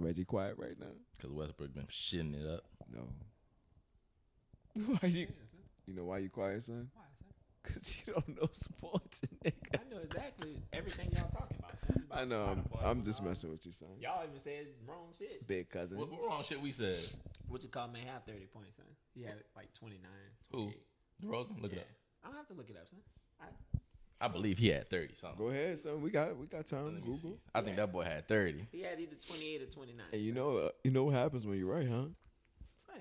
Reggie quiet right now? Because Westbrook been shitting it up. No. Why you? You know why you quiet, son? Why, son? Cause you don't know sports, nigga. I know exactly everything y'all talking about, son. I know. I'm just messing with you, son. Y'all even said wrong shit. Big cousin. What wrong shit we said? What you call may have 30 points, son? He had like 29. Who? 28. DeRozan? Look Yeah. it up. I don't have to look it up, son. I believe he had 30 something. Go ahead, son. We got time. Let me Google. see. I think that boy had 30. He had either 28 or 29. And you son. know what happens when you're right, huh? Son,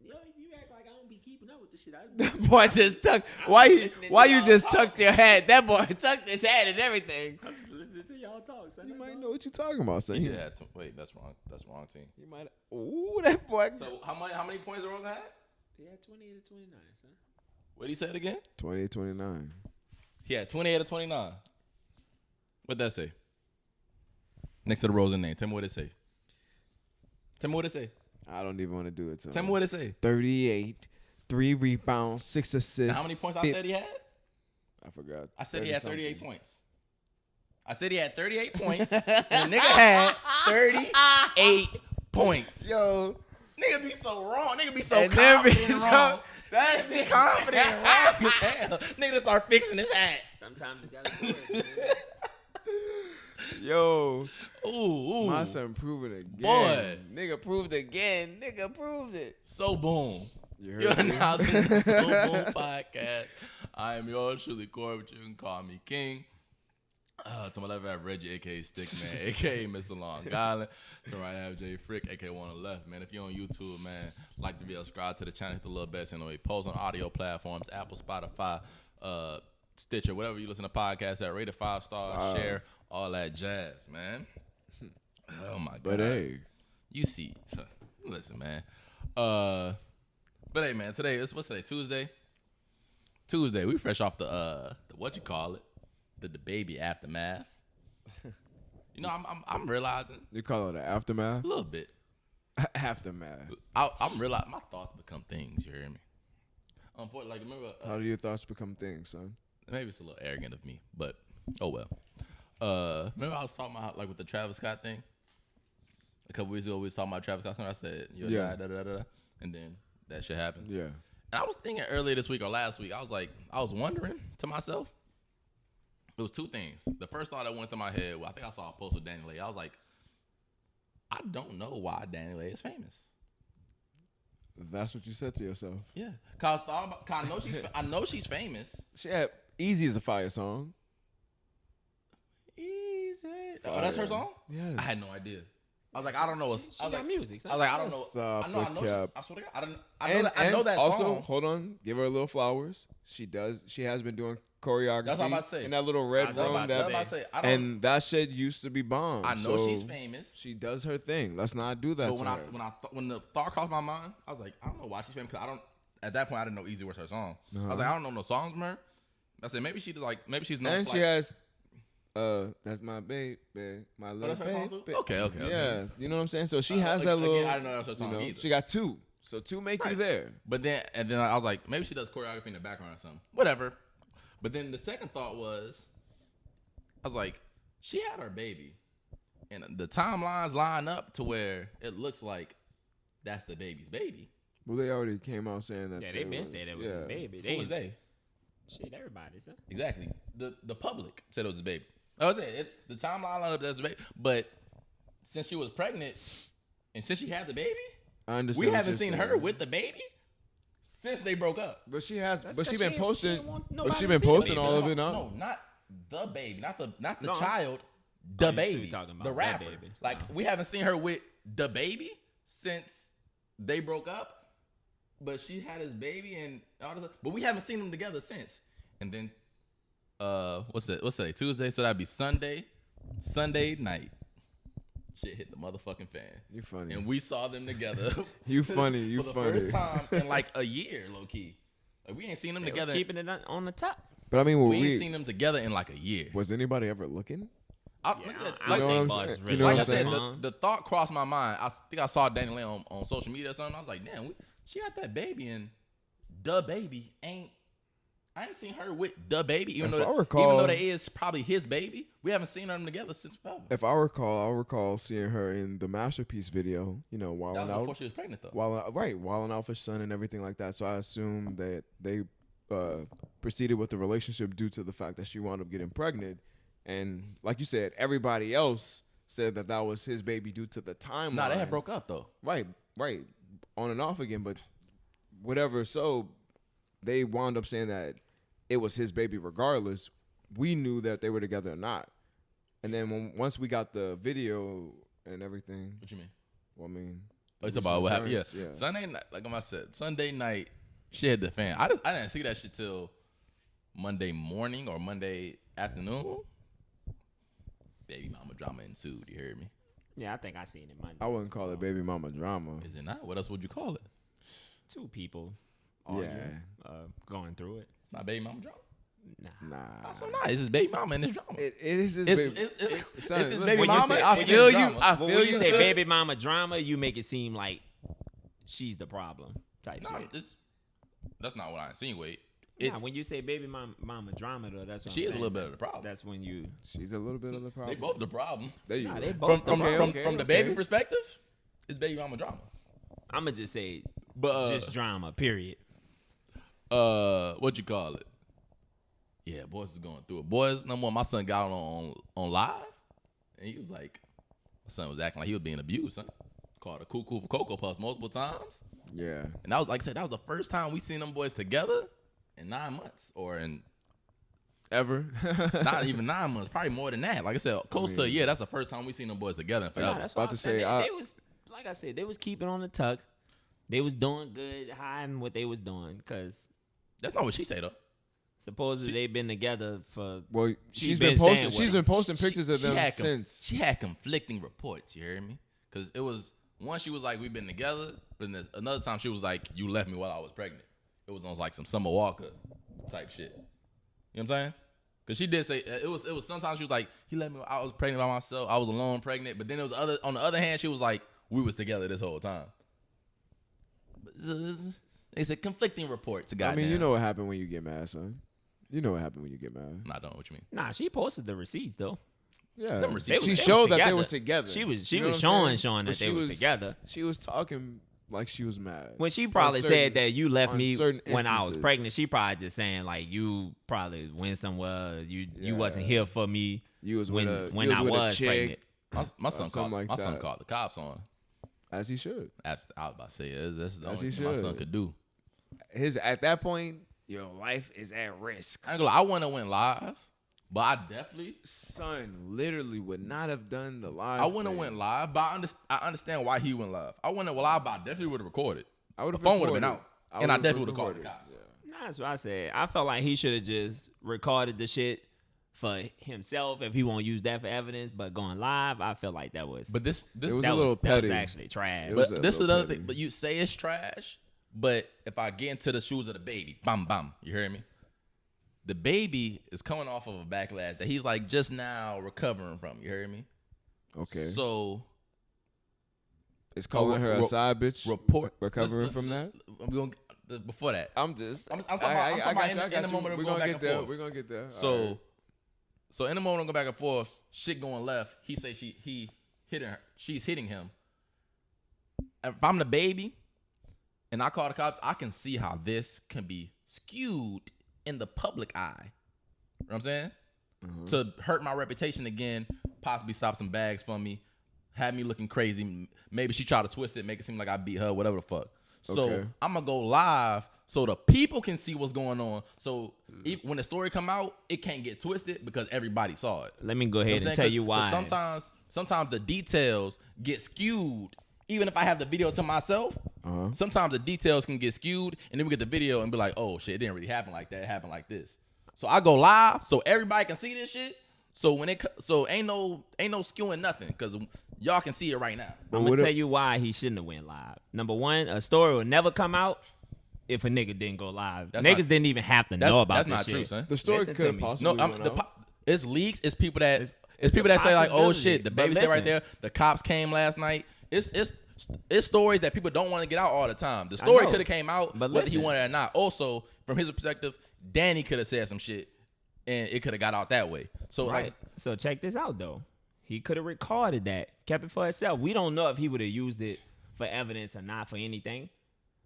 yo, you act like I don't be keeping up with this shit. That boy just tucked. Why you just tucked your head? That boy tucked his head and everything. I'm just listening to y'all talk, son. You That's might all. know what you're talking about, son. He did have wait, that's wrong. That's wrong team. You might. Ooh, that boy. So how many points DeRozan had? He had 28 or 29, son. What did he say it again? 28-29. He had 28 or 29. What'd that say? Next to the DeRozan name. Tell me what it say. Tell me what it say. I don't even want to do it. Tell me what it say. 38, 3 rebounds, 6 assists. Now, how many points I said he had? I forgot. I said he had 38 something. points. I said he had 38 points. And the nigga had 38 points. Yo, Nigga be so wrong. Nigga be so And then be confident wrong. so- That be confident wrong as hell. Nigga start fixing his hat. Sometimes you gotta do it, man. yo, Ooh. my son proved it again. Boy. Nigga proved again. Nigga proved it. So boom. You You're heard me? now listening to So Boom Podcast. I am yours truly, Corey, but you can call me King. To my left, I have Reggie, a.k.a. Stickman, a.k.a. Mr. Long Island. To my right, I have Jay Frick, a.k.a. One on the left. Man, if you're on YouTube, man, like the video, subscribe to the channel, hit the little bell, and we post on audio platforms, Apple, Spotify, Stitcher, whatever you listen to podcasts at. Rate it 5 stars, share, all that jazz, man. Oh, my God. But hey, You see, listen, man. But hey, man, what's today? Tuesday. We fresh off the what you call it, the Dababy aftermath. You know, I'm realizing you call it an aftermath? a little bit. Aftermath. I'm realizing my thoughts become things. You hear me? Unfortunately, like remember, How do your thoughts become things, son? maybe it's a little arrogant of me, but oh well. Remember I was talking about like with the Travis Scott thing. A couple weeks ago, we was talking about Travis Scott. I said, Yeah. and then that shit happened. Yeah. And I was thinking earlier this week or last week, I was wondering to myself, it was two things. The first thought that went through my head, I think I saw a post with Danileigh. I was like, I don't know why Danileigh is famous. That's what you said to yourself. Yeah, cause I know she's famous. She had Easy is a fire song. Easy. Oh, that's her song? Yes. I had no idea. I was like, I don't know. She got music, son. I was like, I don't know. Stop I know. the cap. I swear to God, I know that also, song. hold on, give her a little flowers. She has been doing choreography. That's what I'm about to say. In that little red That's what I'm room. about to say. And that shit used to be bomb. I know so she's famous. She does her thing. Let's not do that But to her. when the thought crossed my mind, I was like, I don't know why she's famous. Cause at that point I didn't know Easy was her song. I was like, I don't know no songs from her. I said maybe she's known. And for she like, has, that's my baby, my little that's her song too? baby. Okay. Yeah, you know what I'm saying. So she has that again, little. I didn't know that was her song either. She got 2. So 2 make you Right. there. But then I was like, maybe she does choreography in the background or something. Whatever. But then the second thought was, I was like, she had her baby, and the timelines line up to where it looks like that's the baby's baby. Well, they already came out saying that. Yeah, they been saying it was his baby. Who was they? Shit, everybody, son. Exactly. The public said it was his baby. I was saying the timeline lined up as a baby, but since she was pregnant and since she had the baby, I understand. we what haven't you're seen saying. her with the baby since they broke up. But she has. That's But 'cause she she been ain't- posting. she ain't want But nobody she to been see the posting baby. all of it now. No, not the baby, not the No. child, Oh, the you two baby, talking about the the rapper. baby. Like Oh. we haven't seen her with the baby since they broke up. But she had his baby and all this, but we haven't seen them together since. And then, what's that? Tuesday, so that'd be Sunday night. Shit hit the motherfucking fan. You funny. And we saw them together. You funny. You for the funny. first time in like a year, low key. Like we ain't seen them They was together. keeping it on the top. But I mean, We ain't seen them together in like a year. was anybody ever looking? I You know don't what I'm think Boss saying? is You really know what Like I I'm said, saying? the thought crossed my mind. I think I saw Danileigh on social media or something. I was like, damn, she got that baby and the baby I I ain't seen her with Dababy, even If though I recall- that is probably his baby. We haven't seen them together since forever. If I recall seeing her in the Masterpiece video. You know, That wilding was before out, she was pregnant though. wilding out for son and everything like that. So I assume that they proceeded with the relationship due to the fact that she wound up getting pregnant, and like you said, everybody else said that was his baby due to the timeline. Nah, they had broke up though. Right, on and off again, but whatever. So they wound up saying that it was his baby regardless. We knew that they were together or not. And then once we got the video and everything, What you mean? well, I mean, It's about what happened. Yeah. yeah. Sunday night, like I said, Sunday night, she had the fan. I didn't see that shit till Monday morning or Monday afternoon. Baby mama drama ensued. You heard me? Yeah, I think I seen it Monday. I wouldn't call it baby mama drama. Is it not? What else would you call it? Two people arguing, Yeah. going through it. It's not baby mama drama. Nah. Nah, So not. It's his baby mama and his drama. it is his It's- baby. it's son, his listen, baby when you mama say- and I his feel you. drama. I But feel when you say son. baby mama drama, you make it seem like she's the problem type No, shit. that's not what I insinuate. Nah, It's when you say baby mama drama though, that's what she I'm is a saying. little bit of the problem. That's when you. She's a little bit of the They problem. both the problem. There you Nah, go. they both From Okay, the okay. baby perspective, it's baby mama drama. I'ma just say But just drama. Period. what you call it? Yeah, boys is going through it. Boys, number one, my son got on live, and he was like, my son was acting like he was being abused. Son. Called a cuckoo for Cocoa Puffs multiple times, Yeah. and that was like I said, that was the first time we seen them boys together in 9 months, or in Ever? not even 9 months, probably more than that. Like I said, close to a mean- year. That's the first time we seen them boys together in Nah, forever. that's About what to I'm say, saying. They was like I said, they was keeping on the tuck. They was doing good, hiding what they was doing, because That's not what she said though. supposedly they've been together for. Well, She's she's been been posting. staying with She's him. been posting pictures of them had since. she had conflicting reports. You heard me? Because it was one, she was like, we've been together, but then another time she was like, you left me while I was pregnant. It was on like some Summer Walker type shit. You know what I'm saying? Because she did say it was sometimes she was like, he left me while I was pregnant by myself. I was alone pregnant. But then it was on the other hand, she was like, we was together this whole time. But they said conflicting reports. I mean, you know what happened when you get mad, son. You know what happened when you get mad. Nah, I don't know what you mean. Nah, she posted the receipts though. Yeah. Them receipts. She They was showed that they together. was together. She was You know showing what I'm that But they she was together. She was talking like she was mad. When she probably said that you left on me certain when I was instances. pregnant, she probably just saying like you probably went somewhere. You Yeah. wasn't here for me You was when with a, when you I with a was chick, pregnant. My son something called like son that. called the cops on. as he should. I was about to say that's the As only he thing my son should. could do. At that point, your life is at risk. I ain't gonna lie, I wouldn't have went live, but I definitely Son literally would not have done the live. I wouldn't have thing. went live, but I understand why he went live. I wouldn't have went live, but I definitely would have recorded. I would The have phone would have been out, and I definitely would have called the recorded. cops. Nah, that's what I said. I felt like he should have just recorded the shit for himself if he won't use that for evidence. But going live, I felt like that was. But this It was that a little that was petty. actually trash. It was but a this is little another petty. thing. But you say it's trash, but if I get into the shoes of the baby, bam bam, you hear me? The baby is coming off of a backlash that he's like just now recovering from. You hear me? Okay. So It's calling her a side bitch. report recovering listen, from that. I'm going before that. I'm just. I'm talking about in the moment we're of going gonna back get and there. forth. We're gonna get there. So, All right. so in the moment, I'm going back and forth. Shit going left. He say he hitting her. She's hitting him. If I'm the baby, and I call the cops, I can see how this can be skewed in the public eye. You know what I'm saying? To hurt my reputation again, possibly stop some bags from me, have me looking crazy. Maybe she tried to twist it, make it seem like I beat her, whatever the fuck. So Okay. I'm gonna go live so the people can see what's going on. So when the story come out, it can't get twisted because everybody saw it. Let me go You know ahead what I'm and saying? tell you 'Cause why. sometimes the details get skewed. Even if I have the video to myself, sometimes the details can get skewed, and then we get the video and be like, "Oh shit, it didn't really happen like that. It happened like this." So I go live so everybody can see this shit. So ain't no skewing nothing because y'all can see it right now. I'm what gonna if- tell you why he shouldn't have went live. Number one, a story will never come out if a nigga didn't go live. That's Niggas not- didn't even have to know about That's this not shit. true, son. The story Listen to could me. possibly. No, went out. it's leaks. It's people that It's people a that say like, "Oh possibility, shit, the but baby stay right listen. there." The cops came last night. It's stories that people don't want to get out all the time. The story know. could have came out But whether he listen. wanted it or not. Also, from his perspective, Danny could have said some shit, and it could have got out that way. So Right. like, So check this out though. He could have recorded that, kept it for himself. We don't know if he would have used it for evidence or not for anything.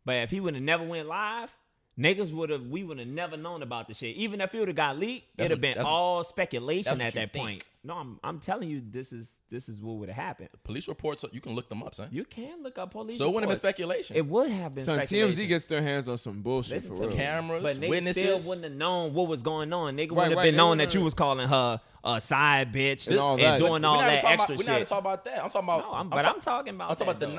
But if he would have never went live, we would have never known about the shit. Even if it would have got leaked, it'd have been all speculation that's at what that you point. think. No, I'm telling you, this is what would have happened. police reports, you can look them up, son. You can look up police. So it wouldn't have been reports. speculation. It would have been Son, speculation. TMZ gets their hands on some bullshit Listen for to real. me. Cameras, But niggas witnesses. still wouldn't have known what was going on. Nigga Right, wouldn't have right. been They knowing wouldn't that you have- was calling her a side bitch And all that. doing all that extra We're not shit. talking about that. I'm talking about. No, I'm talking about. I'm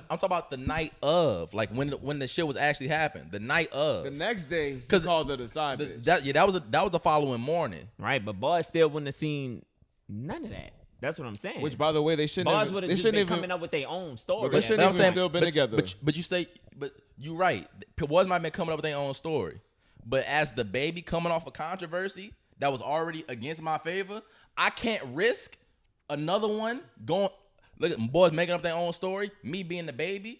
talking about the night of, like when the shit was actually happened. The night of. The next day, he 'Cause called it a side bitch. That was the following morning. Right, but boys still wouldn't have seen none of that. That's what I'm saying. Which, by the way, they shouldn't boys have. would have They just been shouldn't coming even. up with their own story. But they shouldn't But I'm even saying- still been but- together. But you say, but you're right. Boys might have been coming up with their own story. But as the baby coming off a controversy that was already against my favor, I can't risk another one going. Look at boys making up their own story. Me being the baby,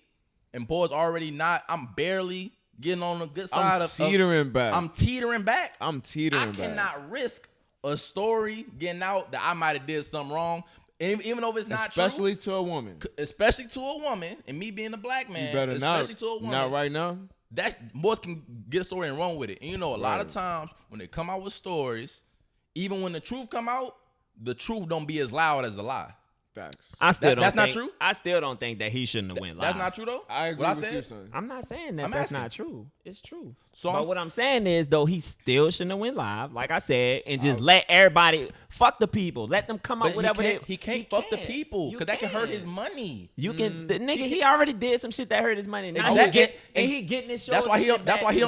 and boys already not. I'm barely getting on the good side I'm teetering back. I'm teetering back. I'm teetering I back. cannot risk a story getting out that I might have did something wrong, even though it's not Especially to a woman. true. Especially to a woman, and me being a black man, You better not. especially to a woman. Not right now. That boys can get a story and run with it. And you know, a lot of Right. times when they come out with stories, even when the truth come out, the truth don't be as loud as the lie. Facts. I still That's don't not think, true? I still don't think that he shouldn't have went live. That's not true though. I agree What with I you, said? son. I'm not saying that I'm that's asking. not true. It's true. So but I'm what I'm saying is, though, he still shouldn't have went live, like I said, and just let everybody fuck the people. Let them come up But whatever he can't fuck the people You because that can hurt can. his money. You can, the nigga. He already did some shit that hurt his money. Now Exactly. he getting his show. That's why he don't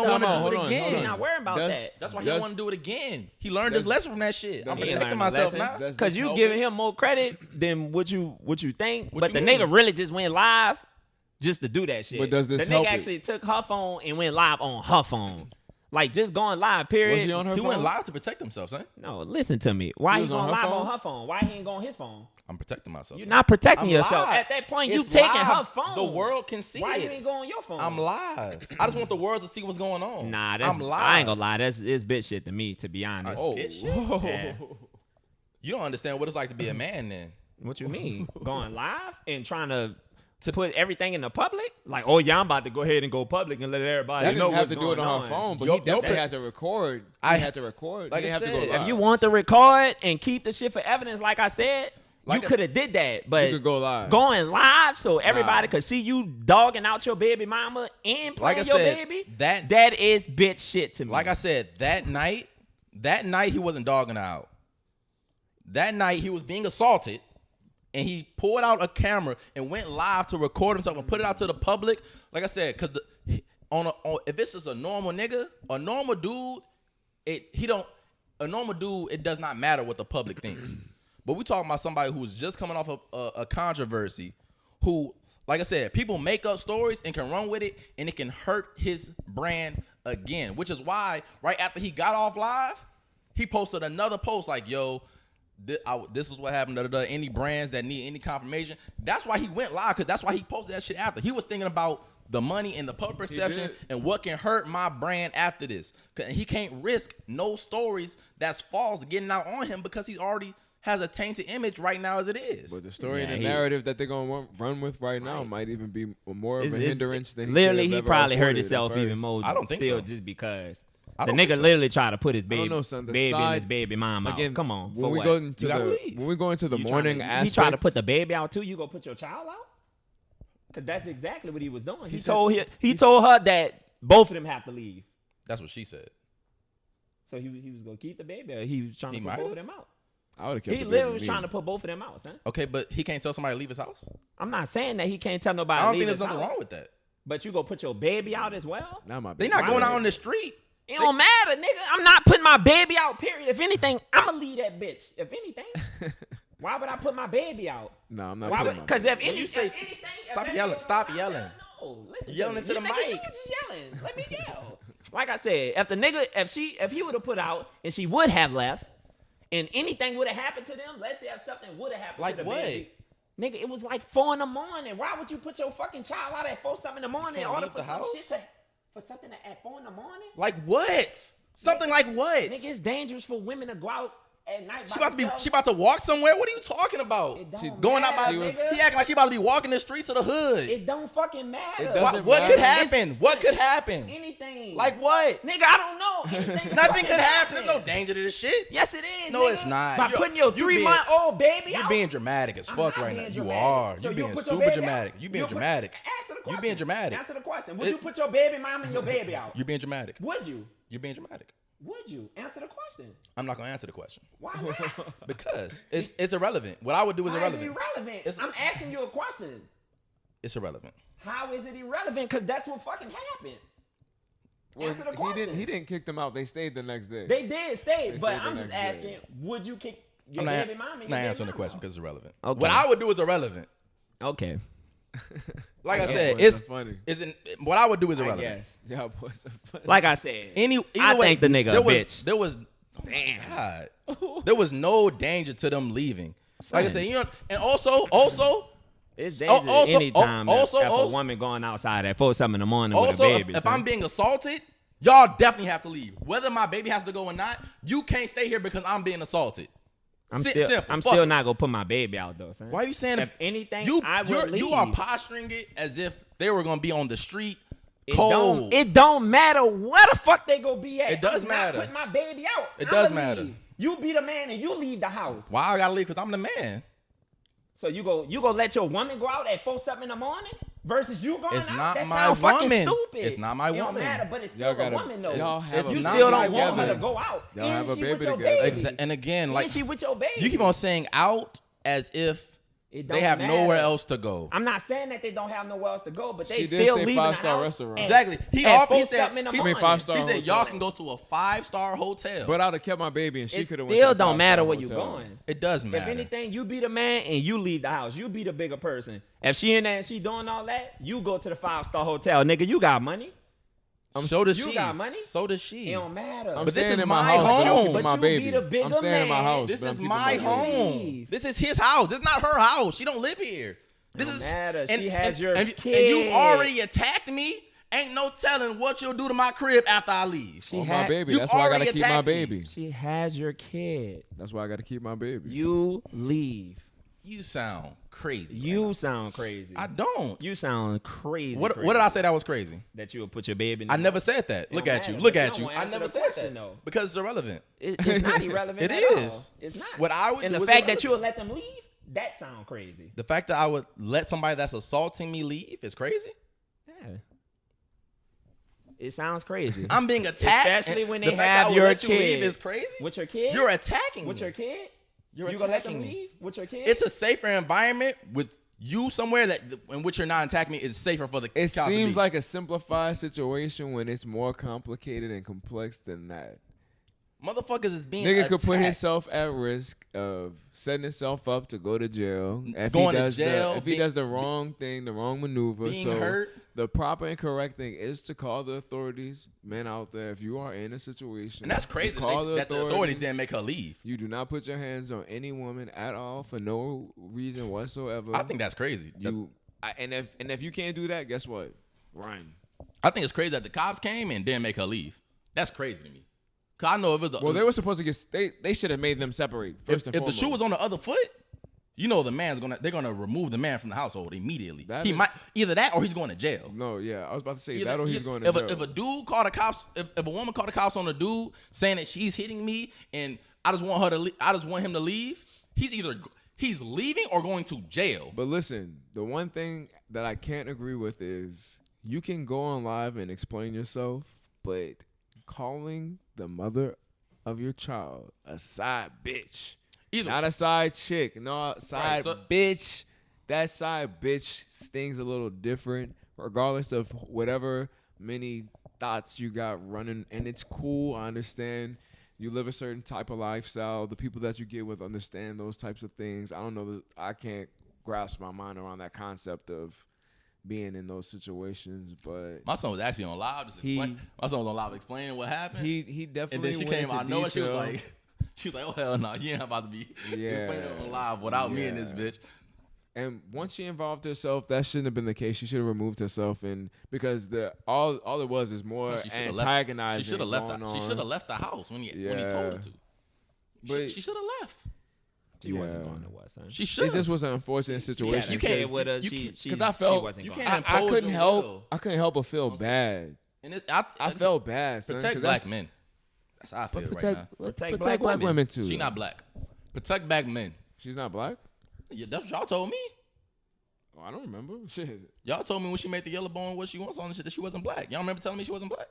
want to Hold do it on, again. hold He's on. not worried about That's- that. That's why he That's- don't want to do it again. He learned his lesson from that shit. I'm He learned protecting his myself lesson. now. That's Cause you helping. giving him more credit than what you think. What But you the mean? nigga really just went live just to do that shit. But does this the help nigga it? actually took her phone and went live on her phone. Like just going live, period. Was he on her He phone? went live to protect himself, son. No, listen to me. Why He he was going on her live phone? on her phone? Why he ain't going on his phone? I'm protecting myself. You're son. not protecting I'm yourself. live. At that point, you It's taking live. her phone. The world can see Why it. you ain't going on your phone? I'm live. I just want the world to see what's going on. Nah, that's I'm live. I ain't gonna lie. That's it's bitch shit to me, to be honest. Oh, shit. Yeah. You don't understand what it's like to be a man then. What you mean? Going live and trying to put everything in the public? Like, oh yeah, I'm about to go ahead and go public and let everybody He know didn't have what's to do it going on her phone, but Yo- he definitely yo, had to record. I- He had to record. like He I didn't have to said, go if live. If you want to record and keep the shit for evidence, like I said, Like you could have did that. But You could go live. Going live so everybody Nah. could see you dogging out your baby mama and playing Like I your said, baby. that- that is bitch shit to me. Like I said, that night he wasn't dogging her out. That night he was being assaulted, and he pulled out a camera and went live to record himself and put it out to the public. Like I said, because if it's just a normal nigga, a normal dude, a normal dude, it does not matter what the public thinks. But we talking about somebody who's just coming off a controversy, who, like I said, people make up stories and can run with it, and it can hurt his brand again. Which is why right after he got off live, he posted another post like, "Yo, this is what happened. Any brands that need any confirmation." That's why he went live, because that's why he posted that shit after. He was thinking about the money and the public perception did. and what can hurt my brand after this. He can't risk no stories that's false getting out on him because he already has a tainted image right now as it is. But the story and Yeah, the he- narrative that they're gonna run with right now Right. might even be more of It's- a it's- hindrance than literally he, could he have ever probably hurt afforded at himself even first. more. I don't think still so. just because I the don't nigga think so. literally tried to put his baby, know, son, the baby and his side- baby mom out. Again, Come on, when for we what? go into You gotta the leave. when we go into the You morning tryna- aspect, he tried to put the baby out too. You gonna put your child out? Because that's exactly what he was doing. He told her that both of them have to leave. That's what she said. So he was gonna keep the baby. Or he was trying to He put might both of have. them out. I would have kept He the literally baby was trying to put both of them out, son. Okay, but he can't tell somebody to leave his house. I'm not saying that he can't tell nobody. I don't to think leave there's his nothing house, wrong with that. But you gonna put your baby out as well? Not my They're baby. not going Right. out on the street. It don't matter, nigga. I'm not putting my baby out, period. If anything, I'ma leave that bitch. If anything. Why would I put my baby out? No, I'm not. Why putting would, my because baby. if, When you say- anything, if stop that yelling, nigga stop was yelling. out, No, listen Yelling to into me. the Nigga, mic. You just yelling. Let me yell. Like I said, if the nigga, if he would have put out and she would have left, and anything would have happened to them, let's say if something would have happened Like to the what? baby. Nigga, it was like 4 in the morning. Why would you put your fucking child out at 4 something in the morning in can't order leave for the some house? shit for something at 4 in the morning? Like what? Something like what? Nigga, it's dangerous for women to go out at night. She about to walk somewhere. What are you talking about? Going out by he acting like she about to be walking the streets of the hood. It don't fucking matter. It doesn't What matter. could happen? What could happen? Anything. Like what? Nigga, I don't know. Anything Nothing could happen. There's no danger to this shit. Yes, it is. No, nigga. it's not. By putting your 3-month-old baby You're out. being dramatic as fuck right now. You are. You're being super dramatic. You being dramatic. Answer the question. You being dramatic. Answer the question. Would you put your baby mom and your baby out? You're being dramatic. Would you? You're being dramatic. Would you? Answer the question. I'm not gonna answer the question Why not? because it's irrelevant. What I would do is Why irrelevant. is it irrelevant? I'm asking you a question. It's irrelevant. How is it irrelevant? Because that's what fucking happened. Well, Answer the question. he didn't kick them out. They stayed the next day. They did stay, They but stayed the I'm just next asking, day. would you kick your I'm not, baby mama? I'm not answering the question because it's irrelevant. Okay. What I would do is irrelevant. Okay. Like I Y'all said, boys it's are funny. isn't what I would do is I irrelevant. guess. Y'all boys are funny. Like I said, Either I way, think the nigga there a was, bitch. There was damn God. There was no danger to them leaving. Like I said, you know, and also it's dangerous also- anytime also- if a woman going outside at 4-7 in the morning with a also baby. if son. I'm being assaulted, y'all definitely have to leave. Whether my baby has to go or not, you can't stay here because I'm being assaulted. I'm Simple. still Fuck it. not gonna put my baby out though, son. Why are you saying If anything, I would you leave. are posturing it as if they were gonna be on the street It cold. It don't matter where the fuck they gonna be at. It does I'm matter. Not putting my baby out. It I'ma does matter. leave. You be the man and you leave the house. Why I gotta leave? Because I'm the man. So you go let your woman go out at 4-7 in the morning versus you going It's out. not That my sound fucking woman. stupid. It's not my It don't woman. matter, but it's Y'all still a gotta- woman though. y'all have a you baby still don't want together. her to go out. Y'all And have a she baby with your together. baby. And again, like And she with your baby. you keep on saying out as if It they don't have matter. nowhere else to go. I'm not saying that they don't have nowhere else to go, but they She did still say leaving the 5-star house restaurant. at- Exactly. He at said 4-7 in the morning. 5-star He said hotel. y'all can go to a 5-star hotel. But I'd have kept my baby, and she It could have. still don't matter where you going. It does If matter. anything, you be the man and you leave the house. You be the bigger person. If she in there and she doing all that, you go to the 5-star hotel. Nigga, you got money. So does You she. got money? So does she. It don't matter. I'm But this staying is in my my house, but I'm home. keeping But my you baby. be the bigger I'm staying in my man. house. This but I'm is keeping my baby. home. Leave. This is his house. This is not her house. She don't live here. This Don't is matter. She has your and you kid. already attacked me. Ain't no telling what you'll do to my crib after I leave. She Oh, had- my baby. you That's why I gotta already keep my attacked me. baby. She has your kid. That's why I gotta keep my baby. You leave. You sound crazy. You sound crazy. I don't. You sound crazy. What crazy. did I say that was crazy? That you would put your baby in I the never said that. Look don't at you. matter, Look but you at don't you. wanna I answer never the said question, that though. because it's irrelevant. It's not irrelevant. It at all. is. It's not. What I would and do the is fact that you would irrelevant. let them leave, that sound crazy. The fact that I would let somebody that's assaulting me leave is crazy. Yeah. It sounds crazy. I'm being attacked. Especially and when the they fact that have I would your let you leave kid. is crazy. With your kid? You're attacking With me. your kid? You're You gonna let them attacking me. leave with your kid? It's a safer environment with you somewhere that in which you're not attacking me is safer for the It child to seems be. like a simplified situation when it's more complicated and complex than that. Motherfuckers is being Nigga attacked. could put himself at risk of setting himself up to go to jail if Going to he does jail, if he being- does the wrong thing, the wrong maneuver. being So hurt. the proper and correct thing is to call the authorities. Men out there, if you are in a situation, And that's crazy you call that the authorities didn't make her leave. You do not put your hands on any woman at all for no reason whatsoever. I think that's crazy. And if you can't do that, guess what? Run. I think it's crazy that the cops came and didn't make her leave. That's crazy to me. Cause I know if it was Well, they were supposed to get. They should have made them separate first and if the foremost. shoe was on the other foot, you know they're gonna remove the man from the household immediately. That He is- might either that or he's going to jail. No, yeah, I was about to say Either- that or he's either- going to jail. If a dude called the cops, if a woman called the cops on a dude saying that she's hitting me and I just want him to leave, he's leaving or going to jail. But listen, the one thing that I can't agree with is you can go on live and explain yourself, but calling the mother of your child a side bitch, not a side chick, no side bitch. That side bitch stings a little different, regardless of whatever many thoughts you got running. And it's cool. I understand you live a certain type of lifestyle. The people that you get with understand those types of things. I don't know. I can't grasp my mind around that concept of being in those situations. But My son was actually on live. My son was on live explaining what happened. he and definitely then she went came into out of nowhere. She was detail. like, oh hell no, you ain't about to be Yeah. explaining on live without me and this bitch. And once she involved herself, that shouldn't have been the case. She should have removed herself, and because all it was is more She antagonizing. She should have left. She should have left the house when he told her to. But she should have left. She wasn't going to what, son? She should. It just was an unfortunate situation. You can't with her. Because I felt she wasn't you going. can't I impose couldn't your help. will. I couldn't help but feel bad. And I felt bad. Son, protect 'cause black that's- men. That's how I feel Protect, right now. Protect black women too. She not black. Protect black men. She's not black. Yeah, that's what y'all told me. Oh, I don't remember. Shit. Y'all told me when she made the yellow bone what she wants on the shit that she wasn't black. Y'all remember telling me she wasn't black?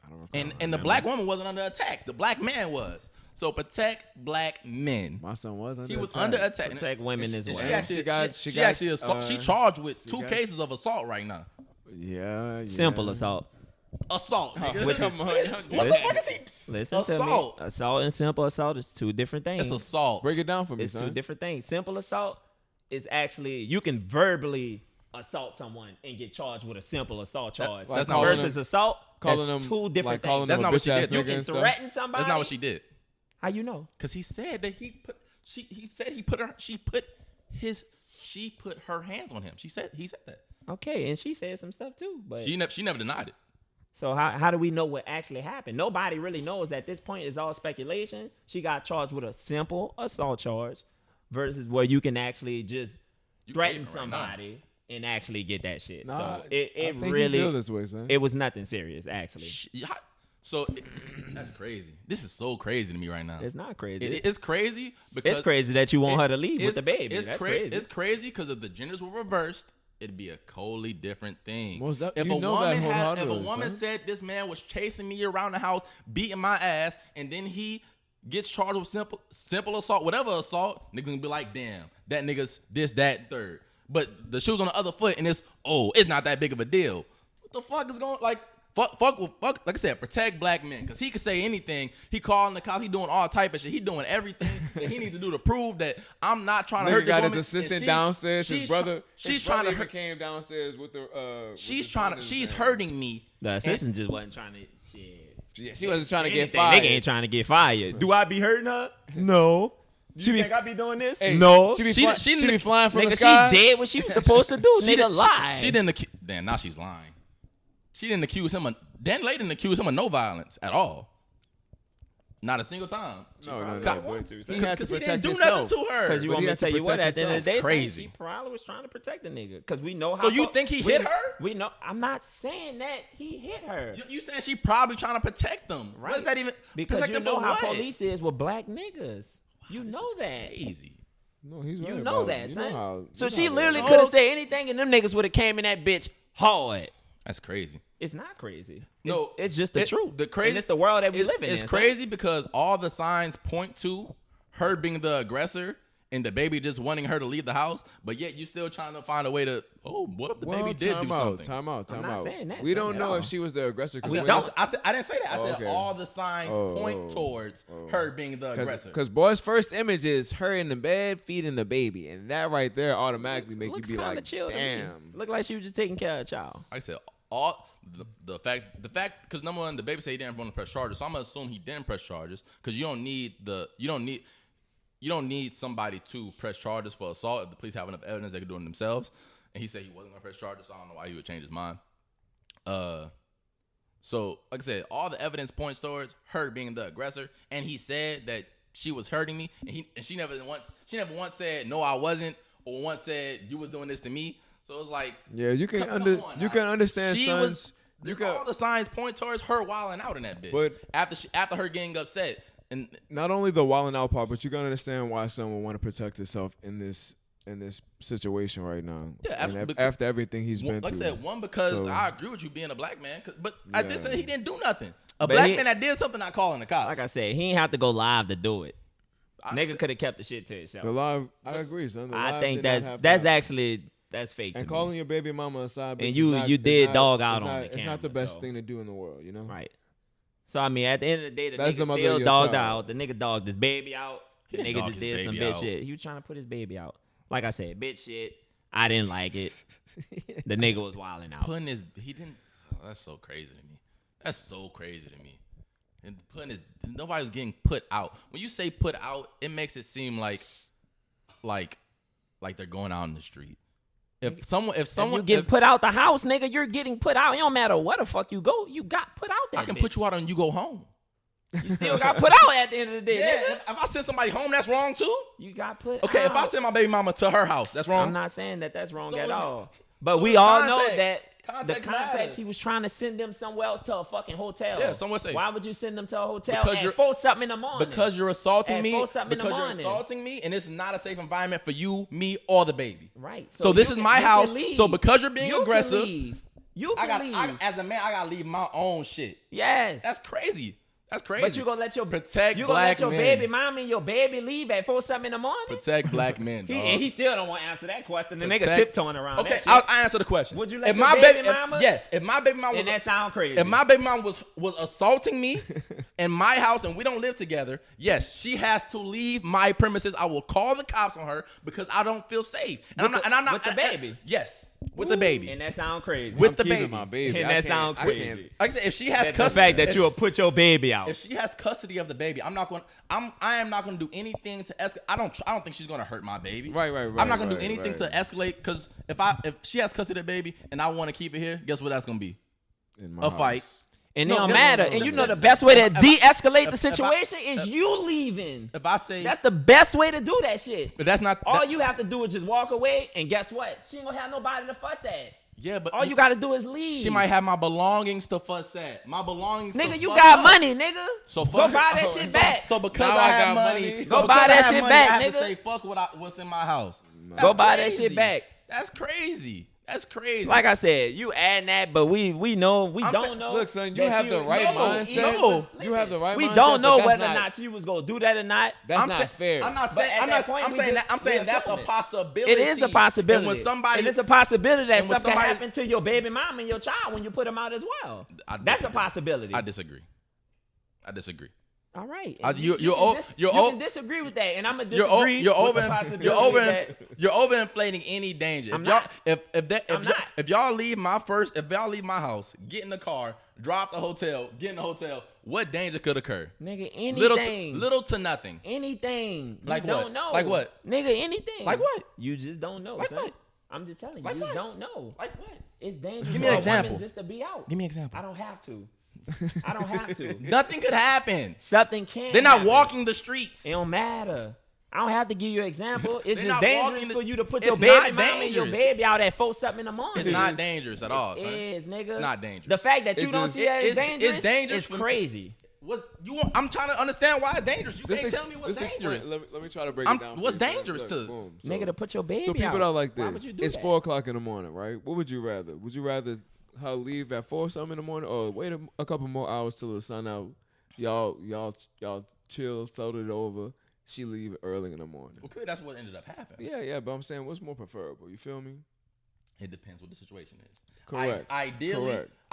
I don't recall. And the black woman wasn't under attack. The black man was. So protect black men. My son was under He was attack. under attack. Protect women as And well. She actually she charged with 2 cases of assault right now. Yeah. Simple assault. Assault. Nigga. Which is- What the fuck is he? Listen to me. Assault. Assault and simple assault is two different things. It's assault. Break it down for me, It's son. two different things. Simple assault is actually you can verbally assault someone and get charged with a simple assault charge. That's not what versus assault. calling That's them- two different like calling things. That's them not a what she bitch-ass did. You nigga can and stuff. Threaten somebody. That's not what she did. How you know? Because he said that she put her hands on him. He said that. Okay, and she said some stuff too. But She never denied it. so how do we know what actually happened? Nobody really knows at this point. It's all speculation. She got charged with a simple assault charge versus where you can actually just threaten taping right now. somebody and actually get that shit. Nah, so I it think you really feel this way, son. it was nothing serious actually. So that's crazy. This is so crazy to me right now. It's not crazy. It's crazy because It's crazy that you want her to leave with the baby. It's That's crazy. crazy. It's crazy because if the genders were reversed, it'd be a totally different thing. Most def- if you a know that woman if a wholeheartedly, woman son. said this man was chasing me around the house, beating my ass, and then he gets charged with simple assault, whatever assault, niggas gonna be like, damn, that nigga's this, that, and third. But the shoe's on the other foot, and it's not that big of a deal. What the fuck is going like? Fuck, like I said, protect black men. Because he could say anything. He calling the cops. He doing all type of shit. He doing everything that he needs to do to prove that I'm not trying to hurt Nigga this got woman. his assistant And downstairs. His brother. She's his trying brother to even hurt. came downstairs with the. She's hurting me. The assistant just wasn't trying to shit. Yeah, she wasn't trying to get Anything, fired. Nigga ain't trying to get fired. Do I be hurting her? No. She You be- think I be doing this? Hey, No. She be, She she be flying from Nigga, the sky. she did what she was supposed to do. Nigga, lie. She didn't. Damn, now she's lying. She didn't accuse him of. Danileigh didn't accuse him of no violence at all. Not a single time. No. God, But you he have to Because he protect didn't do yourself. nothing to her. Because you But want he me to had to tell you what, protect at the end of the day, himself. son, Crazy. she probably was trying to protect the nigga. Because we know how. So you think he hit her? We know. I'm not saying that he hit her. You saying she probably trying to protect them? Right. What is that even? Because protect you them know for how what? police is with black niggas. You know that. Crazy. No, he's right You know about that, it. You son. know how- So you know she how literally that- could have said anything, and them niggas would have came in that bitch hard. That's crazy. It's not crazy. No, it's just the truth. The crazy, and it's the world that we live in. It's son. crazy because all the signs point to her being the aggressor and the baby just wanting her to leave the house, but yet you still trying to find a way to. Oh, what if the baby did do something? Time out. I'm not saying that, We son, don't at know all. if she was the aggressor. I We said, don't. I didn't say that. I Oh, said okay. all the signs point towards her being the aggressor. Because boy's first image is her in the bed feeding the baby, and that right there automatically make you Looks be kinda like, chill to me. damn. Look like she was just taking care of a child. Like I said, all the fact because number one, the baby said he didn't want to press charges, so I'm gonna assume he didn't press charges because you don't need somebody to press charges for assault if the police have enough evidence they can do it themselves. And he said he wasn't gonna press charges, so I don't know why he would change his mind. So like I said, all the evidence points towards her being the aggressor, and he said that she was hurting me, and she never once said no, I wasn't, or once said you was doing this to me. So it was like, Yeah, you can come on you now. can understand, She sons. was. You can All the signs point towards her wilding out in that bitch. But- after her getting upset, and not only the wilding out part, but you can understand why someone would want to protect himself in this situation right now. Yeah, And absolutely. after everything he's been like I through. said, one because So- I agree with you being a black man, but I did Yeah. say he didn't do nothing. A But black he- man that did something, not calling the cops. Like I said, he ain't have to go live to do it. I Nigga understand. could have kept the shit to himself. The live, I agree, son. The I live think did not have that's to happen. actually fake to And me. calling your baby mama a side bitch And is you not- did it's not- dog out it's on not- the It's not the camera, best so- thing to do in the world, you know. Right. So I mean, at the end of the day, the That's the nigga mother of still your dogged child. out. The nigga dogged his baby out. The didn't nigga dog just his did some baby bitch out. shit. He was trying to put his baby out. Like I said, bitch shit. I didn't like it. The nigga was wilding out. Putting his, he didn't. Oh, that's so crazy to me. That's so crazy to me. And putting his, nobody was getting put out. When you say put out, it makes it seem like like they're going out in the street. If someone, you get put out the house, nigga, you're getting put out. It don't matter where the fuck you go, you got put out there. I can put you out and you go home. You still got put out at the end of the day, Yeah, nigga. if I send somebody home, that's wrong too. You got put out. Okay, if I send my baby mama to her house, that's wrong. I'm not saying that that's wrong So at it's- all. But so we it's all know context. that the Context context, matters. he was trying to send them somewhere else to a fucking hotel. Yeah, somewhere safe. Why would you send them to a hotel Because at you're- 4 something in the morning? Because you're assaulting At me. 4 something in the Because you're morning. assaulting me, and it's not a safe environment for you, me, or the baby. Right. So this you is can- my you can house. leave. So because you're being You can aggressive, leave. You can leave. as a man, I gotta leave my own shit. Yes. That's crazy. That's crazy. But you gonna let your Protect you gonna let black your men. baby mama and your baby leave at 4 something in the morning? Protect black men. He, dog. and he still don't want to answer that question. The nigga Protect- tiptoeing around. Okay, that shit. I'll answer the question. Would you let if your my baby mama? Yes, if my baby mama was And that sound crazy. if my baby mom was assaulting me in my house and we don't live together, yes, she has to leave my premises. I will call the cops on her because I don't feel safe. And I'm not with the baby? Yes, with the baby. And that sound crazy. With I'm the keeping baby. my baby. And I that can't- sound I crazy. can't- Like I said, if she has the custody, fact that you will put your baby out. if she has custody of the baby, I am not going to do anything to escalate. I don't think she's going to hurt my baby. Right. I'm not going to right, do anything right. to escalate because if she has custody of the baby and I want to keep it here, guess what that's going to be? In my A fight. house. And No, it don't no, matter. no, no, And you no, know no. the best way to If I- de-escalate the if I- situation is you leaving. If I say, That's the best way to do that shit. but that's not All that- you have to do is just walk away, and guess what? She ain't gonna have nobody to fuss at. Yeah, but All you gotta do is leave. she might have my belongings to fuss at. My belongings. Nigga, to you fuss got up. money, nigga. So Go fuck buy that oh, shit so- back. So because Now I I have got money, money. so Go because buy I that have shit money, back, I have nigga. to say fuck what's in my house. Go buy that crazy. shit back. That's crazy. That's crazy. Like I said, you adding that, but we know we I'm don't saying- know. Look, son, you that have the right No, mindset. no. You have the right We mindset. don't know but that's whether or not- not she was gonna do that or not. That's I'm not say- fair. I'm not But saying. at I'm that not. point, I'm we saying just- that. I'm saying we that's a assuming. possibility. It is a possibility. And when somebody, and it's a possibility that and when something somebody- happened to your baby mom and your child when you put them out as well. That's a possibility. I disagree. All right. You're you can disagree with that, and I'm gonna disagree You're with over. the possibility You're over. that You're overinflating any danger. I'm If y'all, not. if I'm not. if y'all leave my house, get in the car, drop the hotel, get in the hotel, what danger could occur? nigga anything, Little to nothing. anything. You Like don't what? know. Like what? Nigga, anything. Like what? You just don't know. Like son. what? I'm just telling you, Like you what? don't know. Like what? It's dangerous Give me for an a example. woman just to be out. Give me an example. I don't have to. I don't have to. Nothing could happen. Something can. They're not happen. walking the streets. It don't matter. I don't have to give you an example. It's They're just not walking dangerous the- for you to put It's your baby not mama and your dangerous. baby out at 4 something in the morning. It's not dangerous at all, It son. is, nigga. It's not dangerous. The fact that you It's don't just- see that as it's dangerous, dangerous is for- crazy. I'm trying to understand why it's dangerous. You Just can't ex- tell me what's just explain- dangerous. Let me try to break I'm- it down. for what's you, son. dangerous Look, to- boom. Nigga, to put your baby So people out. are like Why would this. you do It's that? 4:00 in the morning, right? What would you rather? Would you rather her leave at 4 something in the morning, or wait a couple more hours till the sun out? Y'all chill, soda it over. She leave early in the morning. Well, clearly that's what ended up happening. Yeah, but I'm saying, what's more preferable? You feel me? It depends what the situation is. Correct.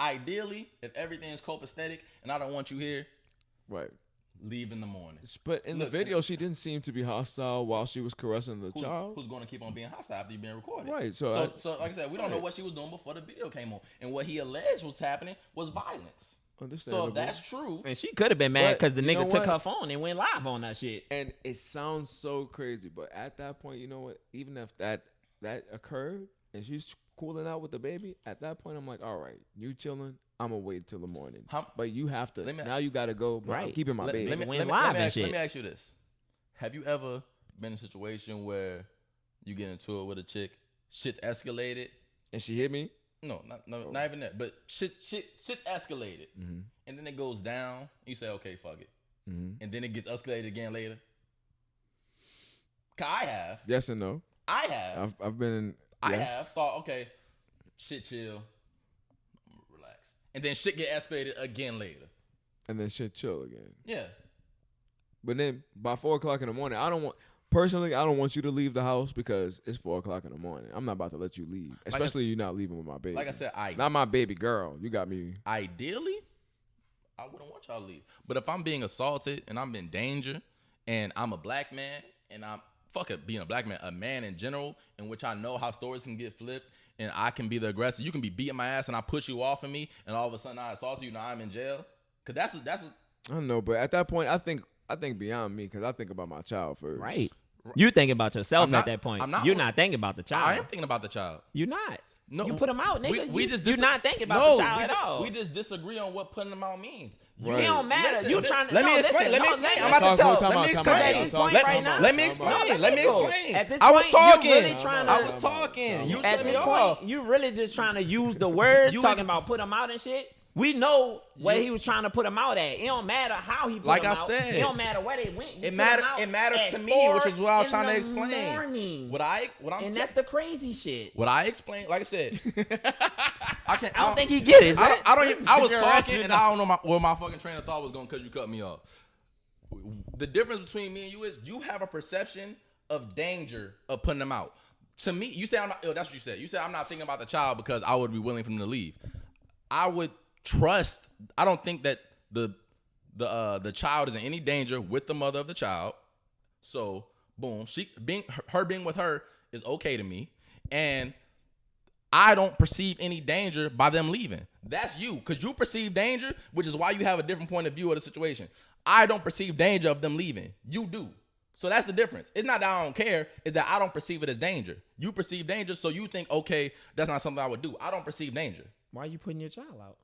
Ideally, if everything is copacetic and I don't want you here, Right. leave in the morning. But in Look, the video, she didn't seem to be hostile while she was caressing the child. Who's going to keep on being hostile after you've been recorded? Right, So, so like I said, we don't know right. what she was doing before the video came on, and what he alleged was happening was violence. So Understandable. if that's true, And she could have been mad But because the you know nigga took what? her phone and went live on that shit. And it sounds so crazy, but at that point, you know what? Even if that occurred and she's cooling out with the baby, at that point, I'm like, all right, you chilling. I'm gonna wait till the morning. But you have to. Now you gotta go. But I'm Right. keeping my baby. Went live and let shit. me ask you this: have you ever been in a situation where you get into it with a chick, shit's escalated? And she hit me. No, not even that. But shit escalated, and then it goes down. You say, okay, fuck it, and then it gets escalated again later. 'Cause I have. Yes and no. I have. I've been in. I yes. have thought, okay, shit, chill, relax, and then shit get escalated again later. And then shit chill again. Yeah. But then by 4:00 in the morning, I don't want you to leave the house because it's 4:00 in the morning. I'm not about to let you leave, especially you're not leaving with my baby. Like I said, not my baby girl. You got me. Ideally, I wouldn't want y'all to leave. But if I'm being assaulted and I'm in danger and I'm a black man and I'm fuck it, being a black man, a man in general, in which I know how stories can get flipped and I can be the aggressor. You can be beating my ass and I push you off of me and all of a sudden I assault you. Now I'm in jail. Cause that's I don't know, but at that point, I think beyond me because I think about my child first. Right. You thinking about yourself I'm not- at that point. I'm not You're on- not thinking about the child. I am thinking about the child. You're not. No, You put him out, nigga. You're dis- not thinking about no, the child we at all. We just disagree on what putting them out means. It don't matter. You trying to Let me no, explain. listen, Let me no, explain. let- I'm about to Talk, tell. talk, Let me talk, explain. At this point right now, Let me explain. Let me go. explain. At this I was point, you talking. really tryna- I was talking. You At cut me this off. point, you really just trying to use the words You talking ex- about put him out and shit. We know where he was trying to put him out at. It don't matter how he put Like him I out. said, It don't matter where they went. It matters to me, which is what I was trying to explain. Morning. What I'm and saying. that's the crazy shit. What I explained, like I said, I don't think he get it. I was talking and I don't know where my fucking train of thought was going because you cut me off. The difference between me and you is you have a perception of danger of putting them out. To me, you say I'm not. That's what you said. You said I'm not thinking about the child because I would be willing for them to leave. I would trust. I don't think that the child is in any danger with the mother of the child. So boom, being with her is okay to me, and I don't perceive any danger by them leaving. That's you, because you perceive danger, which is why you have a different point of view of the situation. I don't perceive danger of them leaving. You do. So that's the difference. It's not that I don't care. It's that I don't perceive it as danger. You perceive danger, so you think, okay, that's not something I would do. I don't perceive danger. Why are you putting your child out?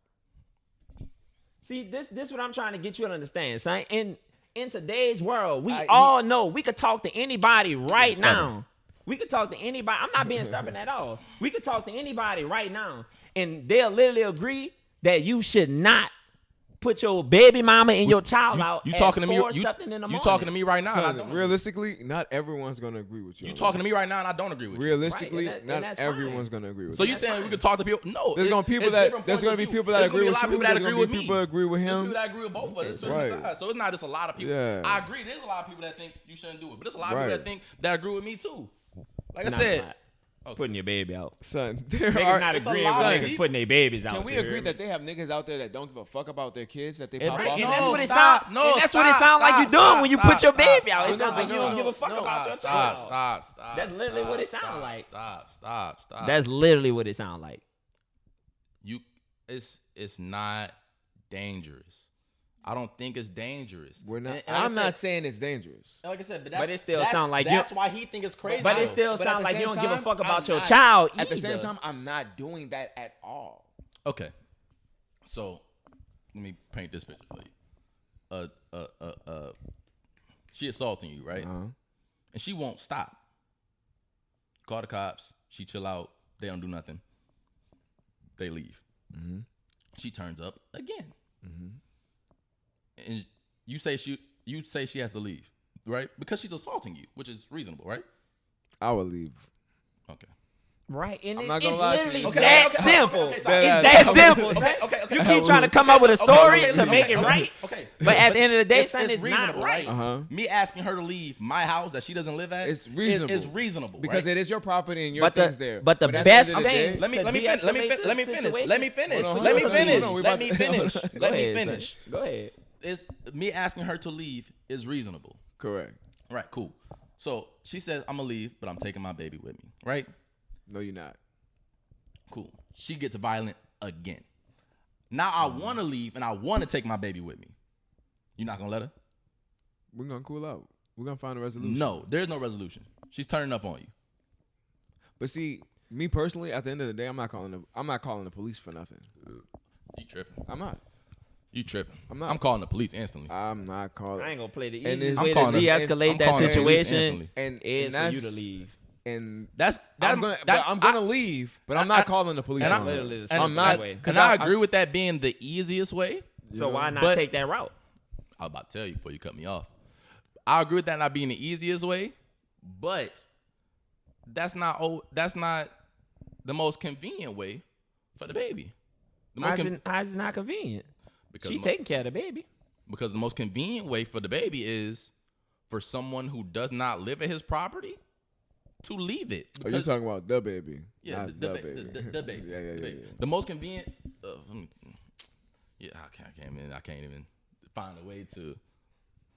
See, this what I'm trying to get you to understand, son. In today's world, we all know we could talk to anybody right now. We could talk to anybody. I'm not being stubborn at all. We could talk to anybody right now, and they'll literally agree that you should not put your baby mama and your child out. You talking to me? You Talking to me right now? and I Son, don't realistically, not everyone's gonna agree with you. You talking to me right now, and I don't agree with you. Realistically, Right, and not that's everyone's fine. gonna agree with So you. you saying we could talk to people? No, There's gonna be people that agree with you. There's gonna be people that agree with There's him. people that agree with both of us. Right. So it's not just a lot of people. Yeah. I agree. There's a lot of people that think you shouldn't do it, but there's a lot of Right. people that think that agree with me too. Like I Not said, not putting your baby out. Son, there Niggas are. not it's a agreeing with lot of niggas people. putting their babies out. Can we you agree hear that me? they have niggas out there that don't give a fuck about their kids that they It pop right, off? And No, that's what it stop. sound. No, and that's what it stop, sound like you stop, doing when you stop, put your stop, baby out. It stop, sound like you don't give a fuck no, about your child. Stop. That's literally what it sound like. Stop. That's literally what it sound like. It's not dangerous. I don't think it's dangerous. We're not. And like I I'm not said- saying it's dangerous. Like I said, But it still sound like that's why he think it's crazy. But it though. still But at sound the like you same don't give a time, fuck about I'm your not- child At the same either. time, I'm not doing that at all. Okay. So let me paint this picture for you. She assaulting you, right? Uh-huh. And she won't stop. Call the cops. She chill out. They don't do nothing. They leave. Mm-hmm. She turns up again. Mm-hmm. And you say she has to leave, right? Because she's assaulting you, which is reasonable, right? I will leave. Okay. Right, and I'm it's not gonna lie to literally you. that simple. Okay, It's sorry. that simple. Okay. You keep trying to come up with a story to make it right. Okay. But at the end of the day, It's son, it's not reasonable, right. Uh-huh. Me asking her to leave my house that she doesn't live at It's reasonable. is reasonable Because right? it is your property and your But things the there. but the at the best end of the day- thing. Let me to finish. de-escalate Let me the finish. situation- Let me finish. Hold on, Let me hold on, finish. hold on. We Let about me to- finish. Go Let me ahead, son. finish. Go ahead. It's me asking her to leave is reasonable. Correct. Right. Cool. So she says I'm gonna leave, but I'm taking my baby with me. Right. No, you're not. Cool. She gets violent again. Now I want to leave and I want to take my baby with me. You not gonna let her? We're gonna cool out. We're gonna find a resolution. No, there's no resolution. She's turning up on you. But see, me personally, at the end of the day, I'm not calling the police for nothing. You tripping? I'm not. You tripping? I'm not. I'm calling the police instantly. I'm not calling. I ain't gonna play the And easiest it's- way I'm to calling the- de-escalate I'm that calling the police situation instantly. And is for that's, you to leave. And That's I'm gonna leave, but I'm not calling the police. and on I'm- it. Literally the and simple I'm not- way. And I agree with that being the easiest way. So why not But- take that route? I was about to tell you before you cut me off. I agree with that not being the easiest way, but that's not the most convenient way for the baby. The most How is it not convenient? because She the mo- taking care of the baby. because the most convenient way for the baby is for someone who does not live at his property to leave it. Are you talking about the baby? Yeah, Not the baby. baby. Yeah. The baby. The most convenient. I can't even find a way to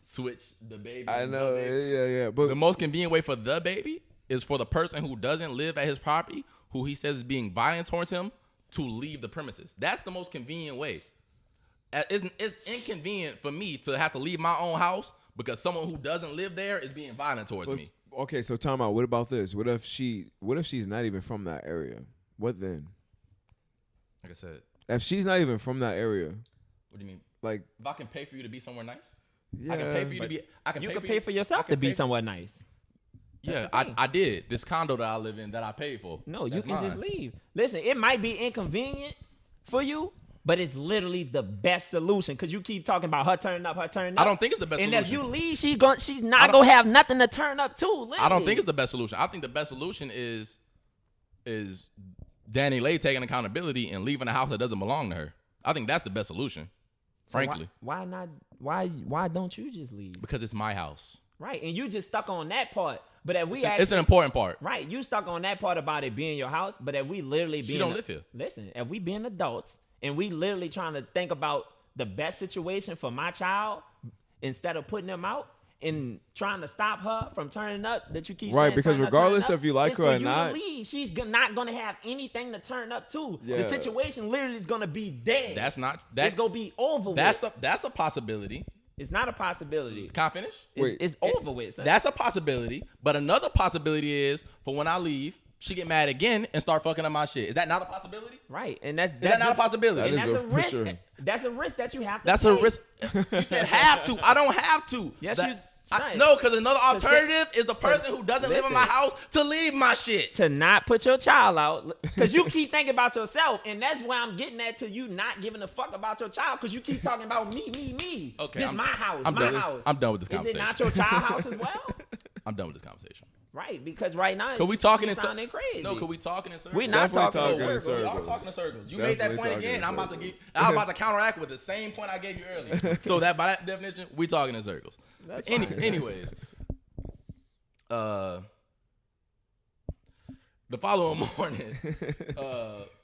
switch the baby. I and the know. baby. Yeah. But The most convenient way for the baby is for the person who doesn't live at his property, who he says is being violent towards him, to leave the premises. That's the most convenient way. It's inconvenient for me to have to leave my own house, because someone who doesn't live there is being violent towards me. Okay, so time out. What about this? What if she's not even from that area? What then? Like I said, If she's not even from that area, what do you mean? like, If I can pay for you to be somewhere nice, yeah, I can pay for you to be. You can pay for yourself to be somewhere nice. Yeah, I did. This condo that I live in that I paid for. No, you that's can mine. just leave. Listen, it might be inconvenient for you, but it's literally the best solution because you keep talking about her turning up. I don't think it's the best and solution. if you leave, she's not gonna have nothing to turn up to. Literally. I don't think it's the best solution. I think the best solution is Danileigh taking accountability and leaving a house that doesn't belong to her. I think that's the best solution, frankly. Why not? Why don't you just leave? Because it's my house. Right, and you just stuck on that part. But if we It's an important part. right, you stuck on that part about it being your house. But if we literally She don't live here. Listen, if we being adults and we literally trying to think about the best situation for my child instead of putting them out and trying to stop her from turning up, that you keep Right, saying, because turn up, regardless turn up, if you like it's her for or you to not- leave. She's not gonna have anything to turn up to. Yeah. The situation literally is gonna be dead. That's not it's gonna be over. That's with. that's a possibility. It's not a possibility. Can I finish? It's over with. Son. That's a possibility. But another possibility is for when I leave, she get mad again and start fucking up my shit. Is that not a possibility? Right, and that's Is that not a possibility? And That is that's a for risk. sure. That's a risk that you have to. That's take. a risk. You said have to. I don't have to. Yes, That- you. No, because another alternative is the person who doesn't live in my listen. house to leave my shit. To not put your child out, because you keep thinking about yourself, and that's where I'm getting at. To you not giving a fuck about your child, because you keep talking about me. Okay, this I'm- my house, I'm my done. house. I'm done with this Is it conversation. not your child house as well? I'm done with this conversation. Right, because right now, Cause we talking you in sounding crazy. No, cause we talking in circles. We not Definitely talking in talking in circles. Y'all circles. talking in circles. You made that Definitely point talking again. in I'm circles. about to counteract with the same point I gave you earlier. So that by that definition, we talking in circles. That's Any, fine. anyways, the following morning,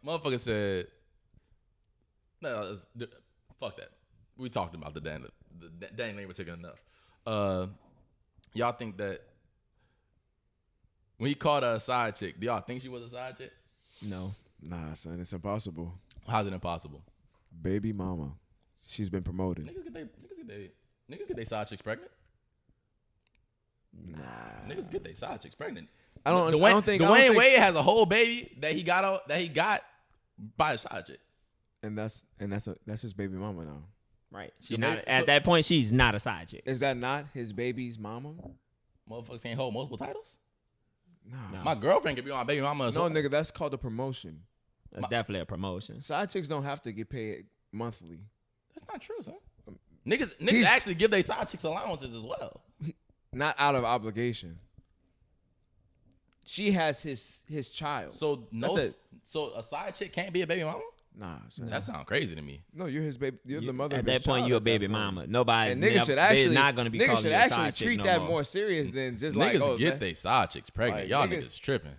motherfucker said, "No, fuck that. We talked about the Danileigh were taking enough." Y'all think that when he called her a side chick, do y'all think she was a side chick? No, Nah, son, it's impossible. How's it impossible? Baby mama, she's been promoted. Niggas get they side chicks pregnant. Nah, Niggas get they side chicks pregnant. I don't think Dwayne Wade has a whole baby that he got by a side chick. and that's his baby mama now. right. She Your not baby- at so- that point. She's not a side chick. Is that not his baby's mama? Motherfuckers can't hold multiple titles. Nah. My girlfriend can be my baby mama. No, nigga, that's called a promotion. That's definitely a promotion. Side chicks don't have to get paid monthly. That's not true, son. Niggas actually give their side chicks allowances as well. Not out of obligation. She has his child. So That's it. So a side chick can't be a baby mama? Nah, son. That sounds crazy to me. No, you're his baby. You're the mother At of that his point, child you're a at that baby point. mama. Nobody's And niggas should they're actually not gonna be niggas calling should you a actually side chick treat no that more. more serious than just Niggas like, oh, get that- they side chicks pregnant. Like, Y'all niggas- niggas tripping.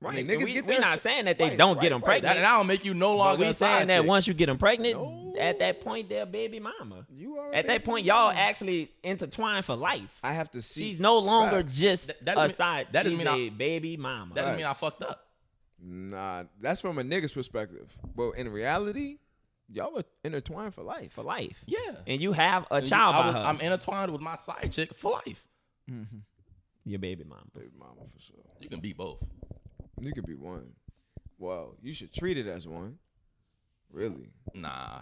Right. I mean, And niggas we, get we're their not ch- saying that they right, don't right, get them right. pregnant. That now make you no But longer we a saying side that chick. once you get them pregnant, No. at that point they're a baby mama. You are a At that baby point, y'all mama. actually intertwined for life. I have to see. She's no longer facts. just That a doesn't mean- side. that doesn't She's mean a baby mama. That doesn't mean I Facts. fucked up. Nah, that's from a nigga's perspective. But in reality, y'all are intertwined for life. for life. Yeah. And you have a And child by her. I'm intertwined with my side chick for life. Your baby mama. Baby mama for sure. You can beat both. You could be one. Well, you should treat it as one. Really, Nah.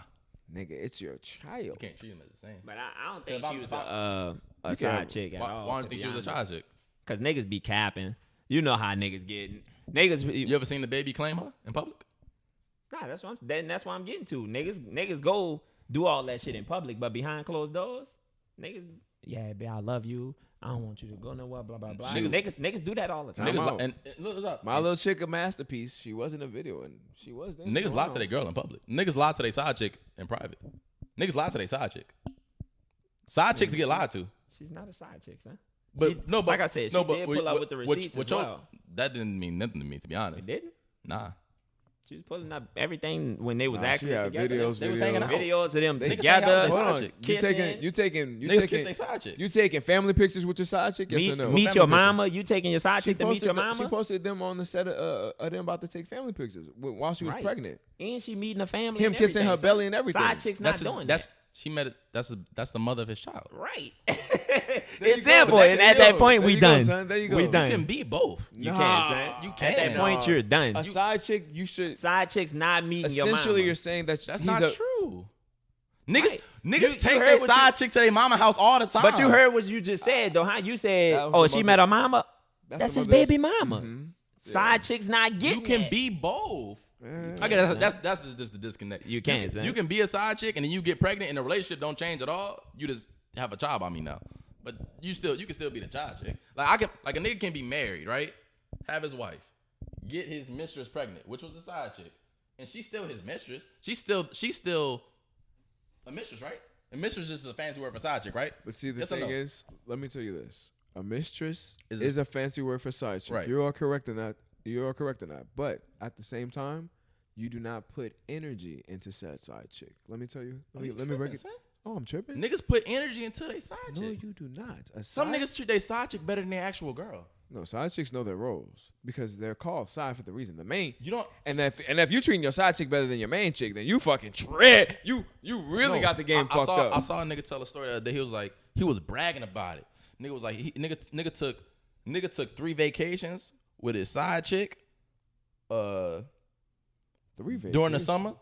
nigga, it's your You child. can't treat them as the same. But I don't think If I'm- she was if a You side can't- chick at all. Why don't you think she was a side chick? Because niggas be capping. You know how niggas get. Niggas. You ever seen the baby claim her in public? Nah, that's what I'm getting to. Niggas go do all that shit in public, but behind closed doors, niggas, yeah, babe, I love you. I don't want you to go nowhere. Blah blah blah. Niggas do that all the time. Time Niggas out. and look what's up. My little chick a masterpiece. She was in a video and she was. dancing Niggas lie around. to their girl in public. Niggas lie to their side chick in private. Niggas lie to their side chick. Side chicks get lied to. She's not a side chick, son. But She- no, but like I said, she did pull up with the receipts as your- well. That didn't mean nothing to me, to be honest. It didn't. Nah. She was pulling up everything when they was Nah, she actually had together. videos, They was hanging out. Videos of them Niggas hang out together. with their Hold side on, chick. you taking Niggas kiss their side chick. you taking family pictures with your side chick? Yes Meet, or no? meet Family your picture. mama. You taking your side chick to meet your mama. She posted them on the set of them about to take family pictures while she was Right. pregnant. And she meeting the family. Him and kissing her everything, belly son. and everything. Side chicks not doing that. She met it. That's the mother of his child. Right. you It's go. simple. There And you at that go. point, There we you go, done. son. There you go. We You done. You can be both. You Nah. can't, son. You At can. that point, you're done. A side chick, you should. Side chicks not meeting your mama. Essentially, you're saying that That's he's not a, true. Niggas, Right. niggas You take heard their what side chick to their mama house all the time. But you heard what you just said, though, huh? You said, That was oh, the she mother- met her mama. That's That's the his mother's- baby mama. Mhm. Side chicks not getting you can that. be both. Yeah. I guess that's just the disconnect. You can't, son. You can be a side chick and then you get pregnant and the relationship don't change at all. You just have a child by me now. But you can still be the child chick. Like a nigga can be married, right? Have his wife, get his mistress pregnant, which was the side chick, and she's still his mistress. She's still a mistress, right? And mistress is just a fancy word for side chick, right? But see, the Yes or thing no? is, let me tell you this: a mistress Is is a fancy word for side chick. Right. You are correct in that. You are correct in that. But at the same time, you do not put energy into said side chick. Let me tell you. Let me break it. Son? Oh, I'm tripping. Niggas put energy into their side No, chick. you do not. Some niggas treat their side chick better than their actual girl. No, side chicks know their roles because they're called side for the reason. The main. You don't. And if you're treating your side chick better than your main chick, then you fucking tread. You really got the game fucked up. I saw a nigga tell a story the other day. He was like, he was bragging about it. Nigga was like, nigga took 3 vacations with his side chick, 3 during the vacations. summer,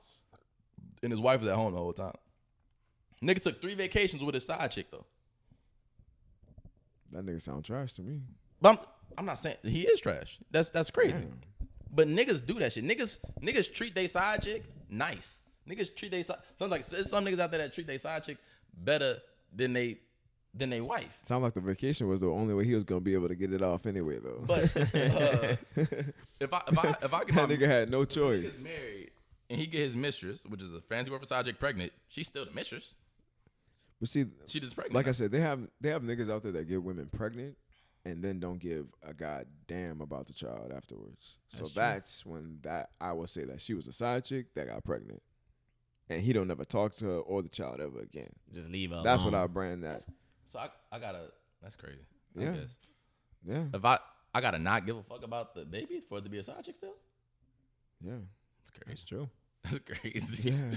and his wife was at home the whole time. Nigga took 3 vacations with his side chick though. That nigga sound trash to me. But I'm not saying he is trash. That's crazy. Damn. But niggas do that shit. Niggas treat their side chick nice. Niggas treat their side. Some niggas out there that treat their side chick better than they wife. Sound like the vacation was the only way he was gonna be able to get it off anyway, though. But if I get that my nigga had no if a nigga's choice. married and he get his mistress, which is a fancy word for side chick, pregnant, she's still the mistress. But see, She just pregnant. like now. I said, they have niggas out there that get women pregnant and then don't give a goddamn about the child afterwards. So that's when I would say that she was a side chick that got pregnant, and he don't never talk to her or the child ever again. Just leave her That's alone. what I brand that. So I gotta. That's crazy. I Yeah. guess. Yeah, If I gotta not give a fuck about the baby for it to be a side chick still. yeah, That's crazy. That's true. That's crazy. yeah.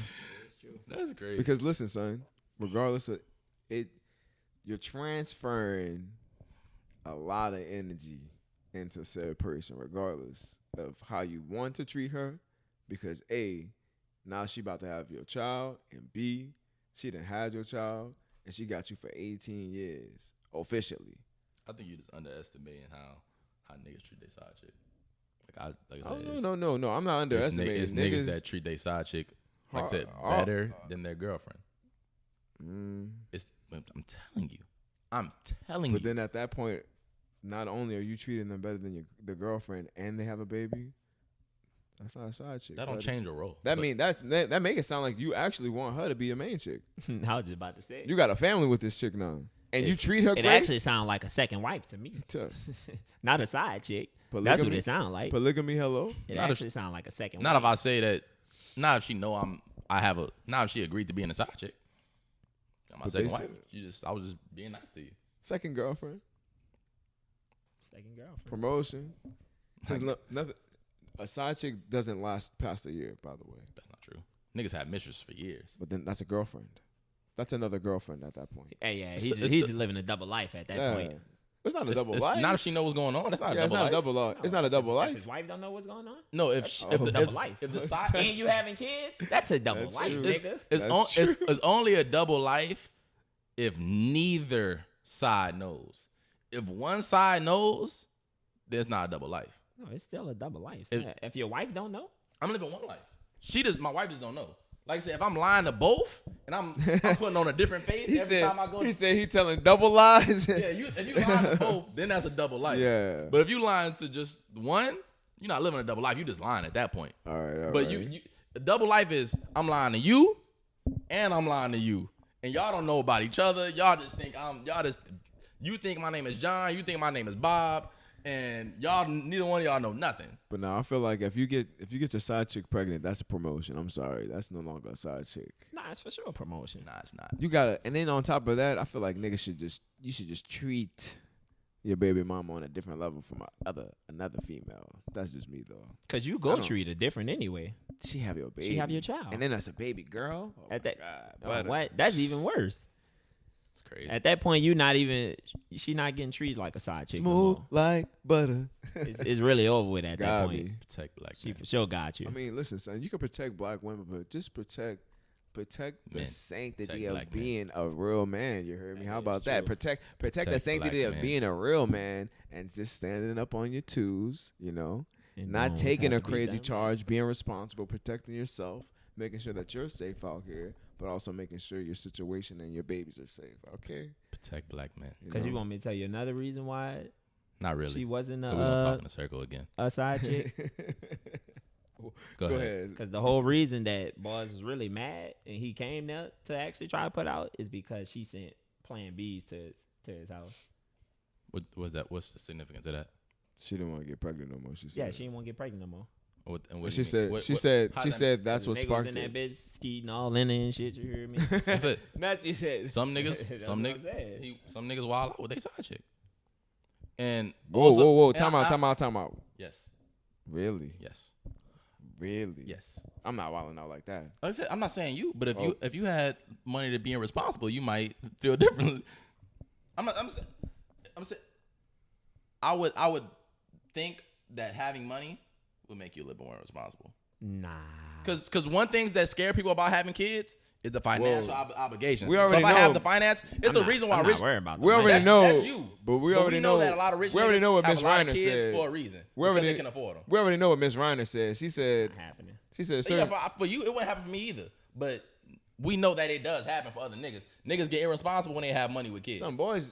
That's crazy. Because listen, son, regardless of it, you're transferring a lot of energy into said person, regardless of how you want to treat her. Because A, now she about to have your child, and B, she done had your child, and she got you for 18 years officially. I think you just underestimating how niggas treat their side chick. Like I said, Oh, no. I'm not it's underestimating. it's niggas that treat their side chick, like I said, better than their girlfriend. I'm telling you. But then at that point, not only are you treating them better than the girlfriend, and they have a baby, that's not a side chick. that don't buddy. change your role. That But mean that make it sound like you actually want her to be a main chick. I was just about to say. You got a family with this chick now, and you It's- treat her It great. actually sounds like a second wife to me. To Not a side chick. That's what polygamy- it sounds like. polygamy. Hello. It Not if- actually sounds like a second not wife. if I say that. Not if she know not if she agreed to being a side chick. I'm my But second they wife. said- I was just being nice to you. Second girlfriend. Second girlfriend. Promotion. 'Cause nothing. A side chick doesn't last past a year, by the way. That's not true. Niggas had mistresses for years. But then that's a girlfriend. That's another girlfriend at that point. Hey, yeah, It's he's the- he's living a double life at that Yeah. point. It's not a It's- double it's life. Not if she know what's going on. That's not yeah, a it's double not life. a double life. It's not a double If his life. wife don't know what's going on, No, if that's if a the double life. if the side and you having kids, that's a double That's life, true. nigga. it's only a double life if neither side knows. If one side knows, there's not a double life. No, it's still a double life. If- If your wife don't know, I'm living one life. My wife just don't know. Like I said, if I'm lying to both and I'm putting on a different face He every said, time I go. he said he telling double lies. Yeah, if you lying to both, then that's a double life. Yeah. But if you lying to just one, you're not living a double life. You just lying at that point. All right. But you a double life is I'm lying to you and I'm lying to you. And y'all don't know about each other. Y'all just think you think my name is John, you think my name is Bob, and y'all neither one of y'all know nothing. But now I feel like if you get your side chick pregnant, that's a promotion. I'm sorry, that's no longer a side chick. nah, it's for sure a promotion. Nah, it's not. You gotta, and then on top of that, I feel like niggas should just treat your baby mama on a different level from another female. That's just me though. Cause you I go don't- treat her different anyway. She have your baby. She have your child. And then that's a baby girl. Oh At my that, God, what? That's even worse. It's crazy. At that point, she not getting treated like a side chick. Smooth No like butter. more. It's really over with at that Gotta point. be. Protect black She men. for sure got you. I mean, listen, son, you can protect black women, but just protect the Men. sanctity Protect of black men. being a real man. You heard me? That How is about that? true. Protect the Protect sanctity black of men. being a real man and just standing up on your twos, you know? And Not doing what's taking have a to be crazy done. charge, being responsible, protecting yourself, making sure that you're safe out here, but also making sure your situation and your babies are safe. Okay? Protect black men. Cause you want me to tell you another reason why Not really. she wasn't So we're gonna talk in a circle again. a side chick? Go Go ahead. ahead. Because the whole reason that Boz was really mad and he came there to actually try to put out is because she sent Plan B's to his house. What was that? What's the significance of that? She didn't want to get pregnant no more. She said. Yeah, she didn't want to get pregnant no more. And what do She you mean? said. What- She what- said. how She that- said that's The what niggas sparked in that it. bitch skeeting all in it and shit. You hear me? That's it. Not you said. Some niggas, That's some what I'm niggas, saying. some niggas wild out with they side chick. And Whoa, also- whoa, whoa! and Time I- out! Time out! Yes, Really? yes, Really? yes. I'm not wilding out like that. Like I said, I'm not saying you, but Oh. if you had money to be irresponsible, you might feel differently. I'm saying I would think that having money would make you a little more responsible. Nah. Because one things that scare people about having kids is the financial obligation. We already so if I know- have the finance, it's a reason why I'm rich. not worried about We the money. already know. That's you. But we already know know that a lot of rich we already niggas know what have Miss a lot of Reiner kids said. for a reason. We Because already they can afford them. We already know what Miss Reiner said. She said. Not happening. She said. So yeah, Certain, for you, it wouldn't happen for me either. But we know that it does happen for other niggas. Niggas get irresponsible when they have money with kids. some boys.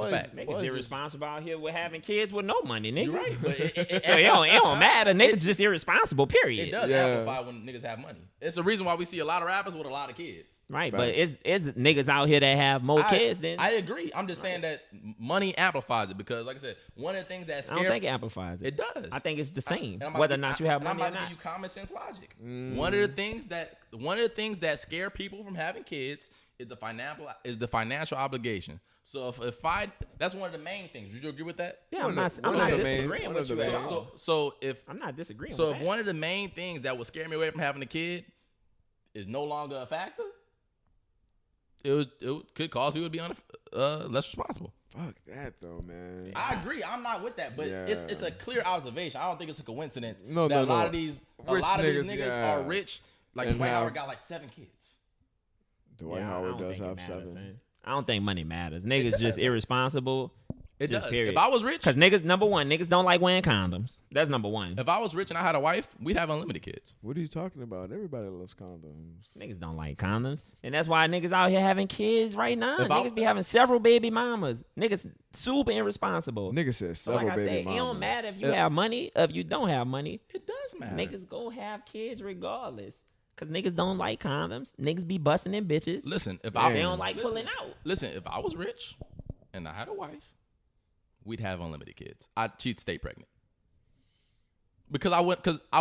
fact. Niggas boys is- irresponsible out here with having kids with no money, nigga. You're right, but So it don't matter. Niggas just irresponsible, period. it does Yeah. amplify when niggas have money. It's the reason why we see a lot of rappers with a lot of kids. Right, but Facts. it's niggas out here that have more kids than I agree. I'm just saying that money amplifies it because, like I said, one of the things that I scare don't think it amplifies it. it does. I think it's the same, And I'm about whether or to- not you have and I'm money or about to not. give you common sense logic. One of the things that scare people from having kids is the financial obligation. So if that's one of the main things. Would you agree with that? Yeah, One I'm of not the main- disagreeing one with of you the at main- all. So if I'm not disagreeing so with if that. one of the main things that would scare me away from having a kid is no longer a factor, it could cause people to be less responsible. Fuck that though, man. I agree. I'm not with that, but Yeah. it's a clear observation. I don't think it's a coincidence No, that no, a lot no. of these Rich niggas niggas, are rich. Like And Dwight have- Howard got like 7 kids. Dwight Yeah, I Howard don't does think it have matters, 7. son. I don't think money matters. Niggas just does. irresponsible. It Just does. period. If I was rich, Cause niggas, number one, niggas don't like wearing condoms. That's number one. if I was rich and I had a wife, we'd have unlimited kids. What are you talking about? Everybody loves condoms. Niggas don't like condoms, and that's why niggas out here having kids right now. If I- Niggas be having several baby mamas. Niggas super irresponsible. Nigga said So several like I baby said, mamas. it don't matter if you Yeah. have money or if you don't have money. It does matter. Niggas go have kids regardless. Cause niggas don't like condoms. Niggas be busting in bitches. Listen, if They I don't like listen, pulling out. Listen, if I was rich and I had a wife, we'd have unlimited kids. She'd stay pregnant because I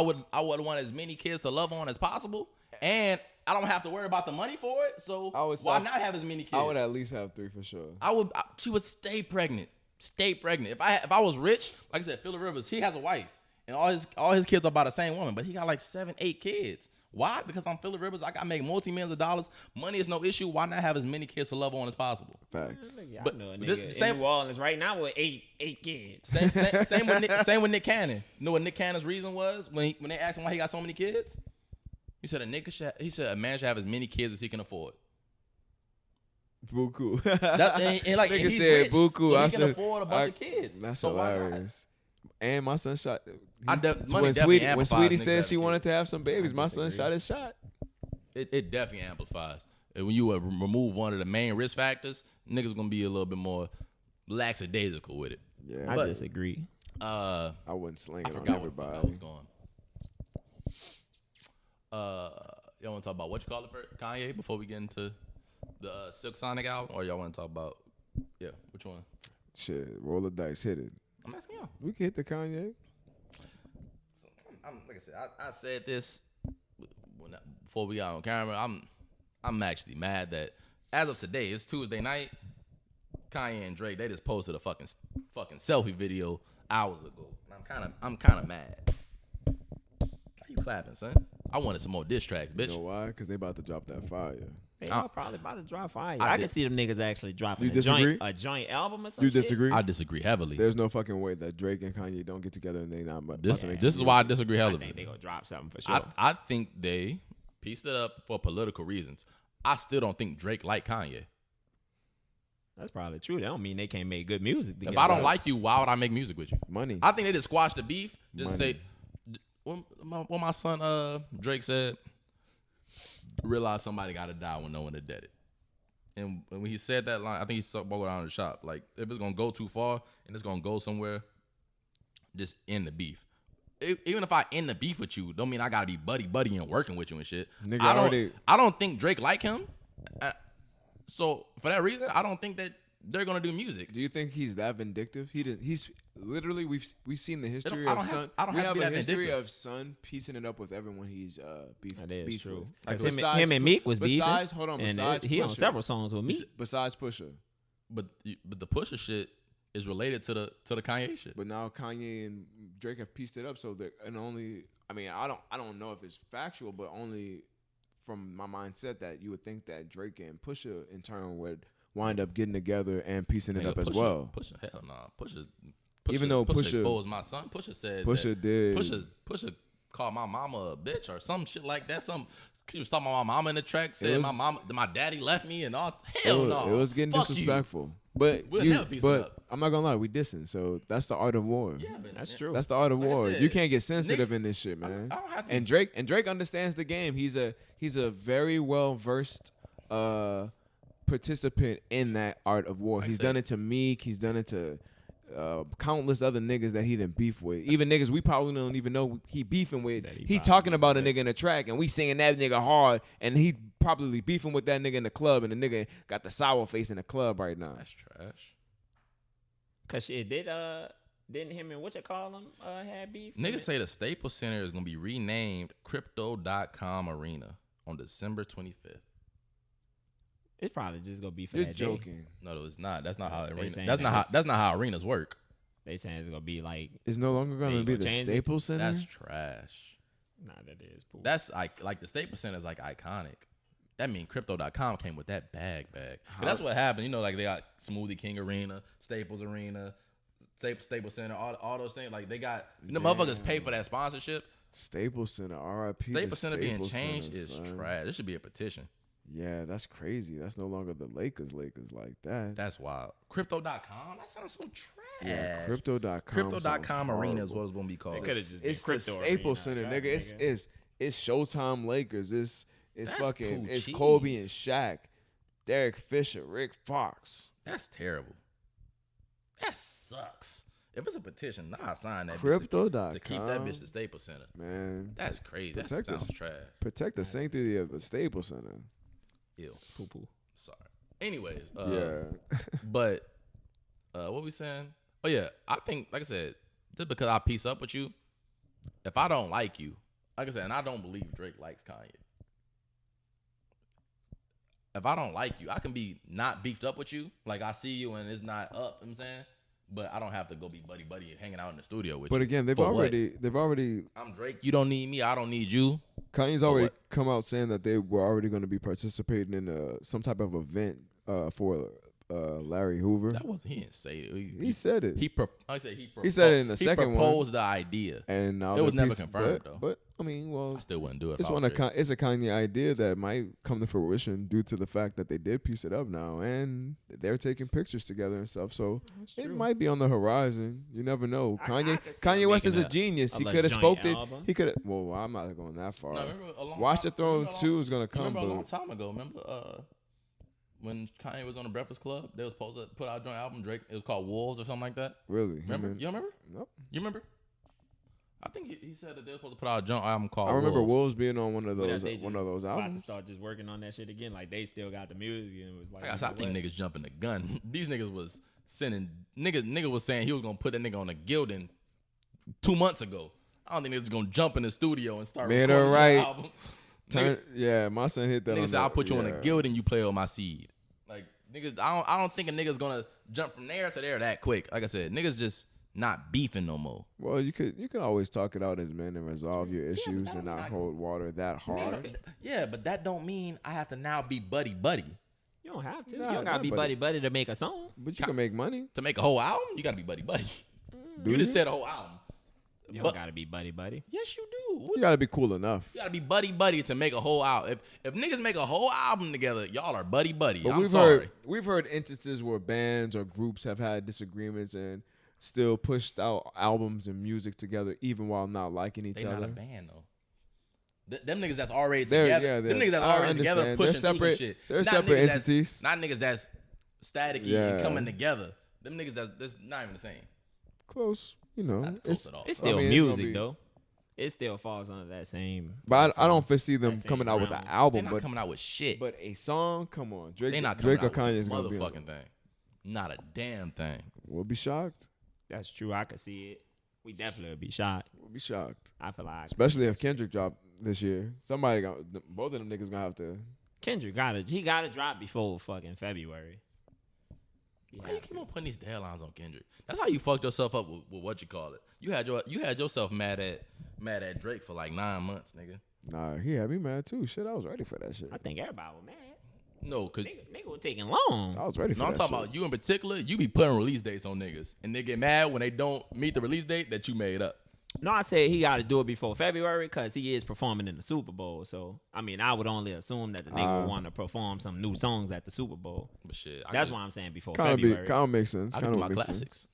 would want as many kids to love on as possible, and I don't have to worry about the money for it. So I would why say- not have as many kids? I would at least have 3 for sure. She would stay pregnant. Stay pregnant. If I was rich, like I said, Phillip Rivers, he has a wife, and all his kids are by the same woman, but he got like 7, 8 kids. Why? Because I'm Phillip Rivers. I got to make multi-millions of dollars. Money is no issue. Why not have as many kids to love on as possible? Facts. Yeah, But I know a the nigga same- in New Orleans right now with eight kids. Same with Nick Cannon. You know what Nick Cannon's reason was when they asked him why he got so many kids? He said a man should have as many kids as he can afford. Buku. And Nigga he's said rich, buku. so I he can should- afford a bunch of kids. That's So why not? hilarious. And my son shot. Money when definitely Sweetie amplifies niggas said she having wanted kids. to have some babies, I my son disagree. shot his shot. It definitely amplifies. And when you remove one of the main risk factors, niggas gonna be a little bit more lackadaisical with it. Yeah, I But- disagree. I wouldn't sling I it on forgot where I everybody. was going. Y'all want to talk about what you call it for Kanye before we get into the Silk Sonic album, or y'all want to talk about which one? Shit, roll the dice, hit it. I'm asking y'all. We can hit the Kanye. Like I said, I said this before we got on camera. I'm actually mad that as of today, it's Tuesday night. Kanye and Drake, they just posted a fucking selfie video hours ago. And I'm kind of mad. Why you clapping, son? I wanted some more diss tracks, bitch. You know why? Because they about to drop that fire. They all probably about to drop fire. I I can see them niggas actually dropping You disagree? a joint album or something. You disagree? I disagree heavily. There's no fucking way that Drake and Kanye don't get together and they not. This is why I disagree I heavily. think they gonna drop something for sure. I think they pieced it up for political reasons. I still don't think Drake like Kanye. That's probably true. That don't mean they can't make good music. If I don't like you, why would I make music with you? Money. I think they just squash the beef. Just Money. say, what my son Drake said, realize somebody got to die when no one is dead. And when he said that line, I think he spoke around the shop. Like, if it's going to go too far and it's going to go somewhere, just end the beef. Even if I end the beef with you, don't mean I got to be buddy and working with you and shit. Nigga, I don't think Drake like him. So, for that reason, I don't think that they're going to do music. Do you think he's that vindictive? He's literally we've seen the history I of don't have- Son. I don't We have have to a be that history vindictive. of Son piecing it up with everyone he's That is beef true. with. Like Besides him and Meek was beefing. Besides, hold on. And Besides, he on Pusha. several songs with Meek. Besides Pusha, But the Pusha shit is related to the Kanye shit. but now Kanye and Drake have pieced it up. So that and only. I mean, I don't know if it's factual, but only from my mindset that you would think that Drake and Pusha in turn would wind up getting together and piecing it Nigga, up as Pusha- well. Pusha, hell nah. Pusha, Even though Pusha- exposed my son, Pusha said Pusha that did. Pusha called my mama a bitch or some shit like that. She was talking about my mama in the track, said was- my daddy left me and all. Hell no. It was getting Fuck disrespectful. But We'll never piece it up. I'm not gonna lie, we dissing. So that's the art of war. You. Yeah, but That's true. That's the art of Like I war. said, You can't get sensitive in this shit, man. I don't have to And Drake understands the game. He's a very well versed participant in that art of war. He's done it to Meek. He's done it to countless other niggas that he didn't beef with. Even niggas we probably don't even know he beefing with. He talking about a nigga in the track and we singing that nigga hard and he probably beefing with that nigga in the club and the nigga got the sour face in the club right now. That's trash. Cause shit, didn't him and what you call him had beef? Niggas say the Staples Center is gonna be renamed Crypto.com Arena on December 25th. It's probably just gonna be for You're that day. joking. No, it's not. That's not how They arena. saying That's not that how arenas work. They saying it's gonna be like, It's no longer They gonna be gonna the change it? Staples Center. That's trash. nah, that is poop. That's like the Staples Center is like iconic. That mean Crypto.com came with that bag. But that's what happened. You know, like they got Smoothie King Arena, Staples Arena, Staples Center, all those things. Like they got motherfuckers pay for that sponsorship. Staples Center, RIP. to Staples Center being Staples changed Center, is son. trash. This should be a petition. Yeah, that's crazy. That's no longer the Lakers like that. That's wild. Crypto.com? That sounds so trash. Yeah, Crypto.com. Crypto.com sounds Arena is horrible. what it's going to be called. It could have just been It's the Crypto Staples Arena, Center, nigga. It's Showtime Lakers. It's That's fucking poo it's cheese. Kobe and Shaq, Derek Fisher, Rick Fox. That's terrible. That sucks. If it's a petition, nah, sign that bitch Crypto.com. to keep that bitch the Staples Center. Man, That's crazy. That Protect sounds us. trash. protect the sanctity of the Staples Center. Ew. It's poo poo. Sorry. Anyways, Yeah. but what we saying? Oh yeah, I think, like I said, just because I piece up with you, if I don't like you, like I said, and I don't believe Drake likes Kanye. If I don't like you, I can be not beefed up with you. Like I see you and it's not up, you know what I'm saying? But I don't have to go be buddy hanging out in the studio with you. But again, they've For what? already I'm Drake. You don't need me. I don't need you. Kanye's For already what? come out saying that they were already going to be participating in some type of event for Larry Hoover. That wasn't. He didn't say it. He said it. I said he. He said it in the second one. He proposed the idea. And now It was they're never confirmed, though. But I mean, well, I still wouldn't do it. it's if I was Drake. it's a Kanye idea that might come to fruition due to the fact that they did piece it up now and they're taking pictures together and stuff. So it might be on the horizon. You never know. I Kanye could see Kanye West is making a genius. a He could have joint spoke it. album. He could. Well, I'm not going that far. No, remember a long Watch time- the Throne remember a 2 long- is gonna come. Remember a long But time ago. Remember when Kanye was on the Breakfast Club? They was supposed to put out a joint album. Drake. It was called Wolves or something like that. really, Remember? him and- You remember? Nope. You remember? I think he said that they were supposed to put out a joint album called. I remember Wolves. Wolves being on one of But those they just one of those about to albums. start just working on that shit again. Like they still got the music and it was like. Like I said, I think niggas jumping the gun. These niggas was sending nigga was saying he was gonna put that nigga on a Gildan 2 months ago. I don't think niggas gonna jump in the studio and start Man, recording alright. your album. Yeah, my son hit that. Niggas on said I'll put you on a yeah. Gildan, you play on my seed. Like niggas, I don't think a nigga's gonna jump from there to there that quick. Like I said, niggas just not beefing no more. Well, you can always talk it out as men and resolve your issues and not hold water that hard. Yeah, but that don't mean I have to now be buddy. You don't have to. Nah, you don't gotta not be buddy. buddy to make a song. But you can make money. To make a whole album, you gotta be buddy. Do You just said a whole album. You But- don't gotta be buddy. Yes, you do. You gotta be cool enough. You gotta be buddy to make a whole album. If niggas make a whole album together, y'all are buddy. But I'm sorry. we've heard instances where bands or groups have had disagreements and still pushed out albums and music together even while not liking each They other. not a band though. Them niggas that's already They're- together. yeah, them they're- niggas that's I already together understand. pushing They're through some separate- shit. they're Not separate niggas entities. Not niggas that's staticky Yeah. and coming together. Them niggas that's not even the same. Close, you know. Not close at all. It's still I mean, it's gonna music be- though. It still falls under that same. But I don't foresee them That same coming out with an round. They album. not But coming out with shit. but a song, come on, Drake. They not coming Drake or out Kanye with is a gonna be. motherfucking thing. Not a damn thing. We'll be shocked. That's true. I could see it. We definitely would be shocked. We'll be shocked, I feel like especially if Kendrick dropped this year. Somebody got both of them niggas gonna have to. Kendrick gotta drop before fucking February. Why you keep on putting these deadlines on Kendrick? That's how you fucked yourself up with what you call it. You had yourself mad at Drake for like 9 months, nigga. Nah, he had me mad too. Shit, I was ready for that shit. I think everybody was mad. No, cause Nigga was taking long. I was ready for no, I'm that talking shit. about you in particular. You be putting release dates on niggas, and they get mad when they don't meet the release date that you made up. No, I said he got to do it before February because he is performing in the Super Bowl. So, I mean, I would only assume that the nigga would want to perform some new songs at the Super Bowl. But shit, That's why I'm saying before Kind February. of makes sense. I Kind can do of my makes classics. sense.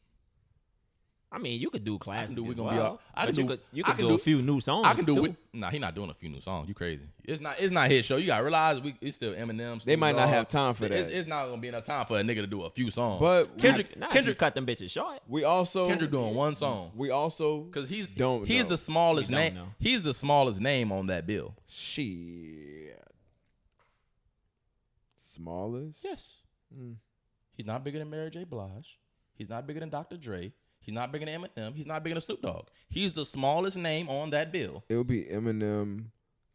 I mean, you could do classics We as gonna well. be all. I can but do. you I could can do a few new songs I can do. too. Nah, he not doing a few new songs. You crazy? It's not his show. You gotta realize it's still Eminem. They might Snoop not Dogg. have time for that. It's not gonna be enough time for a nigga to do a few songs. But Kendrick, Not if you Kendrick cut them bitches short. we also Kendrick doing one song We also because he's know. the smallest We don't name. know. He's the smallest name on that bill. shit. Smallest. Yes. Mm. He's not bigger than Mary J. Blige. He's not bigger than Dr. Dre. He's not bigger than Eminem. He's not bigger than Snoop Dogg. He's the smallest name on that bill. It would be Eminem,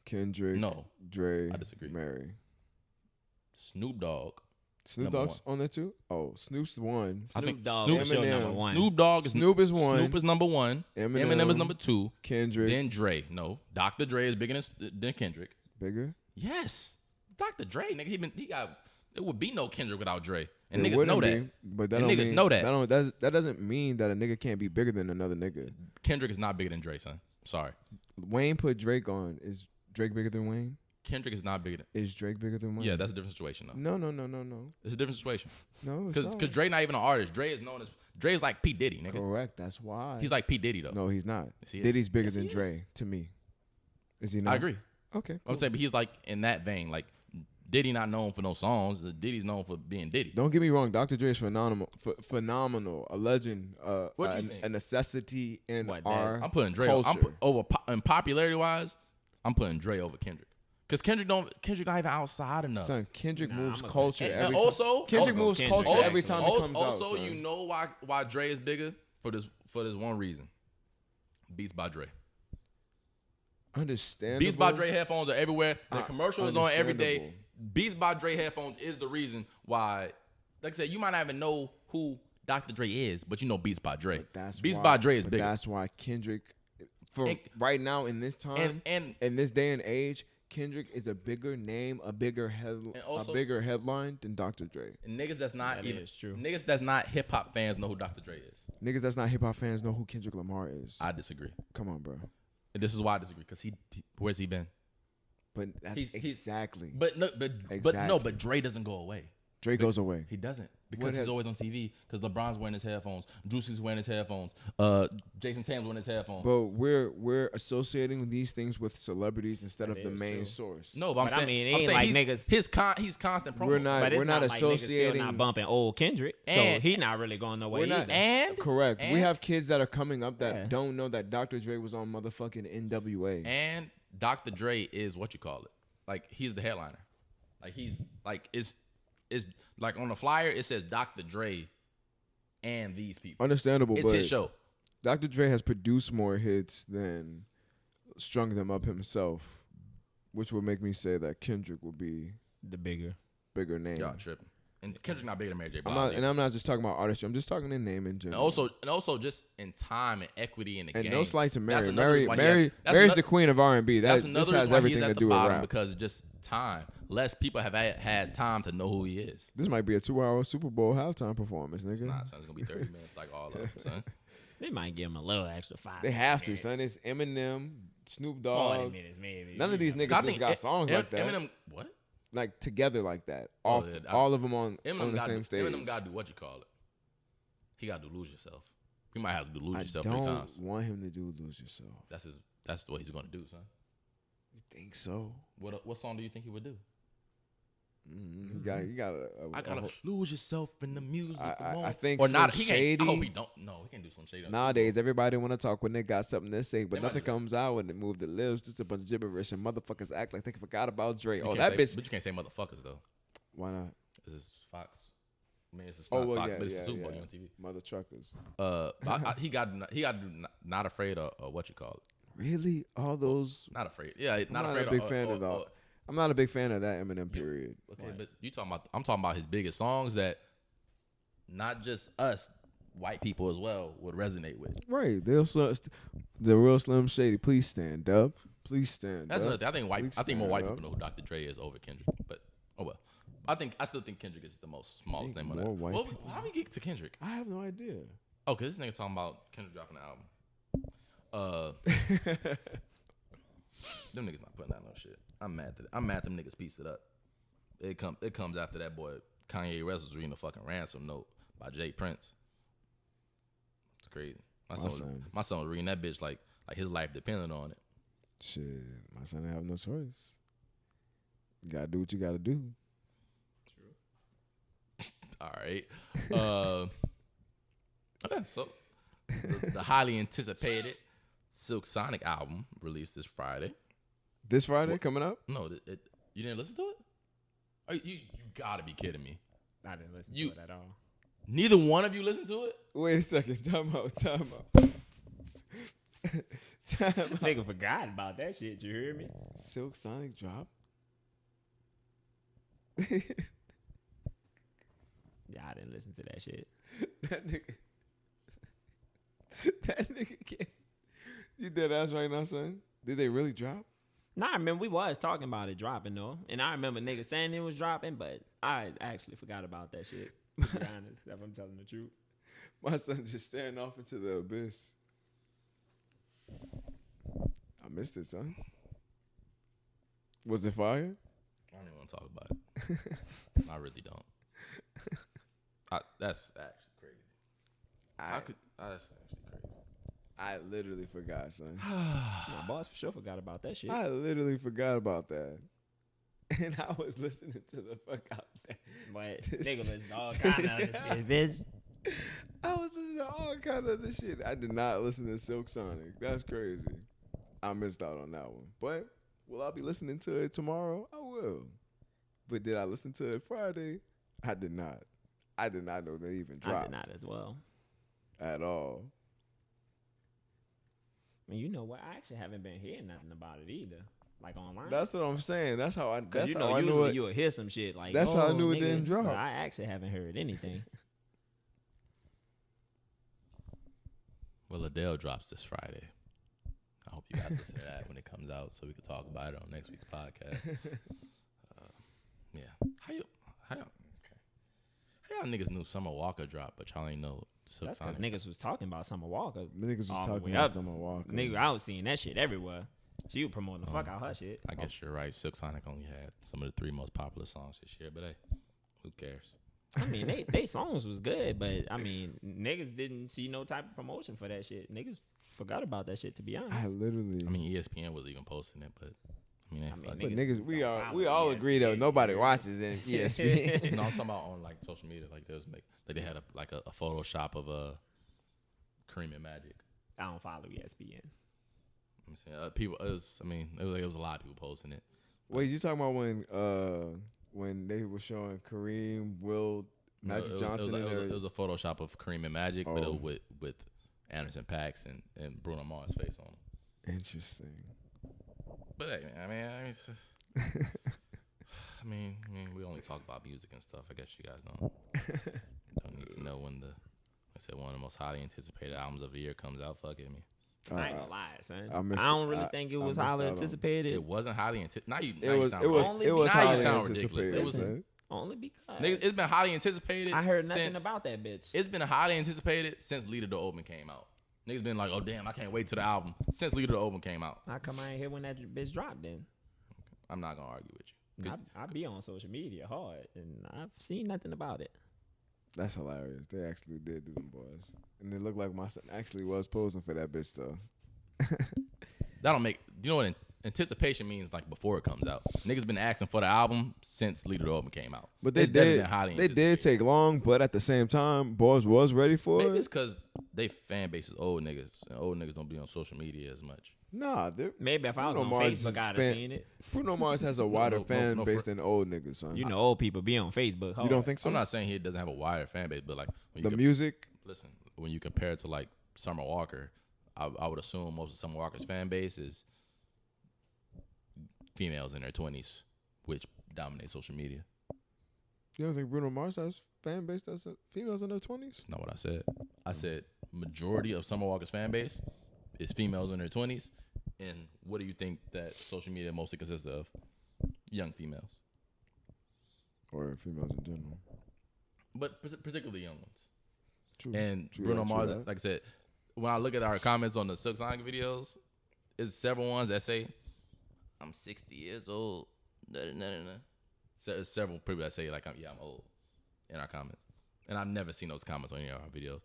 Kendrick, No, Dre, I disagree. Mary. Snoop Dogg. Snoop Number Dogg's on there too. Oh, Snoop's one. I think Snoop Dogg Snoop- for sure Eminem. number one. Snoop Dogg is Snoop is one. Snoop is number one. Eminem is number two. Kendrick Then Dre. No, Dr. Dre is bigger than Kendrick. bigger. Yes, Dr. Dre, nigga. He got. There would be no Kendrick without Dre, and It niggas know wouldn't that. be, but that And don't niggas mean, know that. That doesn't mean that a nigga can't be bigger than another nigga. Kendrick is not bigger than Dre, son. Sorry, Wayne put Drake on. Is Drake bigger than Wayne? Kendrick is not bigger than. Is Drake bigger than Wayne? Yeah, that's a different situation though. No. It's a different situation No, it's because not. Dre not even an artist. Dre is like P Diddy, nigga. Correct. That's why. He's like P Diddy though. No, he's not. Yes, he is. Diddy's bigger Yes, than he is. Dre to me. Is he not? I agree. Okay. I'm cool. saying, but he's like in that vein. Like Diddy not known for no songs. Diddy's known for being Diddy. Don't get me wrong. Dr. Dre is phenomenal, a legend, What you think? a necessity in What, that- our I'm putting Dre culture. in popularity wise. I'm putting Dre over Kendrick because Kendrick not even outside enough. Son, Kendrick Nah, moves I'm a- culture And every also- time. Kendrick also- moves Kendrick, culture also- every time it comes out. Also, son. you know why Dre is bigger for this one reason. Beats by Dre. Understandable. Beats by Dre headphones are everywhere. The commercial is on every day. understandable. Beats by Dre headphones is the reason why. Like I said, you might not even know who Dr. Dre is, but you know Beats by Dre. Beats by Dre is bigger. That's why Kendrick, for And- right now in this time, and in this day and age, Kendrick is a bigger name, a bigger also- a bigger headline than Dr. Dre. niggas that's not That even is true. niggas that's not hip hop fans know who Dr. Dre is. Niggas that's not hip hop fans know who Kendrick Lamar is. I disagree. Come on, bro. And this is why I disagree because he where's he been? But that's He's- exactly. But no, but Dre doesn't go away. Dre goes away. He doesn't What because he's has- always on TV. Because LeBron's wearing his headphones, Juicy's wearing his headphones, Jason Tatum's wearing his headphones. But we're associating these things with celebrities instead of That the is main true. source. No, but I'm But I saying, mean, it I'm ain't saying like he's, niggas- he's constant promo. We're not. But it's We're not like niggas still associating. not bumping old Kendrick, so And- he not really going nowhere We're not. either. And Correct. We and- have kids that are coming up that Yeah. don't know that Dr. Dre was on motherfucking NWA. And Dr. Dre is what you call it. Like he's the headliner. Like he's like it's like on the flyer it says Dr. Dre and these people. Understandable, It's but his show. Dr. Dre has produced more hits than strung them up himself, which would make me say that Kendrick will be The bigger. bigger name. Y'all tripping. And Kendrick not bigger than Mary J. I'm Blige. not, and I'm not just talking about artistry. I'm just talking their name in and general. also just in time and equity in the and game. no slight to That's Mary. another reason why Mary's another- the queen of R&B. That's This another has reason why everything he's to at the do with bottom rap. because of just time. Less people have had time to know who he is. This might be a 2-hour Super Bowl halftime performance, nigga. It's not, son. It's gonna be 30 minutes like all of them, son. They might give him a little extra 5. They have to, minutes. son. It's Eminem, Snoop 40 Dogg. minutes, maybe. None of these niggas just got songs like that. Eminem, what? Like together like that. Oh, All of them on Eminem the same stage. Eminem got to do what you call it. He got to do Lose Yourself. He might have to do Lose I Yourself don't 3 times. want him to do Lose Yourself. That's what he's gonna do, son. You think so? What song do you think he would do? He got I gotta lose yourself in the music. I think or Slim not. He can't. Shady. I hope he don't. No, he can do some shady. Nowadays, everybody want to talk when they got something to say, but They might nothing just- comes out when they move the lips. Just a bunch of gibberish, and motherfuckers act like they forgot about Dre. You Oh, can't that say- bitch. But you can't say motherfuckers though. Why not? This is Fox. I mean, it's Oh, not well, Fox, yeah, but it's yeah, the Super Bowl yeah. on TV. Mother truckers. He got to do not afraid of what you call it. Really? All those? Not afraid. Yeah, I'm not not afraid. a big fan of that. I'm not a big fan of that Eminem period. Okay, but I'm talking about his biggest songs that not just us white people as well would resonate with. Right. The real Slim Shady. Please stand up. Please stand That's up. another thing. I think Please more white stand people up. know who Dr. Dre is over Kendrick. But oh well. I still think Kendrick is the most smallest think name on more that. white Well, people- how we get to Kendrick? I have no idea. Oh, cause this nigga talking about Kendrick dropping an album. Them niggas not putting out no shit. I'm mad them niggas pieced it up. It comes after that boy Kanye West was reading a fucking ransom note by Jay Prince. It's crazy. My son was reading that bitch like his life depended on it. Shit, my son didn't have no choice. You gotta do what you gotta do. All right. Okay, so the highly anticipated Silk Sonic album released this Friday. This Friday coming up? No, you didn't listen to it? You gotta be kidding me. I didn't listen to it at all. Neither one of you listened to it? Wait a second. Time out. Nigga forgot about that shit. You hear me? Silk Sonic drop? Yeah, I didn't listen to that shit. That nigga can't. You dead ass right now, son? Did they really drop? Nah, I remember we was talking about it dropping though, and I remember niggas saying it was dropping, but I actually forgot about that shit. To be honest, if I'm telling the truth. My son just staring off into the abyss. I missed it, son. Was it fire? I don't even want to talk about it. I really don't. That's actually crazy. That's actually crazy. I literally forgot, son. My boss for sure forgot about that shit. I literally forgot about that. And I was listening to the fuck out there. But nigga listen to all kind of other shit, bitch. I was listening to all kind of other shit. I did not listen to Silk Sonic. That's crazy. I missed out on that one. But will I be listening to it tomorrow? I will. But did I listen to it Friday? I did not. I did not know they even dropped. I did not as well. At all. I mean, you know what? I actually haven't been hearing nothing about it either. Like online. That's what I'm saying. That's how I. Because That's you how know, I knew usually it. you'll hear some shit like. That's how I oh, knew it nigga, didn't drop. But I actually haven't heard anything. Well, Adele drops this Friday. I hope you guys listen to that when it comes out so we can talk about it on next week's podcast. Yeah. How y'all niggas knew Summer Walker dropped, but y'all ain't know Silk That's because Sonic? niggas was talking about Summer Walker. Niggas was all the talking way about up. Summer Walker. Nigga, I was seeing that shit everywhere. She was promoting the fuck out her shit. I guess you're right. Silk Sonic only had some of the 3 most popular songs this year, but hey, who cares? I mean, they songs was good, but I mean, niggas didn't see no type of promotion for that shit. Niggas forgot about that shit, to be honest. I literally. I mean, ESPN was even posting it, but I mean, mean, fuck But it. niggas, we don't follow all agree though. ESPN. Nobody watches ESPN. No, I'm talking about on like social media. Like they had a Photoshop of Kareem and Magic. I don't follow ESPN. I'm saying people. It was a lot of people posting it. Wait, you talking about when they were showing Kareem, Will, Magic Johnson, It was a Photoshop of Kareem and Magic, but it Oh. was with Anderson .Paak and Bruno Mars' face on it. Interesting. But hey, I mean, I mean, we only talk about music and stuff. I guess you guys don't need to know when one of the most highly anticipated albums of the year comes out. Fuck it, me. I ain't gonna lie, son. I I don't really think it was highly anticipated. It wasn't highly anticipated. Now you sound It was now highly you sound ridiculous. anticipated. It was, son. Only because nigga, it's been highly anticipated. I heard nothing since, about that bitch. It's been highly anticipated since Leader to Open came out. Niggas been like, oh damn, I can't wait till the album since Leader to Open came out. How come I ain't here when that bitch dropped then? I'm not gonna argue with you. I be on social media hard, and I've seen nothing about it. That's hilarious. They actually did do them boys, and it looked like my son actually was posing for that bitch though. That don't make. You know what anticipation means? Like before it comes out. Niggas been asking for the album since Leader to Open came out. But they did take long, but at the same time, boys was ready for Maybe it. it's because they fan base is old niggas, and old niggas don't be on social media as much. Nah, maybe if I was on Facebook, I'd have seen it. Bruno Mars has a wider fan base than old niggas, son. You know, old people be on Facebook. Hard. You don't think so? I'm not saying he doesn't have a wider fan base, but like when the music. Listen, when you compare it to like Summer Walker, I would assume most of Summer Walker's fan base is females in their 20s, which dominate social media. You don't think Bruno Mars has fan base that's females in their 20s? That's not what I said. I said majority of Summer Walker's fan base is females in their 20s. And what do you think that social media mostly consists of? Young females. Or females in general. But particularly young ones. True. And True Bruno that, Mars, true that. like I said, when I look at our comments on the Silk Sonic videos, there's several ones that say, I'm 60 years old. So there's several people that say, like, I'm old in our comments. And I've never seen those comments on any of our videos.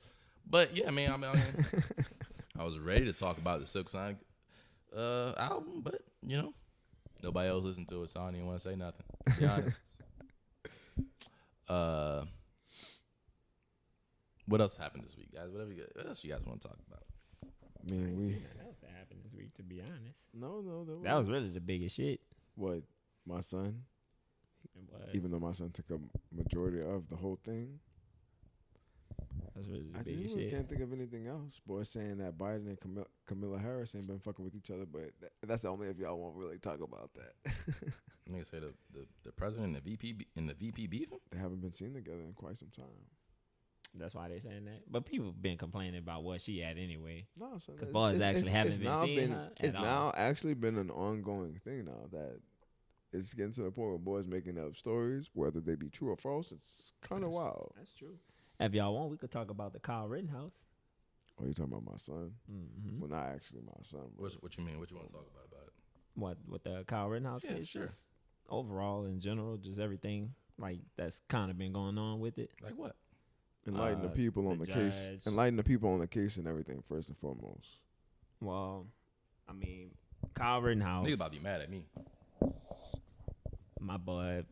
But, yeah, man, I was ready to talk about the Silk Sonic album, but, you know, nobody else listened to it, so I don't even want to say nothing, to be honest. What else happened this week, guys? What else you guys want to talk about? Nothing else that happened this week, to be honest. No, that was really the biggest shit. What, my son? It was. Even though my son took a majority of the whole thing. That's really the I biggest really shit. can't think of anything else. Boy, saying that Biden and Camilla Harris ain't been fucking with each other, but that's the only if y'all won't really talk about that. Niggas say the president and the VP beefing? They haven't been seen together in quite some time. That's why they saying that. But people been complaining about what she had anyway. No, so because boys actually haven't been seeing her It's at now all. actually been an ongoing thing now that it's getting to the point where boys making up stories, whether they be true or false. It's kind of wild. That's true. If y'all want, we could talk about the Kyle Rittenhouse. Oh, you talking about my son? Mm-hmm. Well, not actually my son. What you mean? What you want to talk about it? What the Kyle Rittenhouse Yeah, case? sure. Just overall, in general, just everything like that's kind of been going on with it. Like what? Enlighten the people on the case. judge. Enlighten the people on the case and everything first and foremost. Well, I mean, Kyle Rittenhouse. Niggas about to be mad at me. My boy,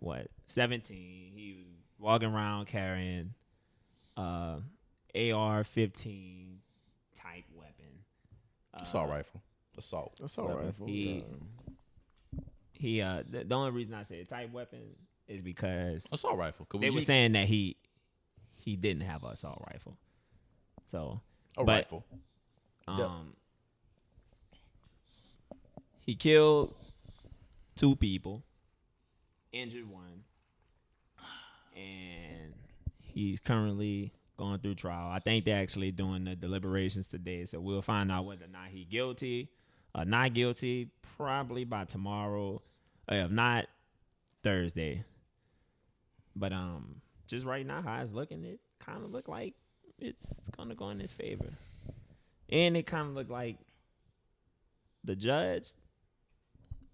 17? He was walking around carrying AR-15 type weapon. Assault rifle. Assault rifle. The only reason I say type weapon is because Assault rifle. they were saying that he didn't have an assault rifle. So rifle. He killed 2 people, injured 1, and he's currently going through trial. I think they're actually doing the deliberations today, so we'll find out whether or not he's guilty or not guilty probably by tomorrow, or if not, Thursday. But just right now, how it's looking, it kind of look like it's gonna go in his favor, and it kind of looked like the judge.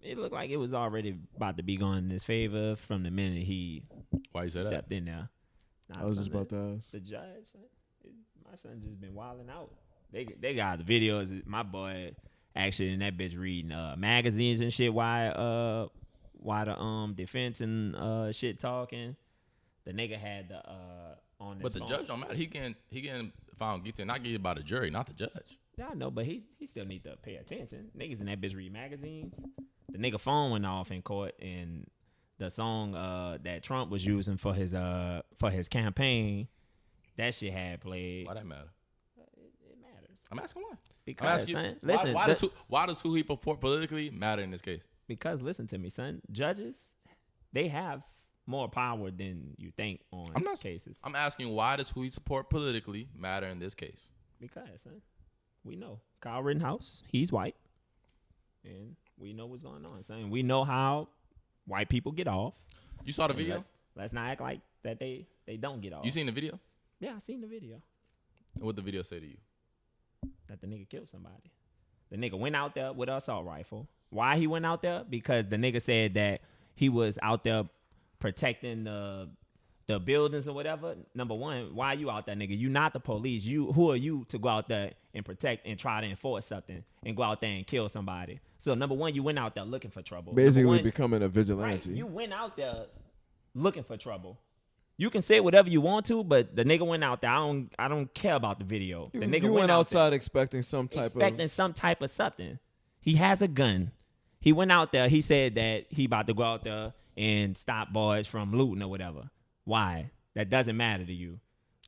It looked like it was already about to be going in his favor from the minute he Why you say that? stepped in there. I was just about to ask. The judge, my son just been wilding out. They got the videos. My boy actually in that bitch reading magazines and shit. Why the defense and shit talking. The nigga had the on his But the phone. judge don't matter. He getting found guilty, not guilty by the jury, not the judge. Yeah, I know, but he still need to pay attention. Niggas in that bitch read magazines. The nigga phone went off in court, and the song that Trump was using for his campaign, that shit had played. Why that matter? It matters I'm asking why. because son, listen, why does who he purport politically matter in this case? because listen to me, son. Judges they have more power than you think on cases. I'm asking, why does who you support politically matter in this case? Because we know Kyle Rittenhouse, he's white, and we know what's going on. Son. We know how white people get off. You saw the video? Let's not act like that they don't get off. You seen the video? Yeah, I seen the video. What the video say to you? That the nigga killed somebody. The nigga went out there with an assault rifle. Why he went out there? Because the nigga said that he was out there protecting the buildings or whatever. Number one, why are you out there, nigga? You not the police. Who are you to go out there and protect and try to enforce something and go out there and kill somebody? So number one, you went out there looking for trouble. Basically becoming a vigilante. Right, you went out there looking for trouble. You can say whatever you want to, but the nigga went out there. I don't care about the video. The nigga you went outside expecting some type of something. He has a gun. He went out there. He said that he about to go out there and stop boys from looting or whatever. Why? That doesn't matter to you.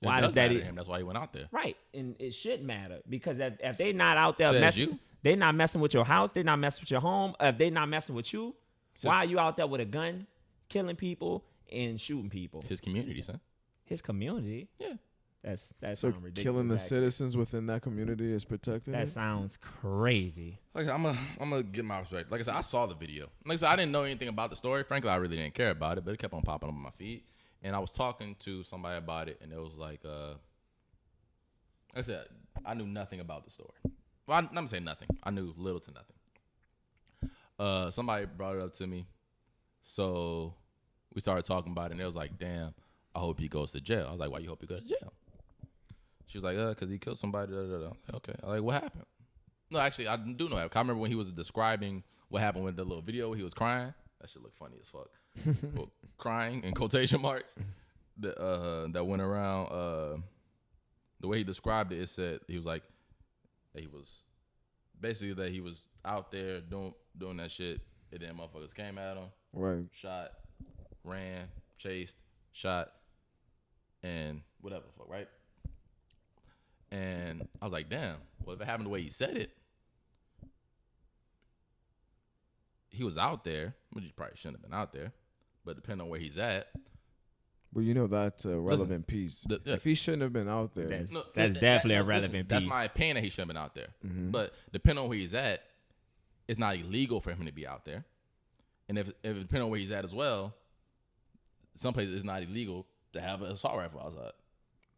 Why does that? Him. That's why he went out there. Right, and it should matter because if they not out there messing, they not messing with your house. They not messing with your home. If they not messing with you, why are you out there with a gun, killing people and shooting people? His community, son. His community. Yeah. That's so ridiculous. Killing the citizens within that community is protecting. That sounds crazy. Like I'm gonna get my respect. Like I said, I saw the video. Like I said, I didn't know anything about the story. Frankly, I really didn't care about it, but it kept on popping up on my feed. And I was talking to somebody about it, and it was like I said, I knew nothing about the story. Well, I'm gonna say nothing. I knew little to nothing. Somebody brought it up to me, so we started talking about it, and it was like, damn, I hope he goes to jail. I was like, why you hope he goes to jail? She was like, because he killed somebody. Da, da, da. Okay. I was like, what happened? No, actually, I do know that. I remember when he was describing what happened with the little video where he was crying. That shit looked funny as fuck. Well, crying in quotation marks that went around. The way he described it, it said he was like, that he was basically that he was out there doing that shit, and then motherfuckers came at him, right? Shot, ran, chased, shot, and whatever the fuck, right? And I was like, damn, well, if it happened the way he said it, he was out there, which he probably shouldn't have been out there, but depending on where he's at. Well, you know, that's a relevant piece. If he shouldn't have been out there. That's definitely a relevant piece. That's my opinion that he shouldn't have been out there. Mm-hmm. But depending on where he's at, it's not illegal for him to be out there. And if depending on where he's at as well, some places it's not illegal to have an assault rifle outside.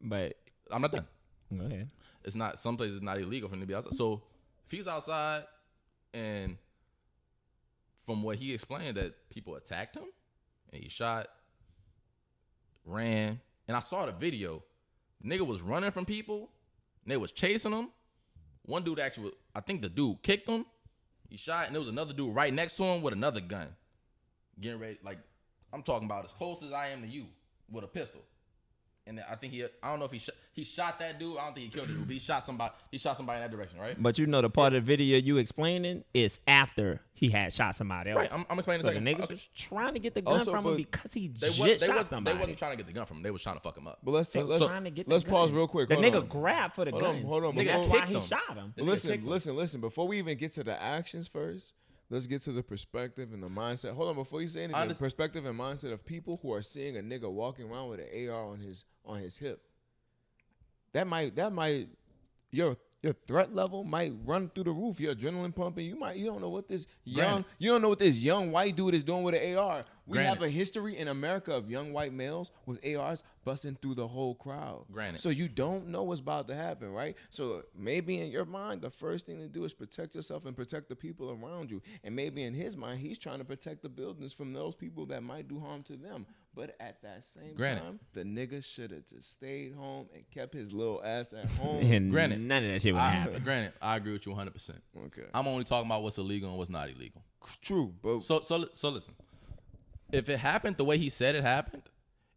But I'm not done. Go ahead. It's not. Some places it's not illegal for him to be outside. So if he's outside, and from what he explained, that people attacked him, and he shot, ran, and I saw the video. The nigga was running from people, and they was chasing him. One dude actually, I think the dude kicked him. He shot, and there was another dude right next to him with another gun, getting ready. Like I'm talking about as close as I am to you with a pistol. And I think I don't know if he shot that dude. I don't think he killed the dude, but he shot somebody in that direction, right? But you know the part of the video you explaining is after he had shot somebody else. Right, I'm explaining so the niggas was trying to get the gun from him because he shot somebody. They wasn't trying to get the gun from him. They was trying to fuck him up. But let's pause real quick. The nigga grabbed for the gun. Hold on. That's why he shot him. Listen. Before we even get to the actions first, let's get to the perspective and the mindset. Hold on, before you say anything, the perspective and mindset of people who are seeing a nigga walking around with an AR on his hip. That might your threat level might run through the roof. Your adrenaline pumping. You don't know what this young white dude is doing with an AR. We have a history in America of young white males with ARs busting through the whole crowd. Granted. So you don't know what's about to happen, right? So maybe in your mind, the first thing to do is protect yourself and protect the people around you. And maybe in his mind, he's trying to protect the buildings from those people that might do harm to them. But at that same time, the nigga should have just stayed home and kept his little ass at home. And none of that shit would happen. Granted, I agree with you 100%. Okay. I'm only talking about what's illegal and what's not illegal. True, but so listen. If it happened the way he said it happened,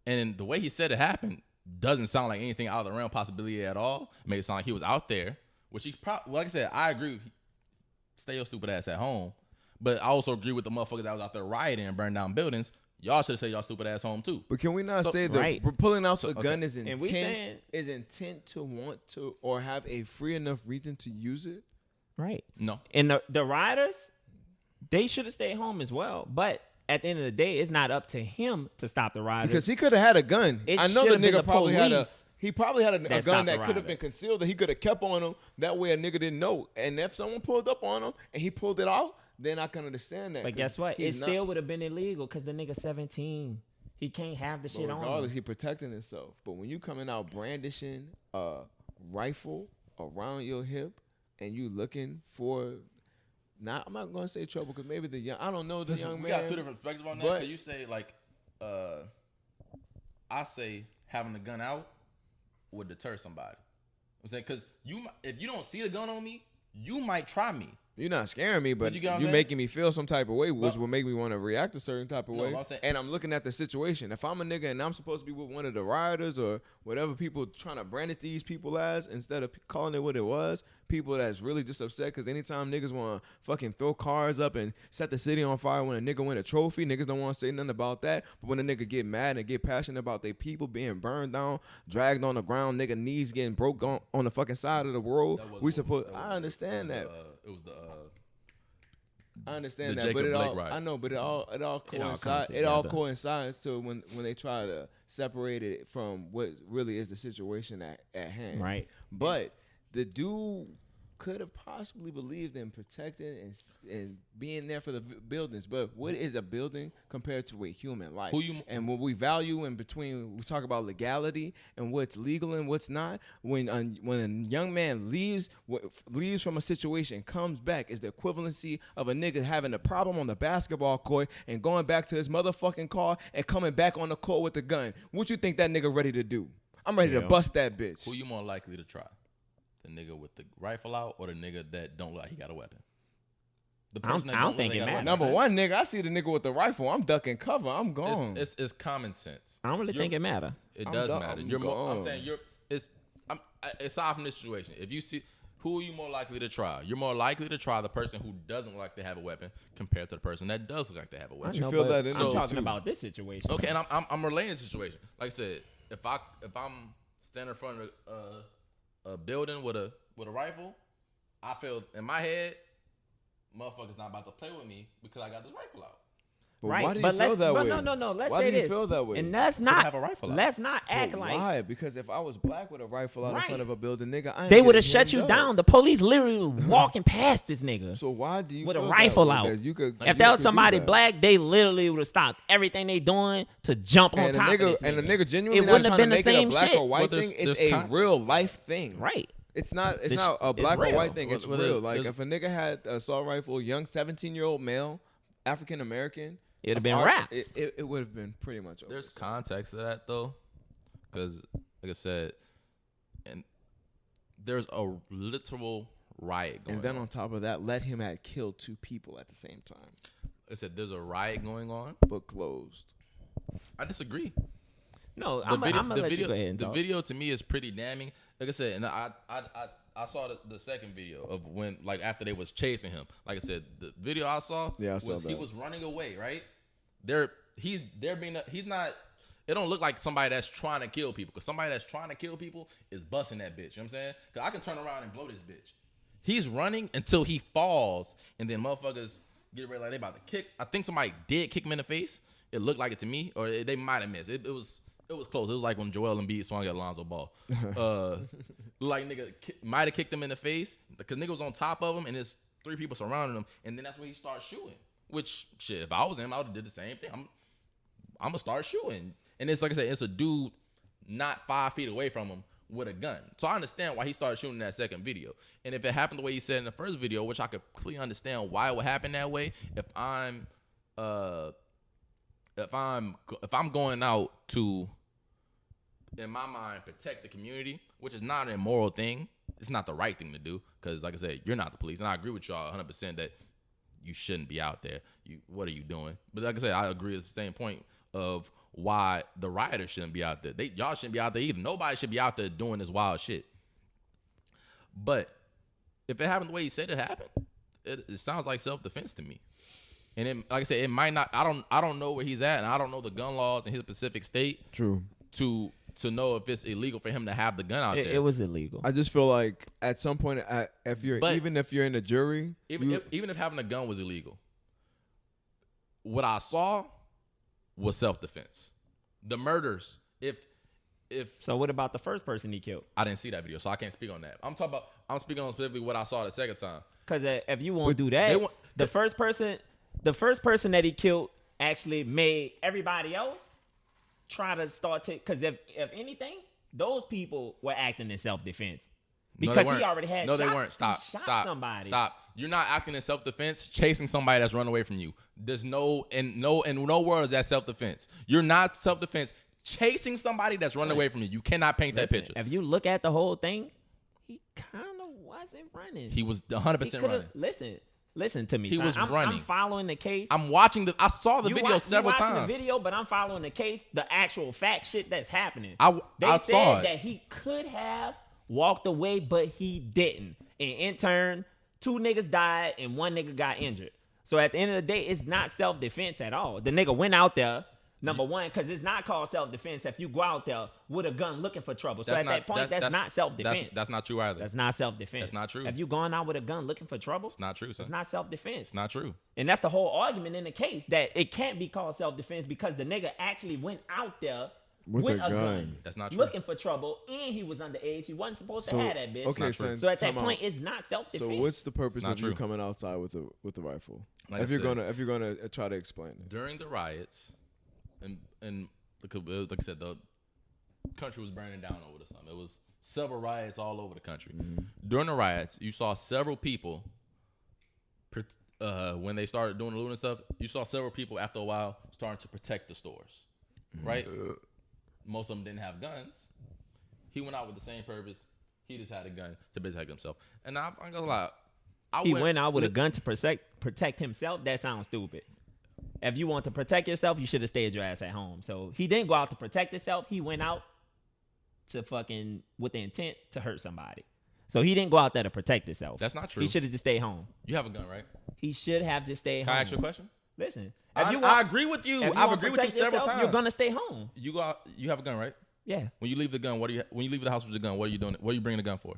and the way he said it happened doesn't sound like anything out of the realm of possibility at all. It made it sound like he was out there, which he probably, like I said, I agree. Stay your stupid ass at home. But I also agree with the motherfuckers that was out there rioting and burning down buildings. Y'all should have said y'all stupid ass home too. But can we not say that pulling out the gun is intent to want to or have a free enough reason to use it? Right. No. And the rioters, they should have stayed home as well. But at the end of the day, it's not up to him to stop the rioters. Because he could have had a gun. It I know the should've been nigga the probably had a. police He probably had a gun stopped that the could have been rioters. concealed that he could have kept on him. That way a nigga didn't know. And if someone pulled up on him and he pulled it out, then I can understand that. But 'cause guess what? It he's not- still would have been illegal because the nigga 17. He can't have the But shit on regardless, him. he protecting himself. But when you coming out brandishing a rifle around your hip and you looking for, I'm not gonna say trouble because maybe the young, I don't know the Listen, young we man. got two different perspectives on that. but- 'Cause you say like, I say having the gun out would deter somebody. I'm saying because if you don't see the gun on me, you might try me. You're not scaring me, but you get what I'm you're saying? making me feel some type of way, which But- will make me want to react a certain type of No, way. but I'm saying- And I'm looking at the situation. If I'm a nigga and I'm supposed to be with one of the rioters or whatever people trying to brandish these people as, instead of calling it what it was, people that's really just upset because anytime niggas want to fucking throw cars up and set the city on fire when a nigga win a trophy, niggas don't want to say nothing about that. But when a nigga get mad and get passionate about their people being burned down, dragged on the ground, nigga knees getting broke on the fucking side of the road, I understand that. It was the I understand The that, but Jacob it Blake all riots. I know, but it all comes coincides. It all together. coincides to when they try to separate it from what really is the situation at hand. Right. But the dude could have possibly believed in protecting and being there for the buildings. But what is a building compared to a human life? And what we value in between, we talk about legality and what's legal and what's not. When a young man leaves from a situation, comes back, is the equivalency of a nigga having a problem on the basketball court and going back to his motherfucking car and coming back on the court with a gun. What you think that nigga ready to do? I'm ready to bust that bitch. Who you more likely to try? The nigga with the rifle out or the nigga that don't look like he got a weapon? The I don't person that look think like it they got a matters. weapon. Number one, nigga, I see the nigga with the rifle. I'm ducking cover. I'm gone. It's common sense. I don't really think it matter. It I'm does done. matter. I'm I'm gone. saying aside from this situation, if you see who are you more likely to try? You're more likely to try the person who doesn't look like they have a weapon compared to the person that does look like they have a I weapon. you know, feel but that energy I'm talking too. about this situation. Okay, and I'm relating the situation. Like I said, if I'm standing in front of a building with a rifle, I feel in my head, motherfuckers not about to play with me because I got this rifle out. But Right, why do you but feel that way? No. Let's Why say do you this. feel that way? And that's I not. have a rifle out. Let's not But act like why? Because if I was black with a rifle out in Right. front of a building, nigga, I ain't they would have getting shut you hemmed up. down. The police literally walking past this nigga. So why do you With a feel rifle that way, out. that you could, If that was somebody black, they literally would have stopped everything they doing to jump on and the top nigga, of this and the nigga. nigga genuinely It not wouldn't have trying been to the make it a same black shit. or white Well, thing. there's It's a context. real life thing. Right. It's not This- a it's black or real. white thing. It's Well, real. Like there's- if a nigga had an assault rifle, young 17-year-old male, African American, It'd have been raps. It would have been pretty much over. There's context to that though, because like I said, and there's a literal riot going And then on. on top of that, let him have killed 2 people at the same time. Like I said, there's a riot going on. Book closed. I disagree. No, I'm gonna let you go ahead and the talk. video to me is pretty damning. Like I said, and I saw the second video of when, like, after they was chasing him. Like I said, the video I saw, Yeah, I saw was he that. was running away, right? He's not. It don't look like somebody that's trying to kill people, because somebody that's trying to kill people is busting that bitch. You know what I'm saying? Because I can turn around and blow this bitch. He's running until he falls, and then motherfuckers get ready like they about to kick. I think somebody did kick him in the face. It looked like it to me, or they might have missed. It was close. It was like when Joel Embiid swung at Lonzo Ball. Like nigga might have kicked him in the face because nigga was on top of him and there's 3 people surrounding him, and then that's when he starts shooting. Which shit, if I was him, I would have did the same thing. I'm gonna start shooting, and it's like I said, it's a dude not 5 feet away from him with a gun. So I understand why he started shooting that second video. And if it happened the way he said in the first video, which I could completely understand why it would happen that way, if I'm going out to, in my mind, protect the community, which is not an immoral thing. It's not the right thing to do, because like I said, you're not the police, and I agree with y'all 100% that you shouldn't be out there. What are you doing? But like I said, I agree with the same point of why the rioters shouldn't be out there. Y'all shouldn't be out there either. Nobody should be out there doing this wild shit. But if it happened the way he said it happened, it sounds like self-defense to me. And it, like I said, it might not. I don't know where he's at, and I don't know the gun laws in his specific state. True. To know if it's illegal for him to have the gun out there. It was illegal. I just feel like at some point, even if you're in the jury, Even if having a gun was illegal, what I saw was self-defense. The murders, if So what about the first person he killed? I didn't see that video, so I can't speak on that. I'm speaking on specifically what I saw the second time. Because if you won't do that, the first person that he killed actually made everybody else try to start to. Because if anything, those people were acting in self-defense because he already had. No, they weren't. Stop. You're not acting in self-defense, chasing somebody that's run away from you. There's no world is that self-defense. You're not self-defense. Chasing somebody that's running away from you. You cannot paint that picture. If you look at the whole thing, he kind of wasn't running. He was 100% running. Listen to me. He was running. I'm following the case. I saw the video several times. You watching the video, but I'm following the case, the actual fact shit that's happening. I saw it. That he could have walked away, but he didn't. And in turn, 2 niggas died and 1 nigga got injured. So at the end of the day, it's not self-defense at all. The nigga went out there. Number one, because it's not called self-defense if you go out there with a gun looking for trouble. So that point, that's not self-defense. That's not true either. That's not self-defense. That's not true. If you going out with a gun looking for trouble, it's not true, son. It's not self-defense. It's not true. And that's the whole argument in the case, that it can't be called self-defense because the nigga actually went out there with a gun. That's not true. Looking for trouble, and he was underage. He wasn't supposed to have that bitch. Okay, so at that point, it's not self-defense. So what's the purpose of you coming outside with the rifle? Like if you're gonna try to explain it. During the riots, and like I said, the country was burning down over the summer. It was several riots all over the country. Mm-hmm. During the riots, you saw several people. When they started doing the looting and stuff, you saw several people after a while starting to protect the stores, right? Most of them didn't have guns. He went out with the same purpose. He just had a gun to protect himself. And I'm gonna lie, he went out with a gun to protect himself. That sounds stupid. If you want to protect yourself, you should have stayed your ass at home. So he didn't go out to protect himself. He went out to fucking with the intent to hurt somebody. So he didn't go out there to protect himself. That's not true. He should have just stayed home. You have a gun, right? He should have just stayed home. Can I ask you a question? Listen, I agree with you. I've agreed with you several times. You're gonna stay home. You go out. You have a gun, right? Yeah. When you leave the gun, when you leave the house with the gun, what are you doing? What are you bringing the gun for?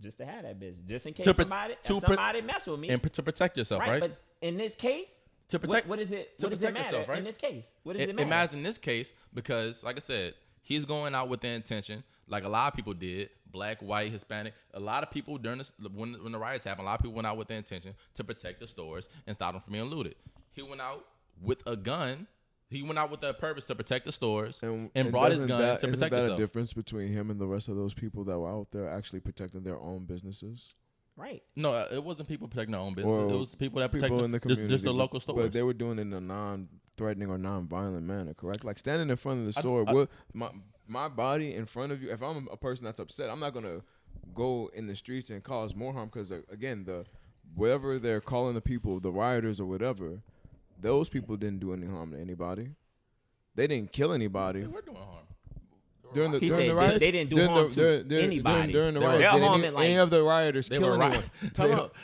Just to have that bitch, just in case somebody mess with me, and to protect yourself, right? But in this case, to protect, what does it matter yourself, right? In this case? What does it matter? Imagine in this case, because like I said, he's going out with the intention, like a lot of people did, black, white, Hispanic. A lot of people during this, when the riots happened, a lot of people went out with the intention to protect the stores and stop them from being looted. He went out with a gun. He went out with the purpose to protect the stores and brought his gun to protect himself. Isn't that a difference between him and the rest of those people that were out there actually protecting their own businesses? Right. No, it wasn't people protecting their own business. It was people that protected in the community, just the local stores. But they were doing it in a non-threatening or non-violent manner, correct? Like standing in front of the store, my body in front of you. If I'm a person that's upset, I'm not gonna go in the streets and cause more harm because again, whatever they're calling the people, the rioters or whatever, those people didn't do any harm to anybody. They didn't kill anybody. They were doing harm. During the riots, they didn't do harm to anybody. During the riots, any of the rioters kill anyone.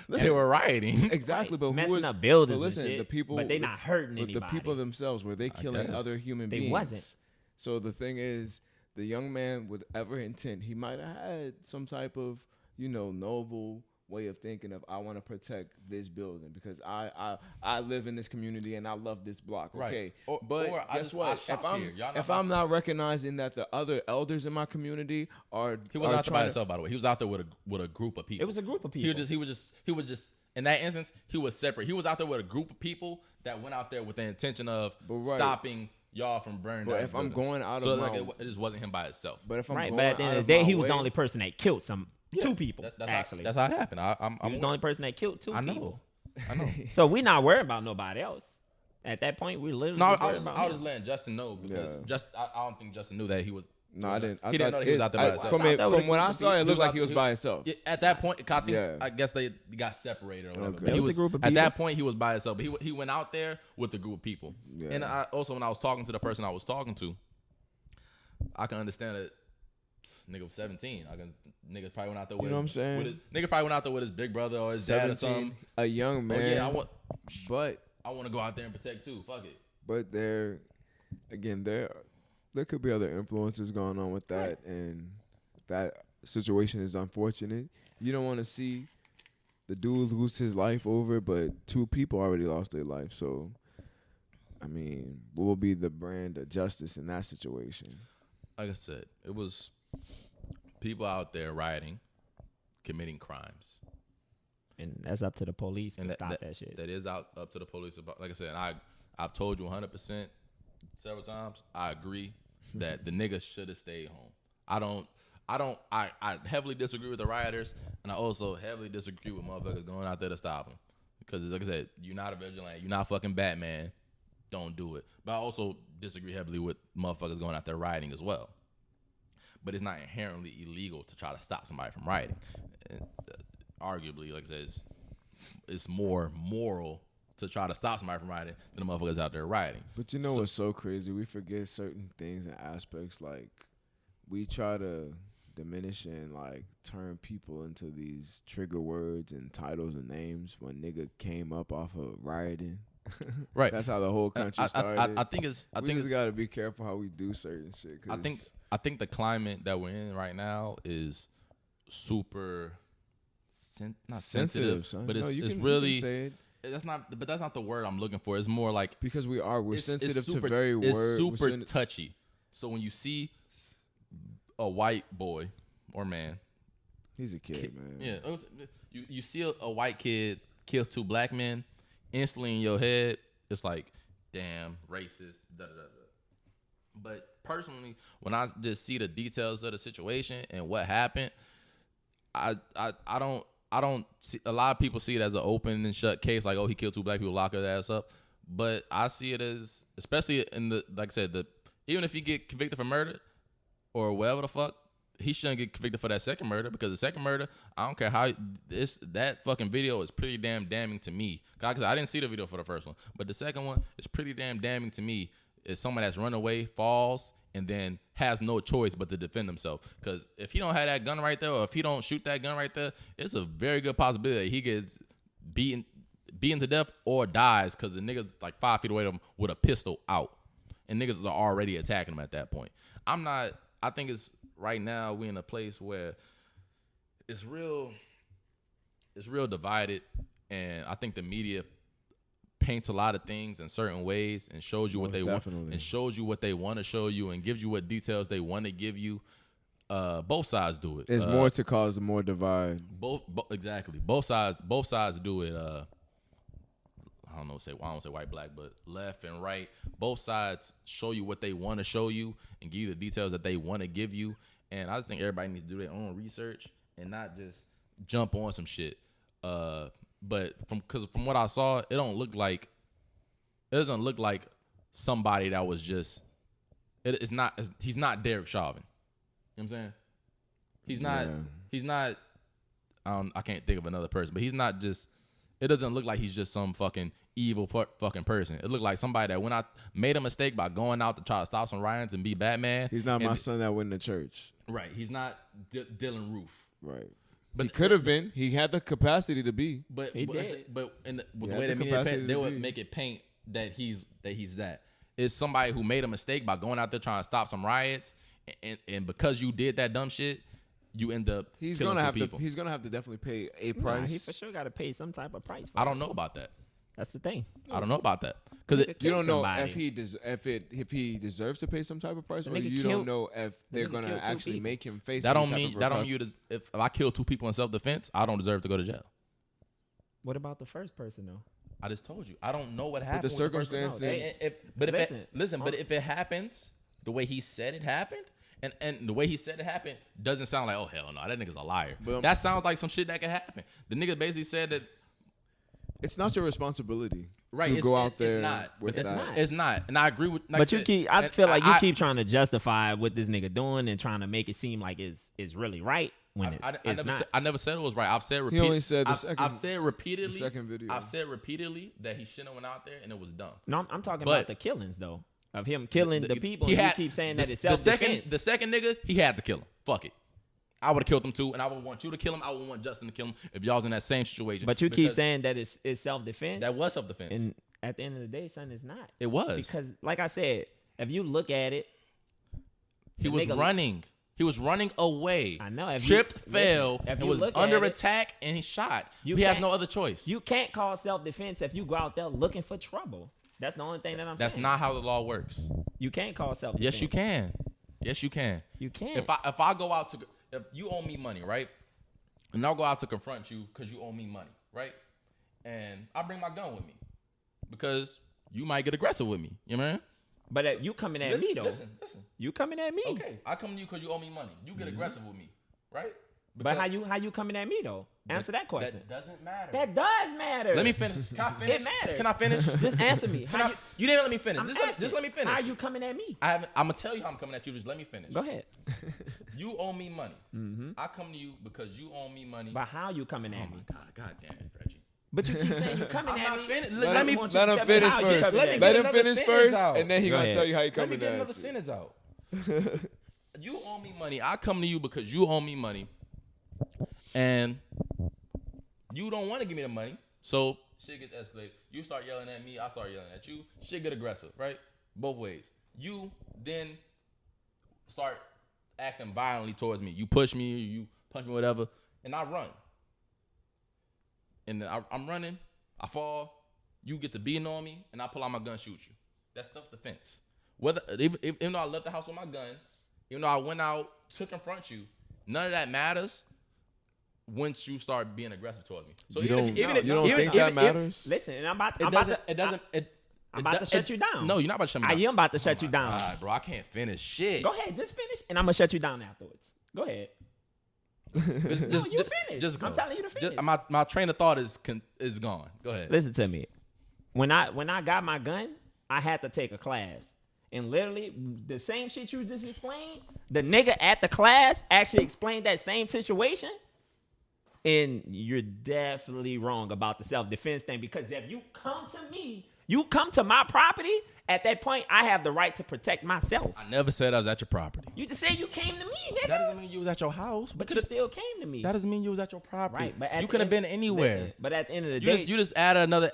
They were rioting. Exactly, but messing up buildings and shit. The people, but they not hurting anybody. But the people themselves, were they killing other human beings? They wasn't. So the thing is, the young man with every intent, he might have had some type of, noble way of thinking of, I want to protect this building because I live in this community and I love this block. Okay, right. But guess what? If I'm not recognizing that the other elders in my community he wasn't out there by himself, by the way. He was out there with a group of people. It was a group of people. He was just in that instance he was separate. He was out there with a group of people that went out there with the intention of stopping y'all from burning. But if I'm going out of my it just wasn't him by itself. But if I'm but at the end of the day, he was the only person that killed two people. That's how it happened. He was the only person that killed two people. I know. So we're not worried about nobody else. At that point, we literally I was letting Justin know because I don't think Justin knew that he was. No, I didn't. He didn't know that he was out there by himself. From what I saw, it looked like he was by himself. At that point, I guess they got separated or whatever. Okay. But it was a group of at people. that point, he was by himself. But he went out there with a group of people. Yeah. And also, when I was talking to the person I was talking to, I can understand that nigga was 17. Nigga probably went out there with. You know what I'm saying? Nigga probably went out there with his big brother or his dad or something. A young man. Oh, yeah, but I want to go out there and protect too. Fuck it. But there could be other influences going on with that, and that situation is unfortunate. You don't want to see the dude lose his life over it, but two people already lost their life. So I mean, what will be the brand of justice in that situation? Like I said, it was people out there rioting, committing crimes. And that's up to the police to And stop that shit. That is up to the police. Like I said, I've told you 100% several times. I agree that the niggas should have stayed home. I heavily disagree with the rioters, and I also heavily disagree with motherfuckers going out there to stop them. Because like I said, you're not a vigilante. You're not fucking Batman. Don't do it. But I also disagree heavily with motherfuckers going out there rioting as well. But it's not inherently illegal to try to stop somebody from rioting. And, arguably, like I said, it's more moral to try to stop somebody from rioting than the motherfuckers out there rioting. But you know what's so crazy? We forget certain things and aspects. Like, we try to diminish and like turn people into these trigger words and titles and names when nigga came up off of rioting. Right. That's how the whole country started. I think it's gotta be careful how we do certain shit. I think the climate that we're in right now is super not sensitive, son. but it's really that's not the word I'm looking for. It's more like because we're sensitive super, to very words. It's super touchy. So when you see a white boy or man, he's a kid, man. Yeah, you see a white kid kill 2 black men. Instantly in your head, it's like, damn, racist, da da da. But personally, when I just see the details of the situation and what happened, I don't see a lot of people see it as an open and shut case, like, oh, he killed 2 black people, lock his ass up. But I see it as, especially in the, like I said, even if you get convicted for murder or whatever the fuck, he shouldn't get convicted for that second murder, because the second murder, I don't care how that fucking video is pretty damn damning to me. Cause I didn't see the video for the first one, but the second one is pretty damn damning to me. Is someone that's run away, falls, and then has no choice but to defend himself. Because if he don't have that gun right there, or if he don't shoot that gun right there, it's a very good possibility that he gets beaten to death or dies, because the nigga's like 5 feet away from him with a pistol out, and niggas are already attacking him at that point. I think it's right now we in a place where it's real divided, and I think the media paints a lot of things in certain ways and shows you what they want, and shows you what they want to show you, and gives you what details they want to give you. Both sides do it. There's more to cause more divide. Exactly. Both sides do it. I don't say white, black, but left and right. Both sides show you what they want to show you and give you the details that they want to give you. And I just think everybody needs to do their own research and not just jump on some shit. But from what I saw, it doesn't look like somebody that was just. He's not Derek Chauvin. You know what I'm saying? He's not. I can't think of another person, but he's not just. It doesn't look like he's just some fucking evil fucking person. It looked like somebody that went out, made a mistake by going out to try to stop some riots and be Batman. He's not my son that went to church. Right. He's not Dylan Roof. Right. But he could have been. He had the capacity to be. But he did. But with the way they would make it paint that he's that. It's somebody who made a mistake by going out there trying to stop some riots, and because you did that dumb shit, you end up he's killing gonna have people. He's gonna have to definitely pay a price. He for sure got to pay some type of price. I don't know about that. That's the thing. I don't know about that, because you don't know if he deserves to pay some type of price, or you don't know if they're gonna actually make him face. That don't mean if I kill 2 people in self-defense, I don't deserve to go to jail. What about the first person though? I just told you, I don't know what happened. But the circumstances. But if it happens the way he said it happened. And the way he said it happened doesn't sound like, oh, hell no, that nigga's a liar. But that sounds like some shit that could happen. The nigga basically said that. It's not your responsibility to go out there. It's not. With that. It's not. And I agree with. Like but I feel like you keep trying to justify what this nigga doing and trying to make it seem like it's really right when it's not. I never said it was right. I've said repeatedly. He only said I've said repeatedly. The second video. I've said repeatedly that he shouldn't have went out there and it was dumb. No, I'm talking about the killings though. Of him killing the people, you keep saying that it's self-defense. The second nigga, he had to kill him. Fuck it. I would have killed him too, and I would want you to kill him. I would want Justin to kill him if y'all was in that same situation. But you keep saying that it's self-defense. That was self-defense. And at the end of the day, son, it's not. It was. Because, like I said, if you look at it. He was running. He was running away. I know. Fell, and was under attack, and he shot. He has no other choice. You can't call self-defense if you go out there looking for trouble. That's the only thing that I'm That's saying. not how the law works. You can't call self-defense. Yes, you can. Yes, you can. You can. If I go out to, if you owe me money, right? And I'll go out to confront you because you owe me money, right? And I bring my gun with me because you might get aggressive with me. You know what I mean? But you coming at me though. Listen. You coming at me. Okay, I come to you because you owe me money. You get aggressive with me, right? But how you coming at me though? Answer that question. That doesn't matter. That does matter. Let me finish. Can I finish? It matters. Can I finish? Just answer me. You didn't let me finish. I'm Just let me finish. How are you coming at me? I'm gonna tell you how I'm coming at you. Just let me finish. Go ahead. You owe me money. I come to you because you owe me money. But how you coming at me? God damn it, Reggie. But you keep saying you coming I'm at not me. finished. Let him want let you him to tell me finish how you first. coming at me. Let him another finish sentence first, out. and then he Go gonna ahead. tell you how he Let me coming get at another you. sentence out. You owe me money. I come to you because you owe me money, and you don't want to give me the money. So shit gets escalated. You start yelling at me. I start yelling at you. Shit get aggressive, right? Both ways. You then start acting violently towards me. You push me. You punch me, whatever, and I run. And I'm running. I fall. You get the beating on me, and I pull out my gun, shoot you. That's self-defense. Even though I left the house with my gun, even though I went out to confront you, none of that matters once you start being aggressive towards me. So You don't think that matters? Listen, and I'm about to shut you down. No, you're not about to shut me down. I am about to shut you my down. God, bro, I can't finish shit. Go ahead, just finish, and I'm gonna shut you down afterwards. Go ahead. Just you finish. Just go. I'm telling you to finish. My train of thought is gone. Go ahead. Listen to me. When I got my gun, I had to take a class. And literally, the same shit you just explained, the nigga at the class actually explained that same situation. And you're definitely wrong about the self-defense thing, because if you come to me, you come to my property, at that point, I have the right to protect myself. I never said I was at your property. You just said you came to me, nigga. That doesn't mean you was at your house. But you still came to me. That doesn't mean you was at your property. Right, but at you the could have end- been anywhere. Listen, but at the end of the day, You just added another.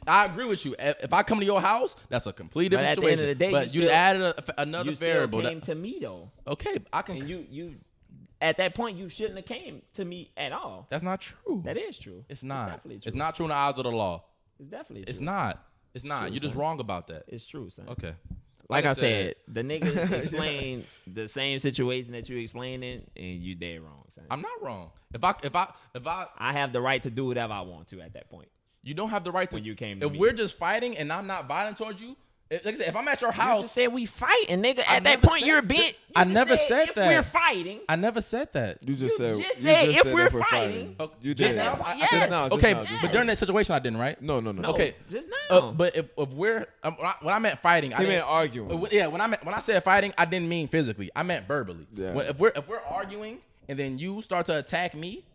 I agree with you. If I come to your house, that's a completely But different at the end situation. of the day, but you you still- added another you still variable. came to me though. Okay, I can. And you at that point, you shouldn't have came to me at all. That's not true. That is true. It's not. definitely true. It's not true in the eyes of the law. It's definitely true. It's not. It's not. true, You're just son. wrong about that. It's true, son. Okay. Like I said, the nigga explained the same situation that you explaining, and you dead wrong, son. I'm not wrong. If I, I have the right to do whatever I want to at that point. you don't have the right to. When you came to if me. we're just fighting and I'm not violent towards you, like I said, if I'm at your You house, just said we fighting, nigga. I At that never point, said you're that. being. I never said if that. we're fighting. I never said that. You just said if we're fighting. Oh, You just did. now? Yes. Just now. Okay, Just now. but during that situation, I didn't, right? No. No, Okay. just now. But if we're when I meant fighting, I He didn't meant arguing. Yeah, when I said fighting, I didn't mean physically. I meant verbally. Yeah. If we're arguing and then you start to attack me,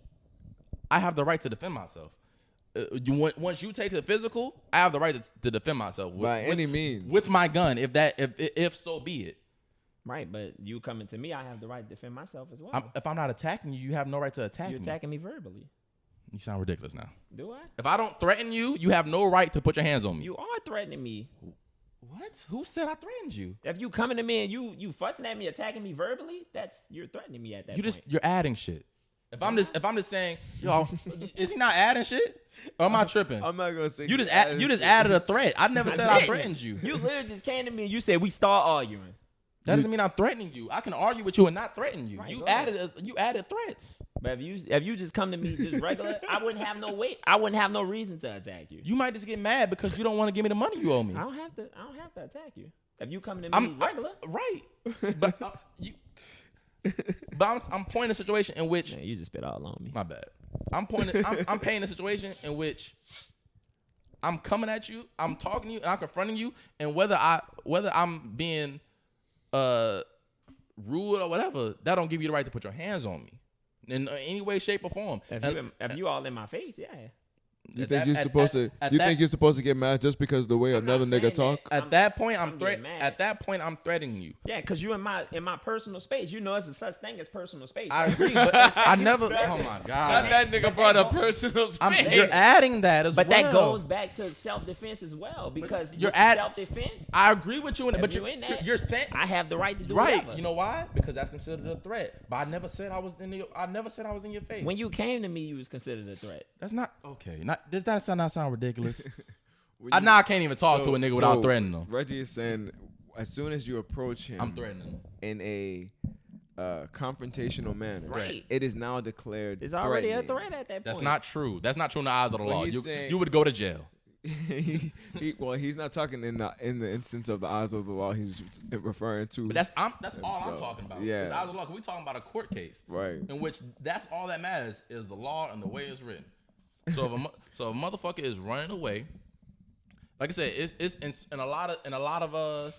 I have the right to defend myself. Once you take the physical, I have the right to defend myself By any means. with my gun. If so be it. Right, but you coming to me, I have the right to defend myself as well. If I'm not attacking you, you have no right to attack You're me. attacking me verbally. You sound ridiculous now. Do I? If I don't threaten you, you have no right to put your hands on me. You are threatening me. What? Who said I threatened you? If you coming to me and you fussing at me, attacking me verbally, you're threatening me at that point. You're adding shit. If I'm just saying, yo, is he not adding shit? Or am I tripping? I'm not gonna say You just added a threat. I never said I didn't. threatened you. You literally just came to me and you said we start arguing. That doesn't mean I'm threatening you. I can argue with you and not threaten you. Right, You go added threats. But if you just come to me just regular, I wouldn't have no weight. I wouldn't have no reason to attack you. You might just get mad because you don't want to give me the money you owe me. I don't have to attack you. If you coming to me regular, right? But I'm pointing a situation in which man, you just spit all on me. my bad. I'm painting a situation in which I'm coming at you, I'm talking to you, and I'm confronting you, and whether I'm being rude or whatever, that don't give you the right to put your hands on me in any way, shape, or form. If you all in my face, yeah. You think you're supposed to get mad just because the way I'm not another nigga saying talk? that. At that point, I'm getting mad. At that point, I'm threatening you. Yeah, because you in my personal space. You know it's a such thing as personal space. I right? agree, but I never. Oh my god! That nigga brought up personal space. You're adding that as But well. that goes back to self-defense as well, because you're with at- self-defense. I agree with you, but you in that, you're saying I have the right to do right. whatever. You know why? Because that's considered a threat. But I never said I was in your face. When you came to me, you was considered a threat. That's not okay. Does that not sound ridiculous? Now I can't even talk to a nigga without threatening him. Reggie is saying, as soon as you approach him, I'm threatening him in a confrontational manner. Right. It is now declared. It's already a threatening. threat at that point. That's not true. That's not true in the eyes of the law. he's saying- You would go to jail. He's not talking in the instance of the eyes of the law. He's referring to. But that's all I'm talking about. Yeah. It's eyes of the law. 'Cause we talking about a court case, right. in which that's all that matters is the law and the way it's written. So if a motherfucker is running away, like I said, it's in a lot of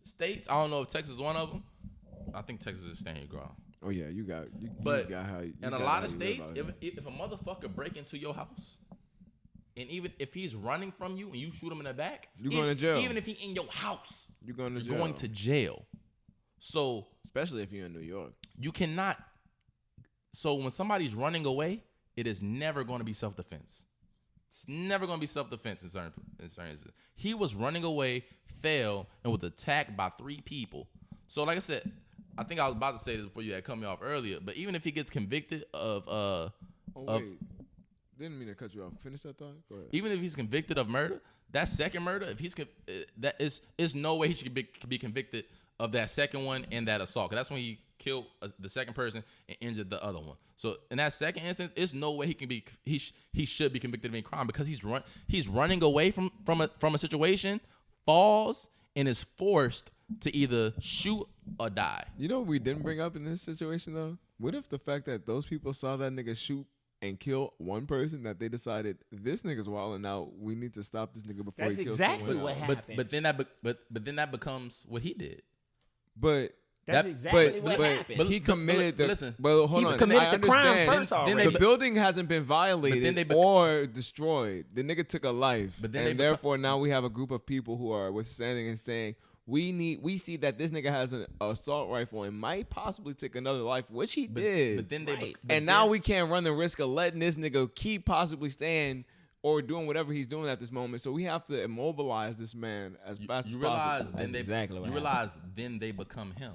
states. I don't know if Texas is one of them. I think Texas is staying your ground. Oh yeah, you got how. In a lot of states, if a motherfucker break into your house, and even if he's running from you and you shoot him in the back, you're going to jail. Even if he's in your house, you're going to jail. So especially if you're in New York, you cannot. So when somebody's running away, it is never going to be self-defense. It's never going to be self-defense in certain instances. He was running away, fell, and was attacked by 3 people. So like I said, I think I was about to say this before you had cut me off earlier, but even if he gets convicted of didn't mean to cut you off. Finish that thought. Go ahead. Even if he's convicted of murder, that second murder, if he's is no way he should be convicted of that second one and that assault. 'Cause that's when he killed the second person and injured the other one. So in that second instance, it's no way he should be convicted of any crime because he's running away from a situation, falls, and is forced to either shoot or die. You know what we didn't bring up in this situation though? What if the fact that those people saw that nigga shoot and kill one person, that they decided this nigga's wilding out, we need to stop this nigga before he kills someone else? That's exactly what happened. But then that becomes what he did. But that's exactly what happened. But he committed hold on. Committed the crime first already. The building hasn't been violated or destroyed. The nigga took a life. And therefore now we have a group of people who are withstanding and saying, we see that this nigga has an assault rifle and might possibly take another life, which he did. Now we can't run the risk of letting this nigga keep possibly staying or doing whatever he's doing at this moment. So we have to immobilize this man as fast as possible. You realize then they become him.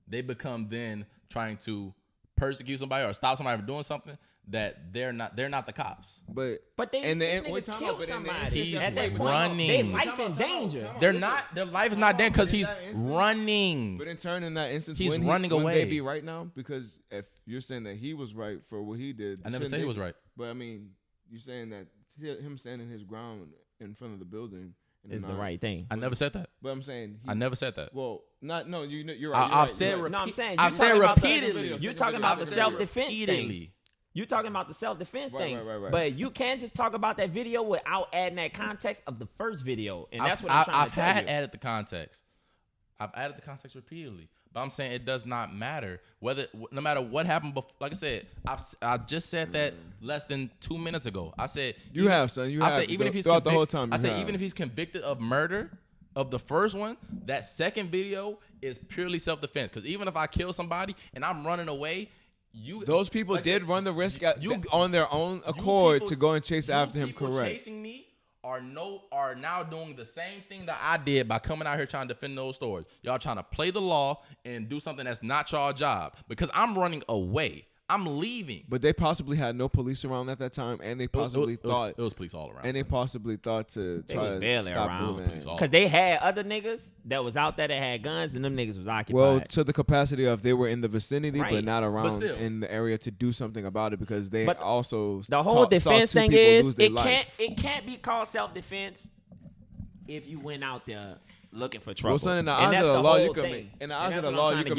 They become then trying to persecute somebody or stop somebody from doing something that they're not the cops. But they killed somebody. He's at that point, running. Their life in danger. They're not. Their life is not dead because he's running. But in turn, in that instance, he's running away. Would they be right now? Because if you're saying that he was right for what he did, I never said he was right. But I mean, you're saying that him standing his ground in front of the building is the right thing. I never said that. But I'm saying I never said that. Well, you're right. I've said repeatedly. You're talking about the self-defense thing. You talking about the self-defense thing, right. But you can't just talk about that video without adding that context of the first video, and that's what I'm trying to tell you. I've added the context. I've added the context repeatedly, but I'm saying it does not matter no matter what happened before. Like I said, I just said that less than 2 minutes ago. I said even if he's throughout the whole time. Even if he's convicted of murder of the first one, that second video is purely self-defense. Because even if I kill somebody and I'm running away. Those people did run the risk on their own accord to go and chase after him. Correct. Chasing me are now doing the same thing that I did by coming out here trying to defend those stores. Y'all trying to play the law and do something that's not y'all job because I'm running away. I'm leaving. But they possibly had no police around at that time, and they possibly thought it was police all around. And they possibly thought to try to stop this man. Because they had other niggas that was out there that had guns, and them niggas was occupied. Well, to the capacity of they were in the vicinity, but not around in the area to do something about it because they also the whole defense thing is it can't be called self-defense if you went out there looking for trouble. Well, son, in the eyes of the law, you can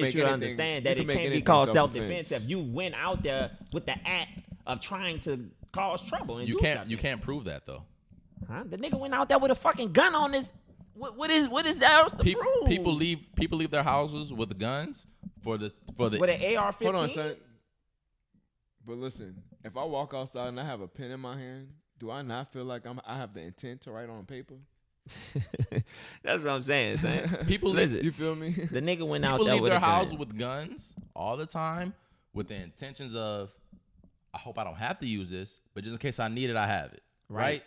make anything. Understand that it can't be called self-defense if you went out there with the act of trying to cause trouble. And you can't prove that though. Huh? The nigga went out there with a fucking gun on his. What is that else to prove? People leave their houses with guns for the with an AR-15. Hold on, son. But listen, if I walk outside and I have a pen in my hand, do I not feel like I have the intent to write on paper? That's what I'm saying. People listen. You feel me? The nigga went out there People leave with their houses with guns all the time with the intentions of, I hope I don't have to use this, but just in case I need it, I have it. Right.